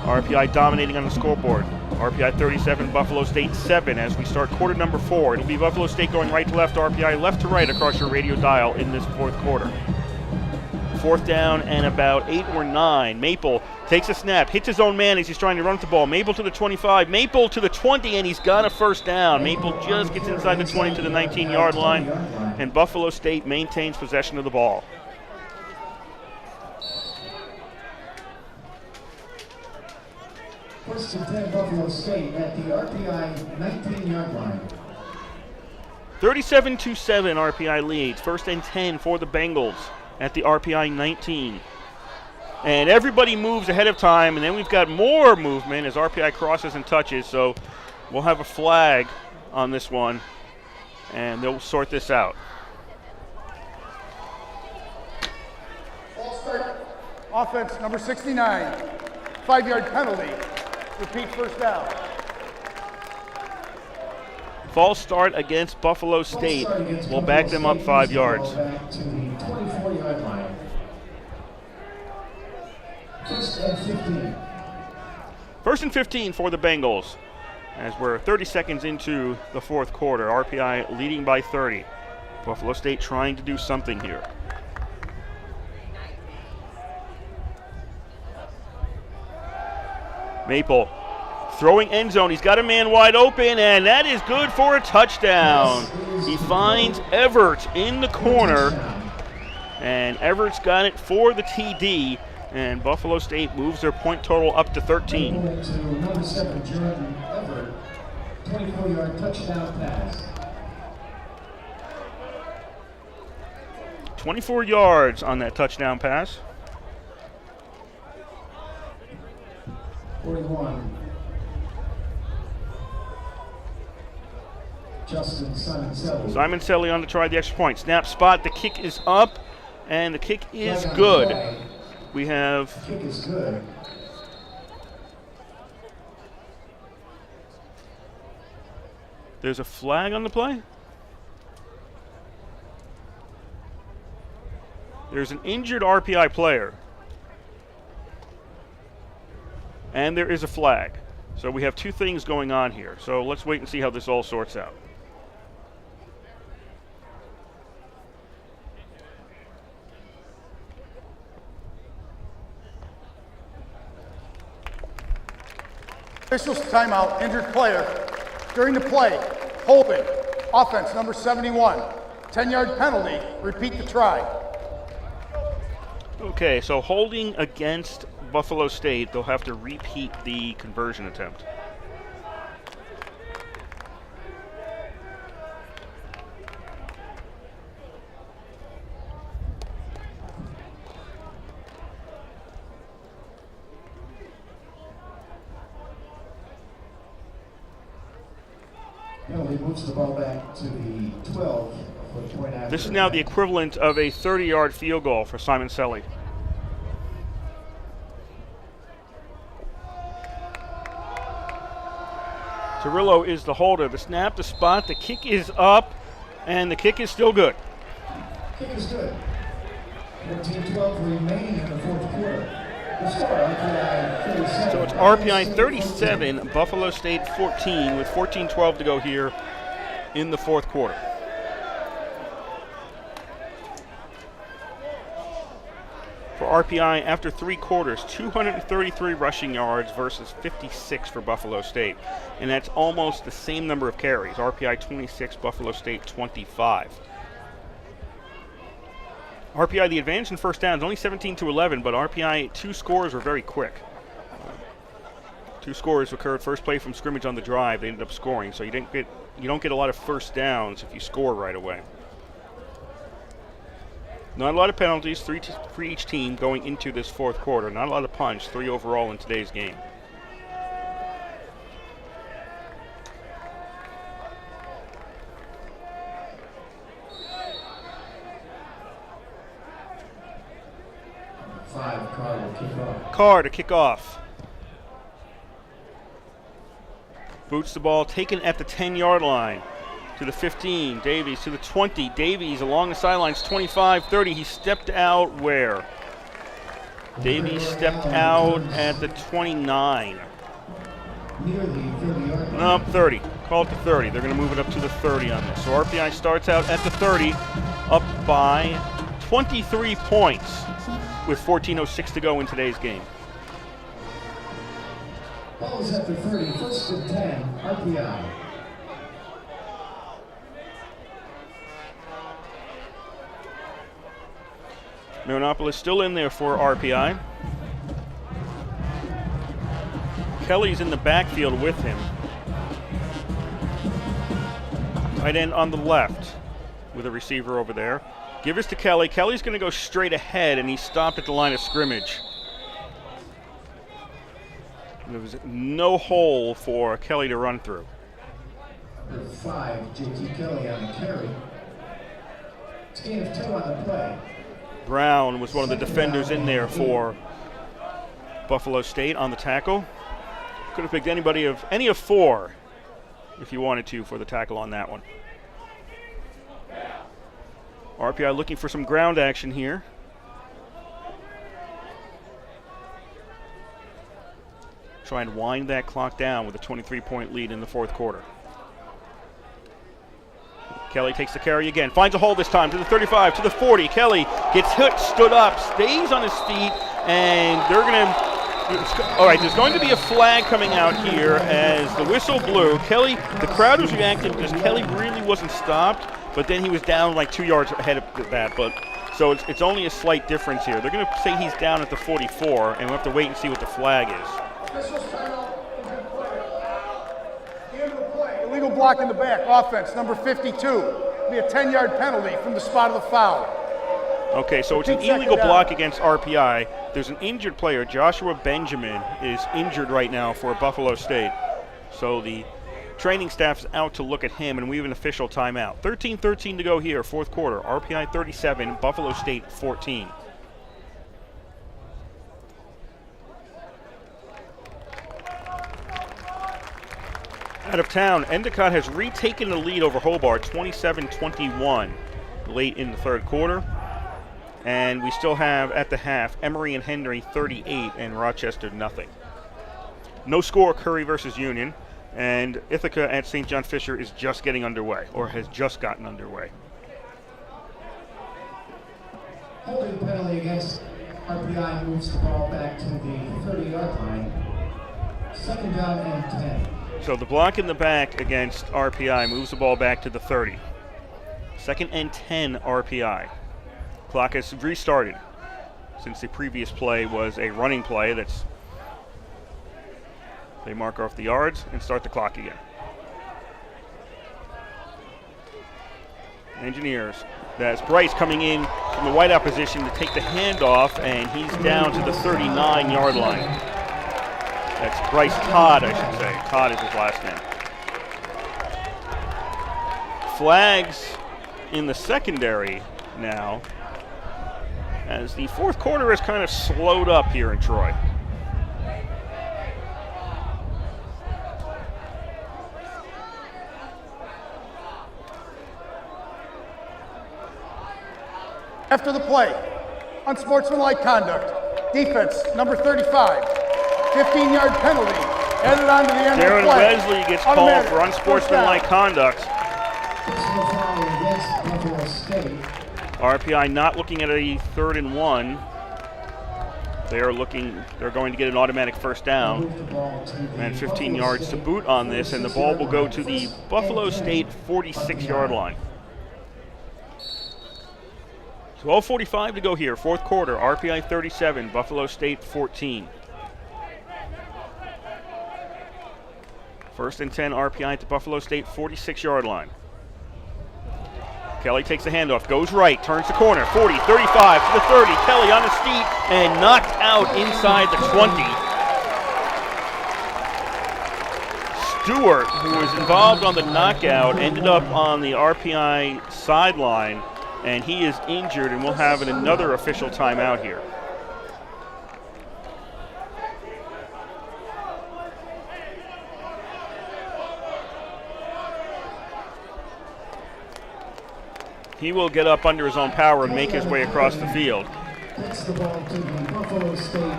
E: RPI dominating on the scoreboard. RPI 37, Buffalo State 7 as we start quarter number 4. It'll be Buffalo State going right to left, RPI left to right across your radio dial in this fourth quarter. Fourth down and about 8 or 9. Maple takes a snap, hits his own man as he's trying to run with the ball. Maple to the 25, Maple to the 20, and he's got a first down. Maple just gets inside the 20 to the 19-yard line, and Buffalo State maintains possession of the ball.
H: First and 10 Buffalo State at the RPI 19-yard line.
E: 37-7 RPI leads. First and 10 for the Bengals at the RPI 19. And everybody moves ahead of time, and then we've got more movement as RPI crosses and touches, so we'll have a flag on this one, and they'll sort this out.
C: Offense number 69, 5-yard penalty. Repeat first down.
E: False start against Buffalo State. We'll back them up 5 yards.
H: Back to the 24-yard line. First and 15.
E: First and 15 for the Bengals as we're 30 seconds into the fourth quarter. RPI leading by 30. Buffalo State trying to do something here. Maple throwing end zone. He's got a man wide open, and that is good for a touchdown. He finds Everett in the corner, and Everett's got it for the TD, and Buffalo State moves their point total up to 13.
H: To number 7, Jordan Everett, 24-yard touchdown pass.
E: 24 yards on that touchdown pass.
H: 41. Justin Simoncelli.
E: Simoncelli on to try the extra point. Snap spot. The kick is up, and the kick is good. We have
H: Kick is good.
E: there's a flag on the play. There's an injured RPI player. And there is a flag. So we have two things going on here. So let's wait and see how this all sorts out.
C: Officials timeout, injured player. During the play, holding. Offense number 71, 10-yard penalty. Repeat the try.
E: Okay, so holding against Buffalo State, they'll have to repeat the conversion attempt.
H: Kelley moves the ball back to the 12 for the point after.
E: This is now the equivalent of a 30-yard field goal for Simoncelli. Cirillo is the holder. The snap, the spot, the kick is up, and the kick is still good.
H: Kick is good. 14-12 remaining in the fourth quarter. The score, RPI 37.
E: So it's RPI 37, Buffalo State 14, with 14:12 to go here in the fourth quarter. For RPI, after 3 quarters, 233 rushing yards versus 56 for Buffalo State. And that's almost the same number of carries. RPI 26, Buffalo State 25. RPI, the advantage in first downs, only 17-11, but RPI, 2 scores were very quick. 2 scores occurred first play from scrimmage on the drive. They ended up scoring, so you don't get a lot of first downs if you score right away. Not a lot of penalties, 3 for each team going into this fourth quarter. Not a lot of punch, 3 overall in today's game. Carr to kick off. Boots the ball, taken at the 10-yard line. To the 15, Davies to the 20. Davies along the sidelines, 25, 30. He stepped out where? Davies stepped out at the 29. No, 30. Call it the 30. They're going to move it up to the 30 on this. So RPI starts out at the 30, up by 23 points with 14:06 to go in today's game.
H: Ball is at the 30, first and 10, RPI.
E: Marinopoulos still in there for RPI. Kelley's in the backfield with him. Tight end on the left with a receiver over there. Give us to Kelley. Kelley's going to go straight ahead, and he stopped at the line of scrimmage. There was no hole for Kelley to run through.
H: Number 5, J.T. Kelley on the carry. It's a gain of 2 on the play.
E: Brown was one of the defenders in there for Buffalo State on the tackle. Could have picked any of 4 if you wanted to for the tackle on that one. RPI looking for some ground action here. Try and wind that clock down with a 23-point lead in the fourth quarter. Kelley takes the carry again, finds a hole this time to the 35, to the 40. Kelley gets hit, stood up, stays on his feet, and they're going to... All right, there's going to be a flag coming out here as the whistle blew. Kelley, the crowd was reacting because Kelley really wasn't stopped, but then he was down like 2 yards ahead of that. But so it's only a slight difference here. They're going to say he's down at the 44, and we'll have to wait and see what the flag is.
C: Illegal block in the back, offense, number 52. Be a 10-yard penalty from the spot of the foul.
E: Okay, so it's an illegal block against RPI. There's an injured player. Joshua Benjamin is injured right now for Buffalo State. So the training staff is out to look at him, and we have an official timeout. 13-13 to go here, fourth quarter. RPI 37, Buffalo State 14. Out of town, Endicott has retaken the lead over Hobart, 27-21, late in the third quarter. And we still have, at the half, Emory and Henry 38 and Rochester nothing. No score, Curry versus Union. And Ithaca at St. John Fisher is just getting underway, or has just gotten underway.
H: Holding penalty against RPI moves the ball back to the 30-yard line. Second down and 10.
E: So the block in the back against RPI moves the ball back to the 30. Second and 10 RPI. Clock has restarted since the previous play was a running play. They mark off the yards and start the clock again. Engineers. That's Bryce coming in from the wideout position to take the handoff, and he's down to the 39-yard line. That's Bryce Todd, I should say. Todd is his last name. Flags in the secondary now, as the fourth quarter has kind of slowed up here in Troy.
C: After the play, unsportsmanlike conduct. Defense, number 35. 15-yard penalty. Added on to the end of
E: Darren
C: the play.
E: Wesley gets called
C: Automatic.
E: for unsportsmanlike conduct.
H: Personal foul against Buffalo State.
E: RPI not looking at a 3rd and 1. They're going to get an automatic first down.
H: Move the ball to the
E: And 15
H: Buffalo
E: yards to
H: State
E: boot on this, and the ball will go to the
H: 46-yard
E: Buffalo
H: line.
E: State 46-yard line. 12:45 to go here, 4th quarter. RPI 37, Buffalo State 14. 1st and 10, RPI at the Buffalo State 46-yard line. Kelley takes the handoff, goes right, turns the corner, 40, 35 to the 30. Kelley on his feet and knocked out inside the 20. Stewart, who was involved on the knockout, ended up on the RPI sideline, and he is injured, and we'll have another official timeout here. He will get up under his own power and make his way across the field.
H: That's the ball to the Buffalo State.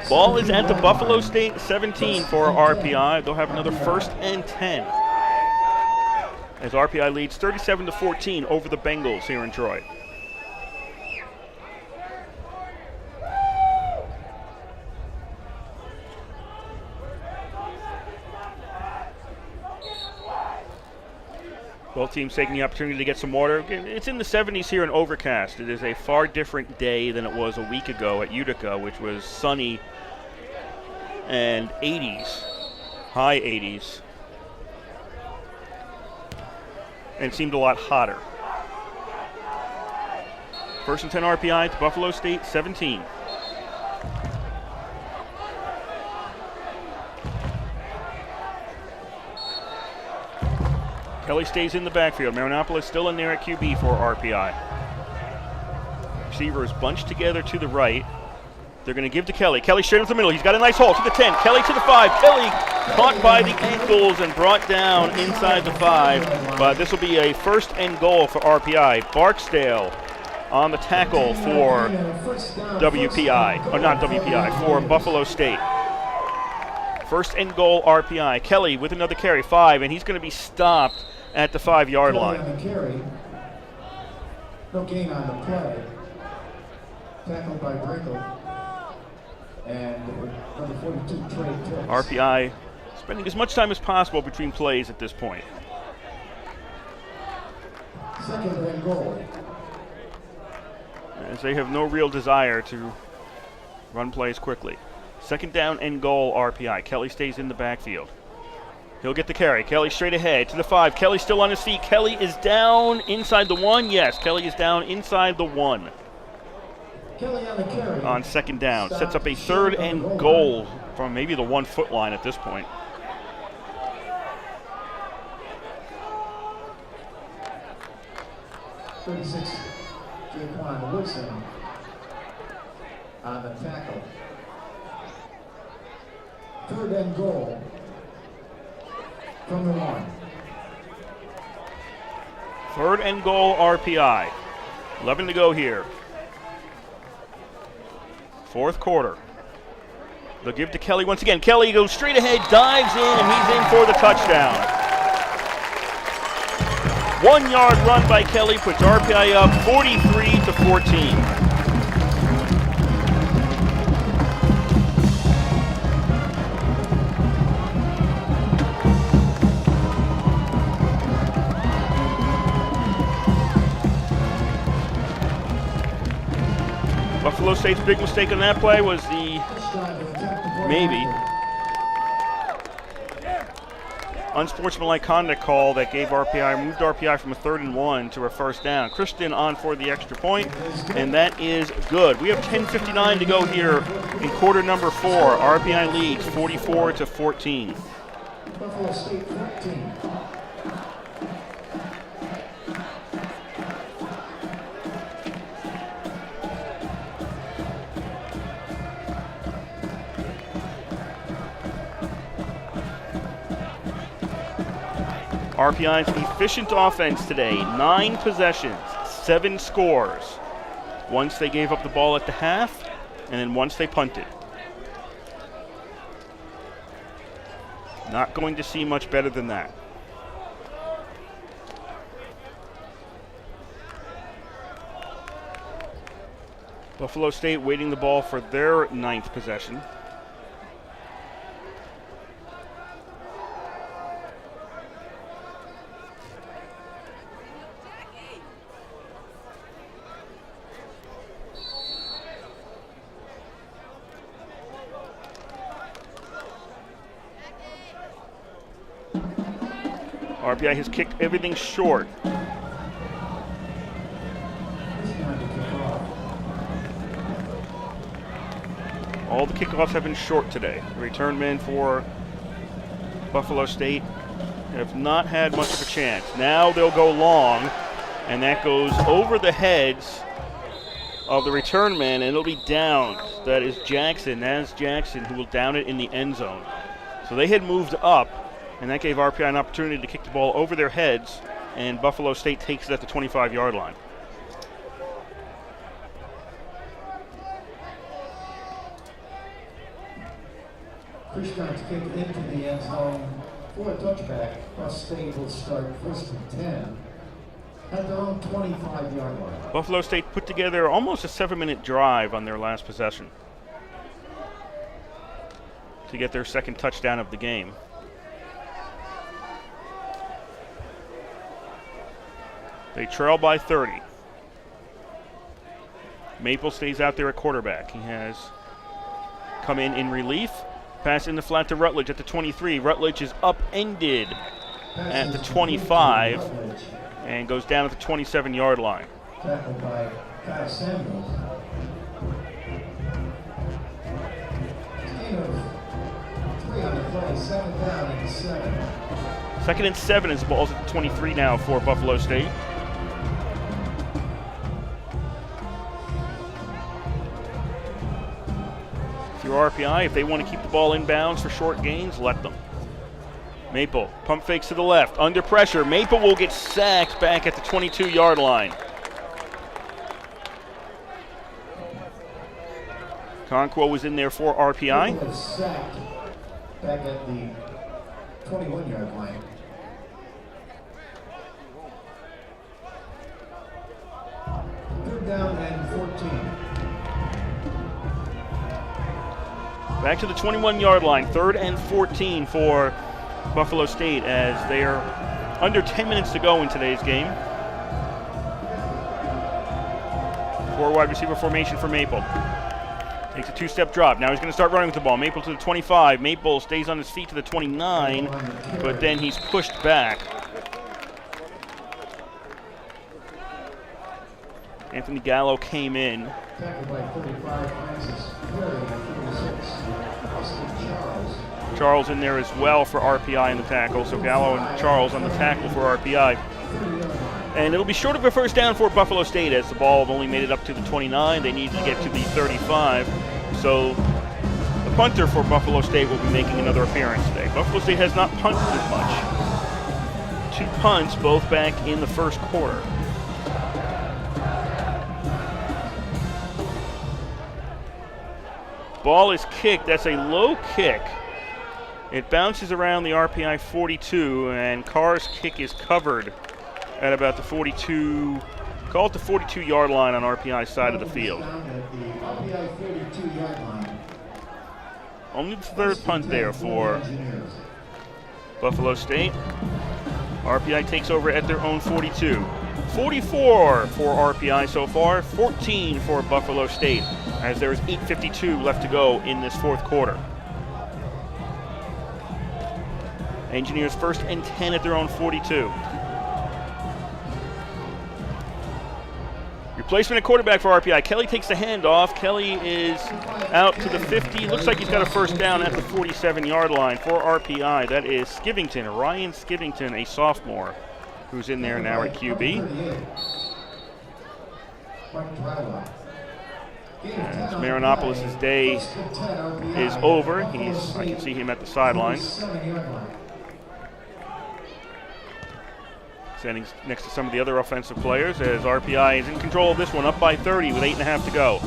E: Ball is at the Buffalo State 17 for RPI. They'll have another 1st and 10. As RPI leads 37-14 over the Bengals here in Troy. Both teams taking the opportunity to get some water. It's in the 70s here in Overcast. It is a far different day than it was a week ago at Utica, which was sunny and 80s, high 80s, and seemed a lot hotter. 1st and 10 RPI to Buffalo State 17. Kelley stays in the backfield. Marinopoulos still in there at QB for RPI. Receivers bunched together to the right. They're going to give to Kelley. Kelley straight up the middle. He's got a nice hole to the 10. Kelley to the 5. Kelley caught by the ankles and brought down inside the 5. But this will be a 1st and goal for RPI. Barksdale on the tackle for WPI. Or not WPI, for Buffalo State. 1st and goal RPI. Kelley with another carry, 5, and he's going to be stopped at the 5-yard line.
H: On the carry. No gain on the play. Tackled by Brinkle. And number 42, Trey Pitts.
E: RPI spending as much time as possible between plays at this point.
H: 2nd and goal.
E: As they have no real desire to run plays quickly. 2nd down and goal RPI. Kelley stays in the backfield. He'll get the carry. Kelley straight ahead to the 5. Kelley still on his feet. Kelley is down inside the 1. Yes, Kelley is down inside the 1.
H: Kelley on the carry.
E: On 2nd down. Sets up a 3rd and goal from maybe the 1-foot line at this point.
H: Jaquan Woodson on the tackle. 3rd and goal from the 1.
E: 3rd and goal RPI. 11 to go here. 4th quarter. They'll give to Kelley once again. Kelley goes straight ahead, dives in, and he's in for the touchdown. 1-yard run by Kelley puts RPI up 43-14. Buffalo State's big mistake on that play was the maybe unsportsmanlike conduct call that moved RPI from a 3rd and 1 to a 1st down. Christian on for the extra point, and that is good. We have 10:59 to go here in quarter number 4. RPI leads 44-14.
H: Buffalo State 14.
E: RPI's efficient offense today, 9 possessions, 7 scores. Once they gave up the ball at the half, and then once they punted. Not going to see much better than that. Buffalo State waiting the ball for their 9th possession. RPI has kicked everything short. All the kickoffs have been short today. The return men for Buffalo State have not had much of a chance. Now they'll go long, and that goes over the heads of the return men, and it'll be down. That is Jackson, who will down it in the end zone. So they had moved up, and that gave RPI an opportunity to kick the ball over their heads, and Buffalo State takes it at the 25-yard line.
H: Christian's kick into the end zone for a touchback. Bus State will start 1st and 10 at their own 25-yard line.
E: Buffalo State put together almost a 7-minute drive on their last possession to get their second touchdown of the game. They trail by 30. Maple stays out there at quarterback. He has come in relief. Pass in the flat to Rutledge at the 23. Rutledge is upended at the 25 and goes down at the 27-yard line.
H: Tackled by Kyle Samuels. Gain of 3 on the play, 7 down and 7.
E: 2nd and 7 as the ball's at the 23 now for Buffalo State. RPI, if they want to keep the ball inbounds for short gains, let them. Maple, pump fakes to the left, under pressure. Maple will get sacked back at the 22-yard line. Conquo was in there for RPI.
H: Maple is sacked back at the 21-yard line. Third down and 14.
E: Back to the 21-yard line, 3rd and 14 for Buffalo State as they are under 10 minutes to go in today's game. 4 wide receiver formation for Maple. Takes a 2-step drop. Now he's going to start running with the ball. Maple to the 25. Maple stays on his feet to the 29, but then he's pushed back. Anthony Gallo came in.
H: Tackled by 35, Francis Perry, 46.
E: Charles in there as well for RPI in the tackle. So Gallo and Charles on the tackle for RPI. And it'll be short of a first down for Buffalo State as the ball only made it up to the 29. They need to get to the 35. So the punter for Buffalo State will be making another appearance today. Buffalo State has not punted much. 2 punts, both back in the first quarter. Ball is kicked. That's a low kick. It bounces around the RPI 42, and Carr's kick is covered at about the 42, call it the 42-yard line on RPI's side of the field. Only the 3rd punt there for Buffalo State. RPI takes over at their own 42. 44 for RPI so far, 14 for Buffalo State, as there is 8:52 left to go in this 4th quarter. Engineers 1st and 10 at their own 42. Replacement at quarterback for RPI. Kelley takes the handoff. Kelley is out to the 50. Looks like he's got a first down at the 47-yard line for RPI. That is Skiffington, Ryan Skiffington, a sophomore, who's in there now at QB. As Marinopoulos' day is over. I can see him at the sidelines, standing next to some of the other offensive players as RPI is in control of this one, up by 30 with 8.5 to go.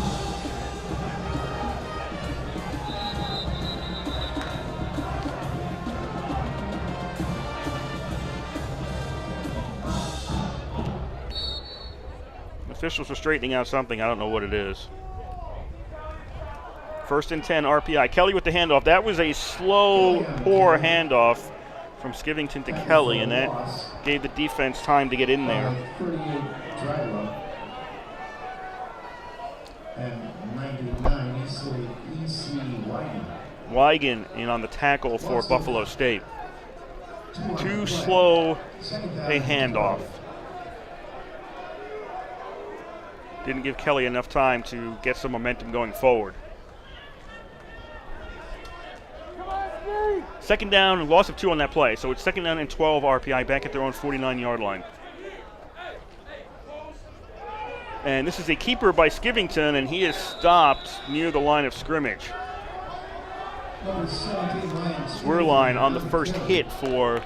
E: Officials are straightening out something. I don't know what it is. 1st and 10, RPI. Kelley with the handoff. That was a slow, poor handoff from Skiffington to Kelley, and that gave the defense time to get in there.
H: 38 Drylow. And 99 E.C.
E: Wigan in on the tackle for Buffalo State. Too slow a handoff. Didn't give Kelley enough time to get some momentum going forward. 2nd down, loss of 2 on that play. So it's 2nd down and 12 RPI back at their own 49-yard line. And this is a keeper by Skiffington, and he is stopped near the line of scrimmage. Swearline on the first hit for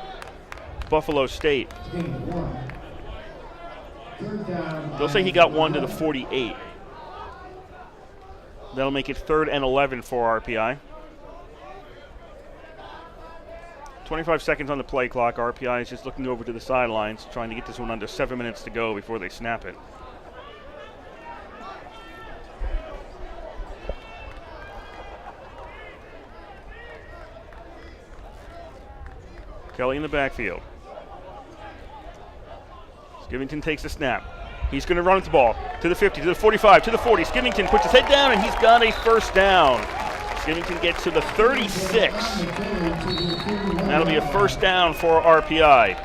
E: Buffalo State. They'll say he got 1 to the 48. That'll make it 3rd and 11 for RPI. 25 seconds on the play clock. RPI is just looking over to the sidelines, trying to get this one under 7 minutes to go before they snap it. Kelley in the backfield. Skiffington takes the snap. He's going to run with the ball to the 50, to the 45, to the 40. Skiffington puts his head down, and he's got a 1st down. Skiffington gets to the 36. That'll be a 1st down for RPI.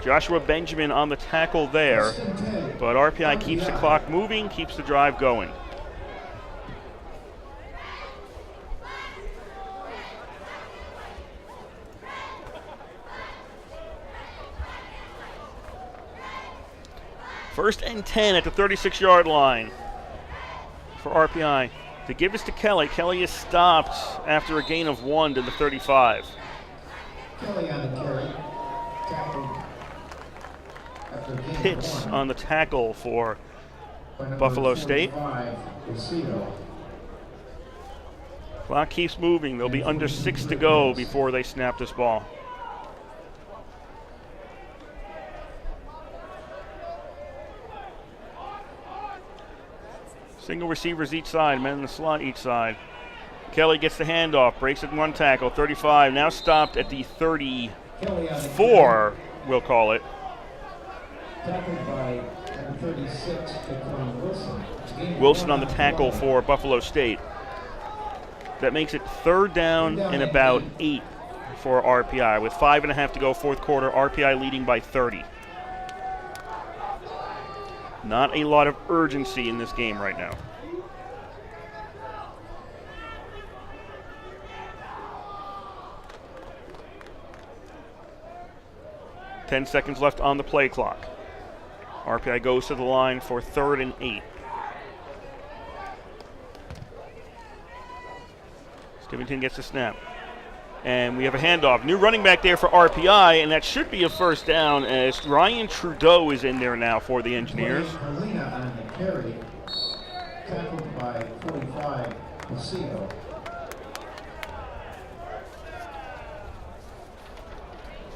E: Joshua Benjamin on the tackle there, but RPI keeps the clock moving, keeps the drive going. First and 10 at the 36-yard line for RPI. To give this to Kelley. Kelley is stopped after a gain of 1 to the 35.
H: Kelley on the carry. Tackled.
E: Pitts on the tackle for Buffalo State. Clock keeps moving. They'll be under 6 to go before they snap this ball. Single receivers each side, men in the slot each side. Kelley gets the handoff, breaks it in 1 tackle, 35, now stopped at the 34, we'll call it.
H: Tackled by 36,
E: Wilson on the tackle for Buffalo State. That makes it 3rd down and about 8 for RPI. With 5.5 to go, 4th quarter, RPI leading by 30. Not a lot of urgency in this game right now. Ten seconds left on the play clock. RPI goes to the line for 3rd and 8. Skiffington gets the snap. And we have a handoff. New running back there for RPI, and that should be a 1st down as Ryan Trudeau is in there now for the Engineers.
H: Helena on the carry. Tackled by 45, Paseo.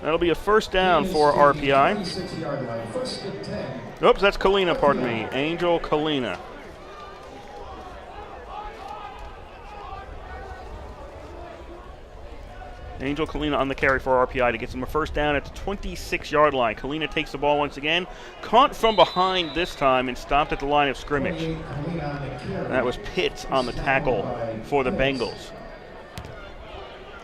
E: That'll be a 1st down for RPI.
H: 26-yard line. 1st and 10.
E: Oops, that's Kalina, pardon me. Angel Kalina. Angel Kalina on the carry for RPI to get them a 1st down at the 26-yard line. Kalina takes the ball once again, caught from behind this time and stopped at the line of scrimmage. And that was Pitts on the tackle for the Bengals.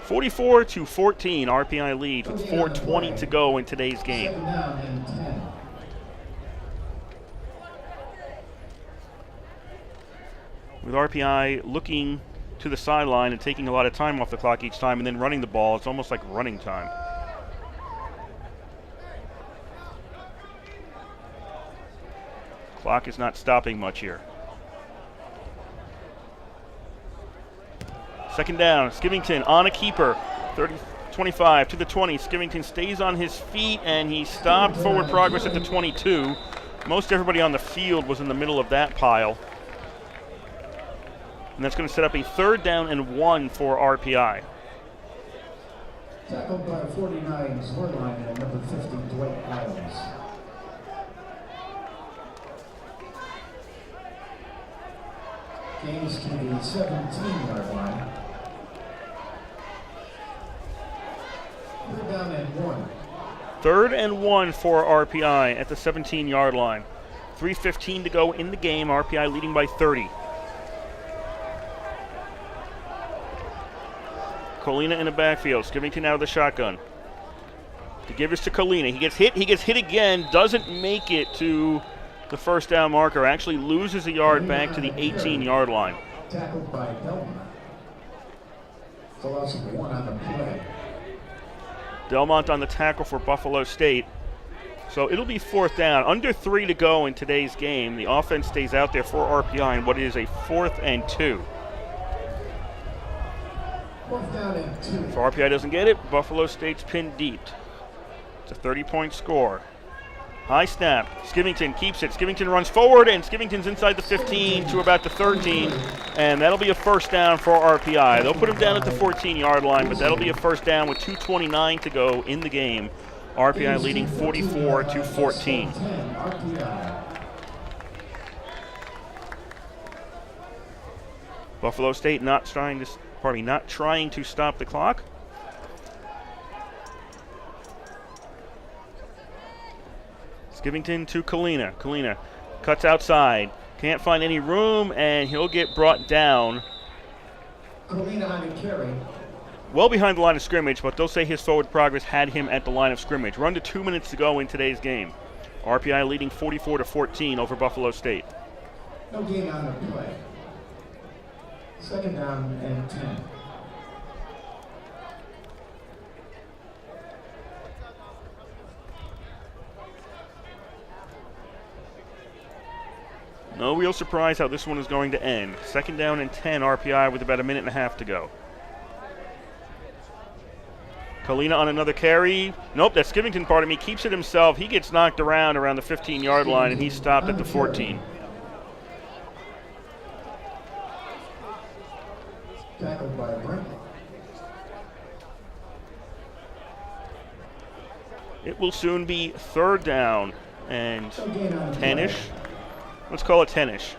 E: 44-14, RPI leads with 4:20 to go in today's game. With RPI looking to the sideline and taking a lot of time off the clock each time and then running the ball, it's almost like running time. Clock is not stopping much here. 2nd down, Skiffington on a keeper, 25 to the 20. Skiffington stays on his feet and he stopped forward progress at the 22. Most everybody on the field was in the middle of that pile. And that's going to set up a 3rd down and 1 for RPI.
H: Tackled by 49, Swerline, and number 50, Dwight Adams. Gains to the 17-yard line. 3rd down and 1.
E: 3rd and 1 for RPI at the 17-yard line. 3:15 to go in the game. RPI leading by 30. Colina in the backfield. Skiffington out of the shotgun. To give this to Colina. He gets hit again, doesn't make it to the first down marker. Actually loses a yard back to the 18-yard line.
H: Tackled by Delmont. So loss of 1 on the play.
E: Delmont on the tackle for Buffalo State. So it'll be 4th down. Under 3 to go in today's game. The offense stays out there for RPI in what is a 4th and 2.
H: 4th down and 2.
E: If RPI doesn't get it, Buffalo State's pinned deep. It's a 30-point score. High snap. Skiffington keeps it. Skiffington runs forward, and Skiffington's inside the 15 to about the 13, and that'll be a first down for RPI. They'll put him down at the 14-yard line, but that'll be a first down with 2:29 to go in the game. RPI leading 44-14. Buffalo State not trying to stop the clock. Skiffington to Colina. Colina cuts outside. Can't find any room, and he'll get brought down.
H: Colina on the carry.
E: Well behind the line of scrimmage, but they'll say his forward progress had him at the line of scrimmage. We're under 2 minutes to go in today's game. RPI leading 44-14 over Buffalo State.
H: No gain on the play. 2nd down and 10.
E: No real surprise how this one is going to end. 2nd down and 10 RPI with about a minute and a half to go. Colina on another carry. Nope, that's Skiffington, pardon me. Keeps it himself. He gets knocked around the 15-yard line, and he's stopped at the 14.
H: Tackled by Brent.
E: It will soon be 3rd down and 10-ish. Let's call it 10-ish.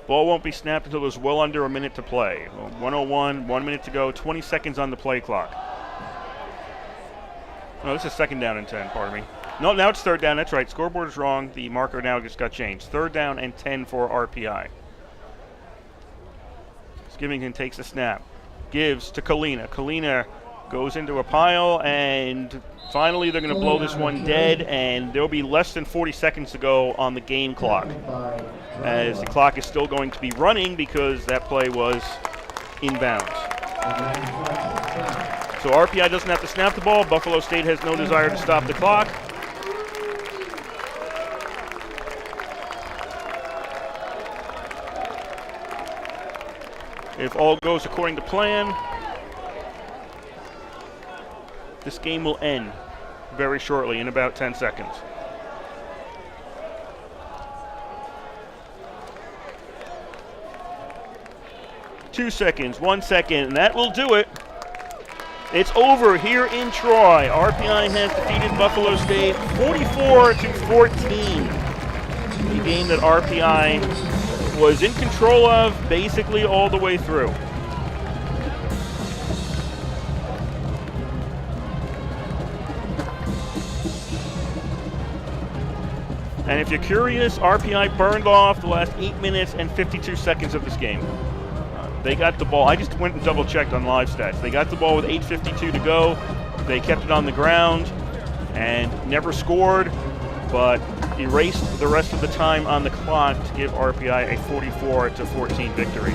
E: Ball won't be snapped until there's well under a minute to play. 1:01, 1 minute to go, 20 seconds on the play clock. No, this is 2nd down and 10, pardon me. No, now it's 3rd down, that's right. Scoreboard is wrong. The marker now just got changed. 3rd down and 10 for RPI. Skiffington takes the snap. Gives to Colina. Colina goes into a pile, and finally they're going to blow this one dead, and there'll be less than 40 seconds to go on the game clock, as the clock is still going to be running because that play was inbounds. So RPI doesn't have to snap the ball. Buffalo State has no desire to stop the clock. If all goes according to plan, this game will end very shortly, in about 10 seconds. Two seconds, 1 second, and that will do it. It's over here in Troy. RPI has defeated Buffalo State 44-14. A game that RPI was in control of basically all the way through. And if you're curious, RPI burned off the last 8 minutes and 52 seconds of this game. They got the ball. I just went and double-checked on live stats. They got the ball with 8:52 to go. They kept it on the ground and never scored, but erased the rest of the time on the clock to give RPI a 44-14 victory.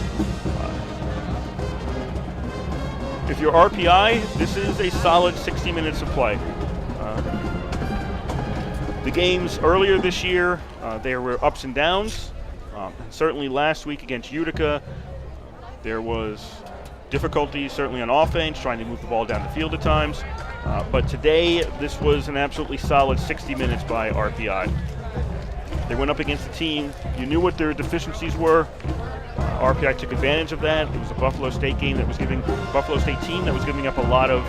E: If you're RPI, this is a solid 60 minutes of play. The games earlier this year, there were ups and downs. Certainly last week against Utica, there was difficulties certainly on offense, trying to move the ball down the field at times. But today, this was an absolutely solid 60 minutes by RPI. They went up against a team. You knew what their deficiencies were. RPI took advantage of that. It was a Buffalo State team that was giving up a lot of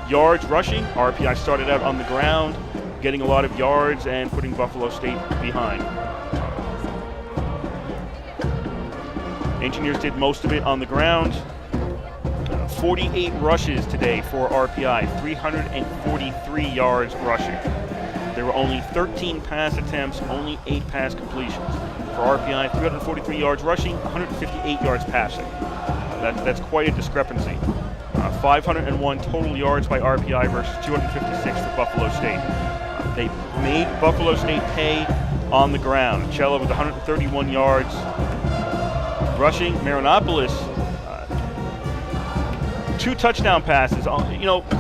E: yards rushing. RPI started out on the ground, getting a lot of yards and putting Buffalo State behind. Engineers did most of it on the ground. 48 rushes today for RPI, 343 yards rushing. There were only 13 pass attempts, only 8 pass completions. For RPI, 343 yards rushing, 158 yards passing. That's quite a discrepancy. 501 total yards by RPI versus 256 for Buffalo State. They made Buffalo State pay on the ground. Kelley with 131 yards rushing. Marinopoulos, 2 touchdown passes.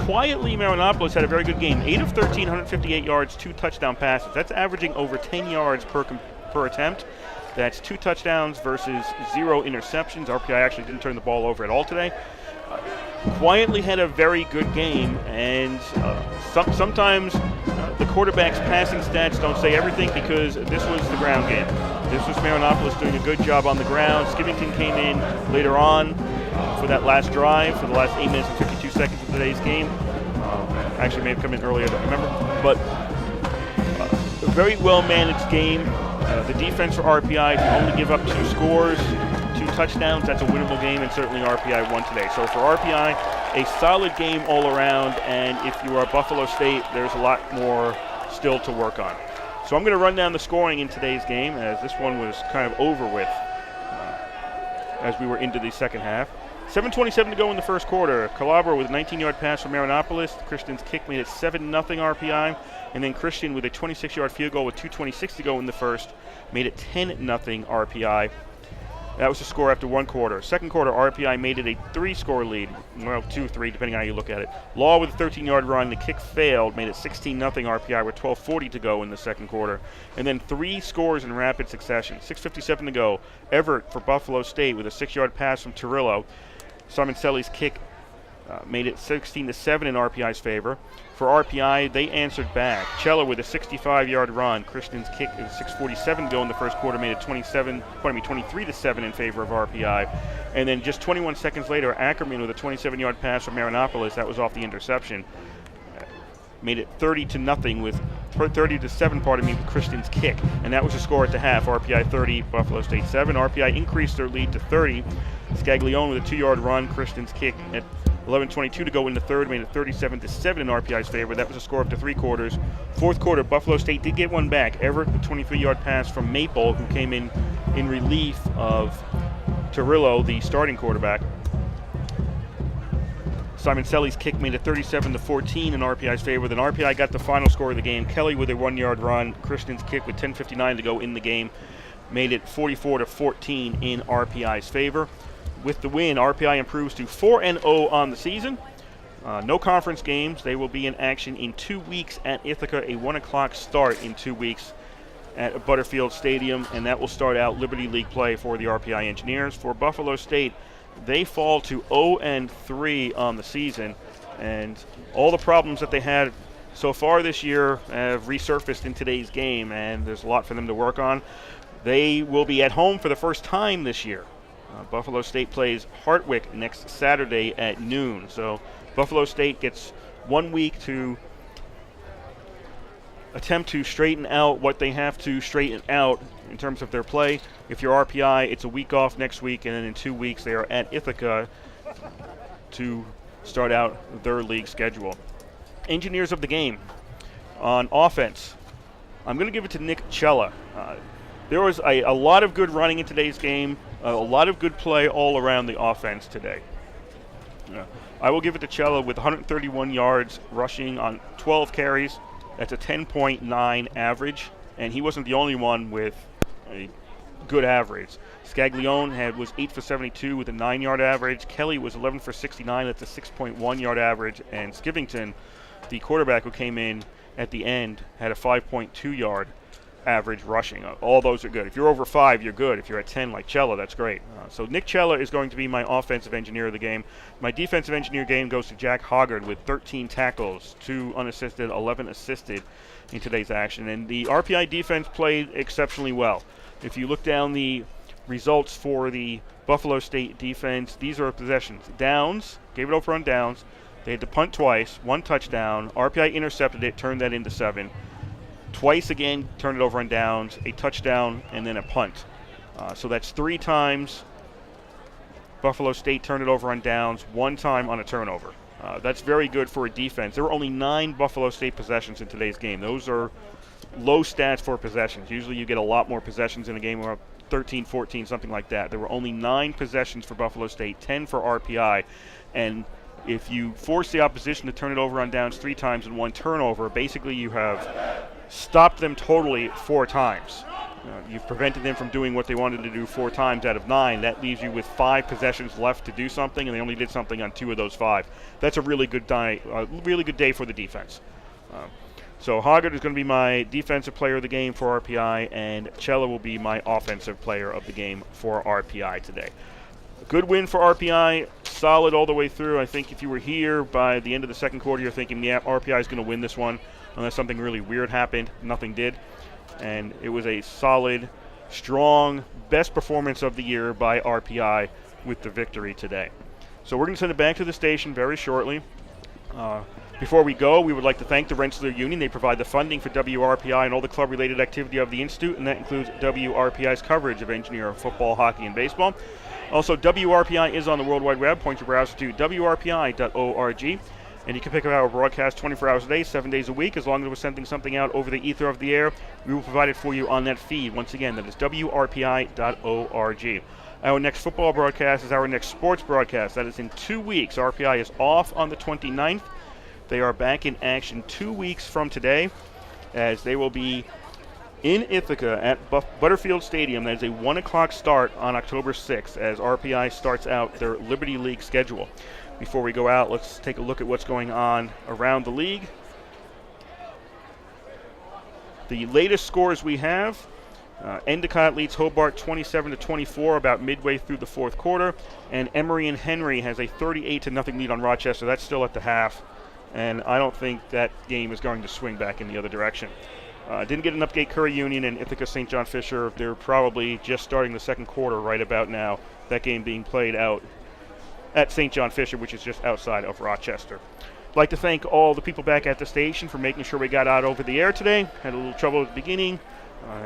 E: Quietly, Marinopoulos had a very good game. 8 of 13, 158 yards, 2 touchdown passes. That's averaging over 10 yards per attempt. That's 2 touchdowns versus 0 interceptions. RPI actually didn't turn the ball over at all today. Quietly had a very good game, and sometimes the quarterback's passing stats don't say everything, because this was the ground game. This was Marinopoulos doing a good job on the ground. Skiffington came in later on for that last drive, for the last 8 minutes and 52 seconds of today's game. Actually may have come in earlier, I don't remember. But a very well-managed game. The defense for RPI can only give up 2 scores, 2 touchdowns. That's a winnable game, and certainly RPI won today. So for RPI, a solid game all around, and if you are Buffalo State, there's a lot more still to work on. So I'm going to run down the scoring in today's game, as this one was kind of over with as we were into the second half. 7:27 to go in the first quarter. Calabro with a 19-yard pass from Marinopoulos. Christian's kick made it 7-0 RPI. And then Christian with a 26-yard field goal with 2:26 to go in the first made it 10-0 RPI. That was the score after one quarter. Second quarter, RPI made it a 3-score lead. Well, 2-3, depending on how you look at it. Law with a 13-yard run. The kick failed, made it 16-0 RPI with 12:40 to go in the second quarter. And then 3 scores in rapid succession. 6:57 to go. Everett for Buffalo State with a 6-yard pass from Turillo. Simon Selly's kick made it 16-7 in RPI's favor. For RPI, they answered back. Kelley with a 65-yard run. Christian's kick is 6:47 to go in the first quarter, made it 23-7 in favor of RPI. And then just 21 seconds later, Ackerman with a 27-yard pass from Marinopoulos. That was off the interception. Made it 30-7, with Christian's kick. And that was the score at the half. RPI 30, Buffalo State 7. RPI increased their lead to 30. Scaglione with a 2-yard run. Christian's kick at 11:22 to go in the third, made it 37-7 in RPI's favor. That was a score up to 3 quarters. Fourth quarter, Buffalo State did get one back. Everett, the 23-yard pass from Maple, who came in relief of Turillo, the starting quarterback. Simon Selly's kick made it 37-14 in RPI's favor. Then RPI got the final score of the game. Kelley with a 1-yard run. Christian's kick with 10:59 to go in the game made it 44-14 in RPI's favor. With the win, RPI improves to 4-0 on the season. No conference games. They will be in action in 2 weeks at Ithaca, a 1 o'clock start in 2 weeks at Butterfield Stadium, and that will start out Liberty League play for the RPI Engineers. For Buffalo State, they fall to 0-3 on the season, and all the problems that they had so far this year have resurfaced in today's game, and there's a lot for them to work on. They will be at home for the first time this year. Buffalo State plays Hartwick next Saturday at noon. So Buffalo State gets 1 week to attempt to straighten out what they have to straighten out in terms of their play. If you're RPI, it's a week off next week, and then in 2 weeks they are at Ithaca to start out their league schedule. Engineers of the game. On offense, I'm going to give it to Nick Chella. There was a lot of good running in today's game, a lot of good play all around the offense today. I will give it to Chella with 131 yards rushing on 12 carries. That's a 10.9 average, and he wasn't the only one with a good average. Scaglione was 8 for 72 with a 9-yard average. Kelley was 11 for 69. That's a 6.1-yard average. And Skiffington, the quarterback who came in at the end, had a 5.2-yard average rushing. All those are good. If you're over 5, you're good. If you're at 10 like Chella, that's great. So Nick Chella is going to be my offensive engineer of the game. My defensive engineer game goes to Jack Hoggard with 13 tackles, 2 unassisted, 11 assisted in today's action. And the RPI defense played exceptionally well. If you look down the results for the Buffalo State defense, these are possessions. Downs, gave it over on downs. They had to punt twice, 1 touchdown. RPI intercepted it, turned that into 7. Twice again, turned it over on downs, a touchdown, and then a punt. So that's 3 times Buffalo State turned it over on downs 1 time on a turnover. That's very good for a defense. There were only 9 Buffalo State possessions in today's game. Those are low stats for possessions. Usually you get a lot more possessions in a game, or 13, 14, something like that. There were only 9 possessions for Buffalo State, 10 for RPI. And if you force the opposition to turn it over on downs 3 times and 1 turnover, basically you have stopped them totally 4 times. You've prevented them from doing what they wanted to do 4 times out of 9. That leaves you with 5 possessions left to do something, and they only did something on 2 of those 5. That's a really good day for the defense. So Hoggard is going to be my defensive player of the game for RPI, and Chella will be my offensive player of the game for RPI today. A good win for RPI, solid all the way through. I think if you were here by the end of the second quarter, you're thinking, yeah, RPI is going to win this one, unless something really weird happened. Nothing did. And it was a solid, strong, best performance of the year by RPI with the victory today. So we're going to send it back to the station very shortly. Before we go, we would like to thank the Rensselaer Union. They provide the funding for WRPI and all the club-related activity of the Institute, and that includes WRPI's coverage of Engineer football, hockey, and baseball. Also, WRPI is on the World Wide Web. Point your browser to WRPI.org. And you can pick up our broadcast 24 hours a day, 7 days a week. As long as we're sending something out over the ether of the air, we will provide it for you on that feed. Once again, that is WRPI.org. Our next football broadcast is our next sports broadcast. That is in 2 weeks. RPI is off on the 29th. They are back in action 2 weeks from today, as they will be in Ithaca at Butterfield Stadium. That is a 1 o'clock start on October 6th, as RPI starts out their Liberty League schedule. Before we go out, let's take a look at what's going on around the league. The latest scores we have, Endicott leads Hobart 27-24 about midway through the 4th quarter, and Emory and Henry has a 38-0 lead on Rochester. That's still at the half, and I don't think that game is going to swing back in the other direction. Didn't get an update. Curry Union and Ithaca St. John Fisher, they're probably just starting the second quarter right about now, that game being played out at St. John Fisher, which is just outside of Rochester. I'd like to thank all the people back at the station for making sure we got out over the air today. Had a little trouble at the beginning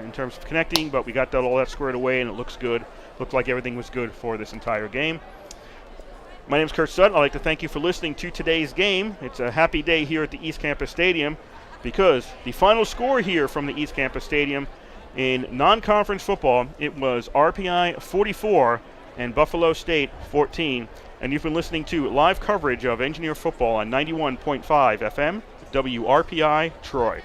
E: in terms of connecting, but we got all that squared away, and it looks good. Looked like everything was good for this entire game. My name is Kurt Sutton. I'd like to thank you for listening to today's game. It's a happy day here at the East Campus Stadium, because the final score here from the East Campus Stadium in non-conference football, it was RPI 44 and Buffalo State 14. And you've been listening to live coverage of Engineer football on 91.5 FM, WRPI Troy.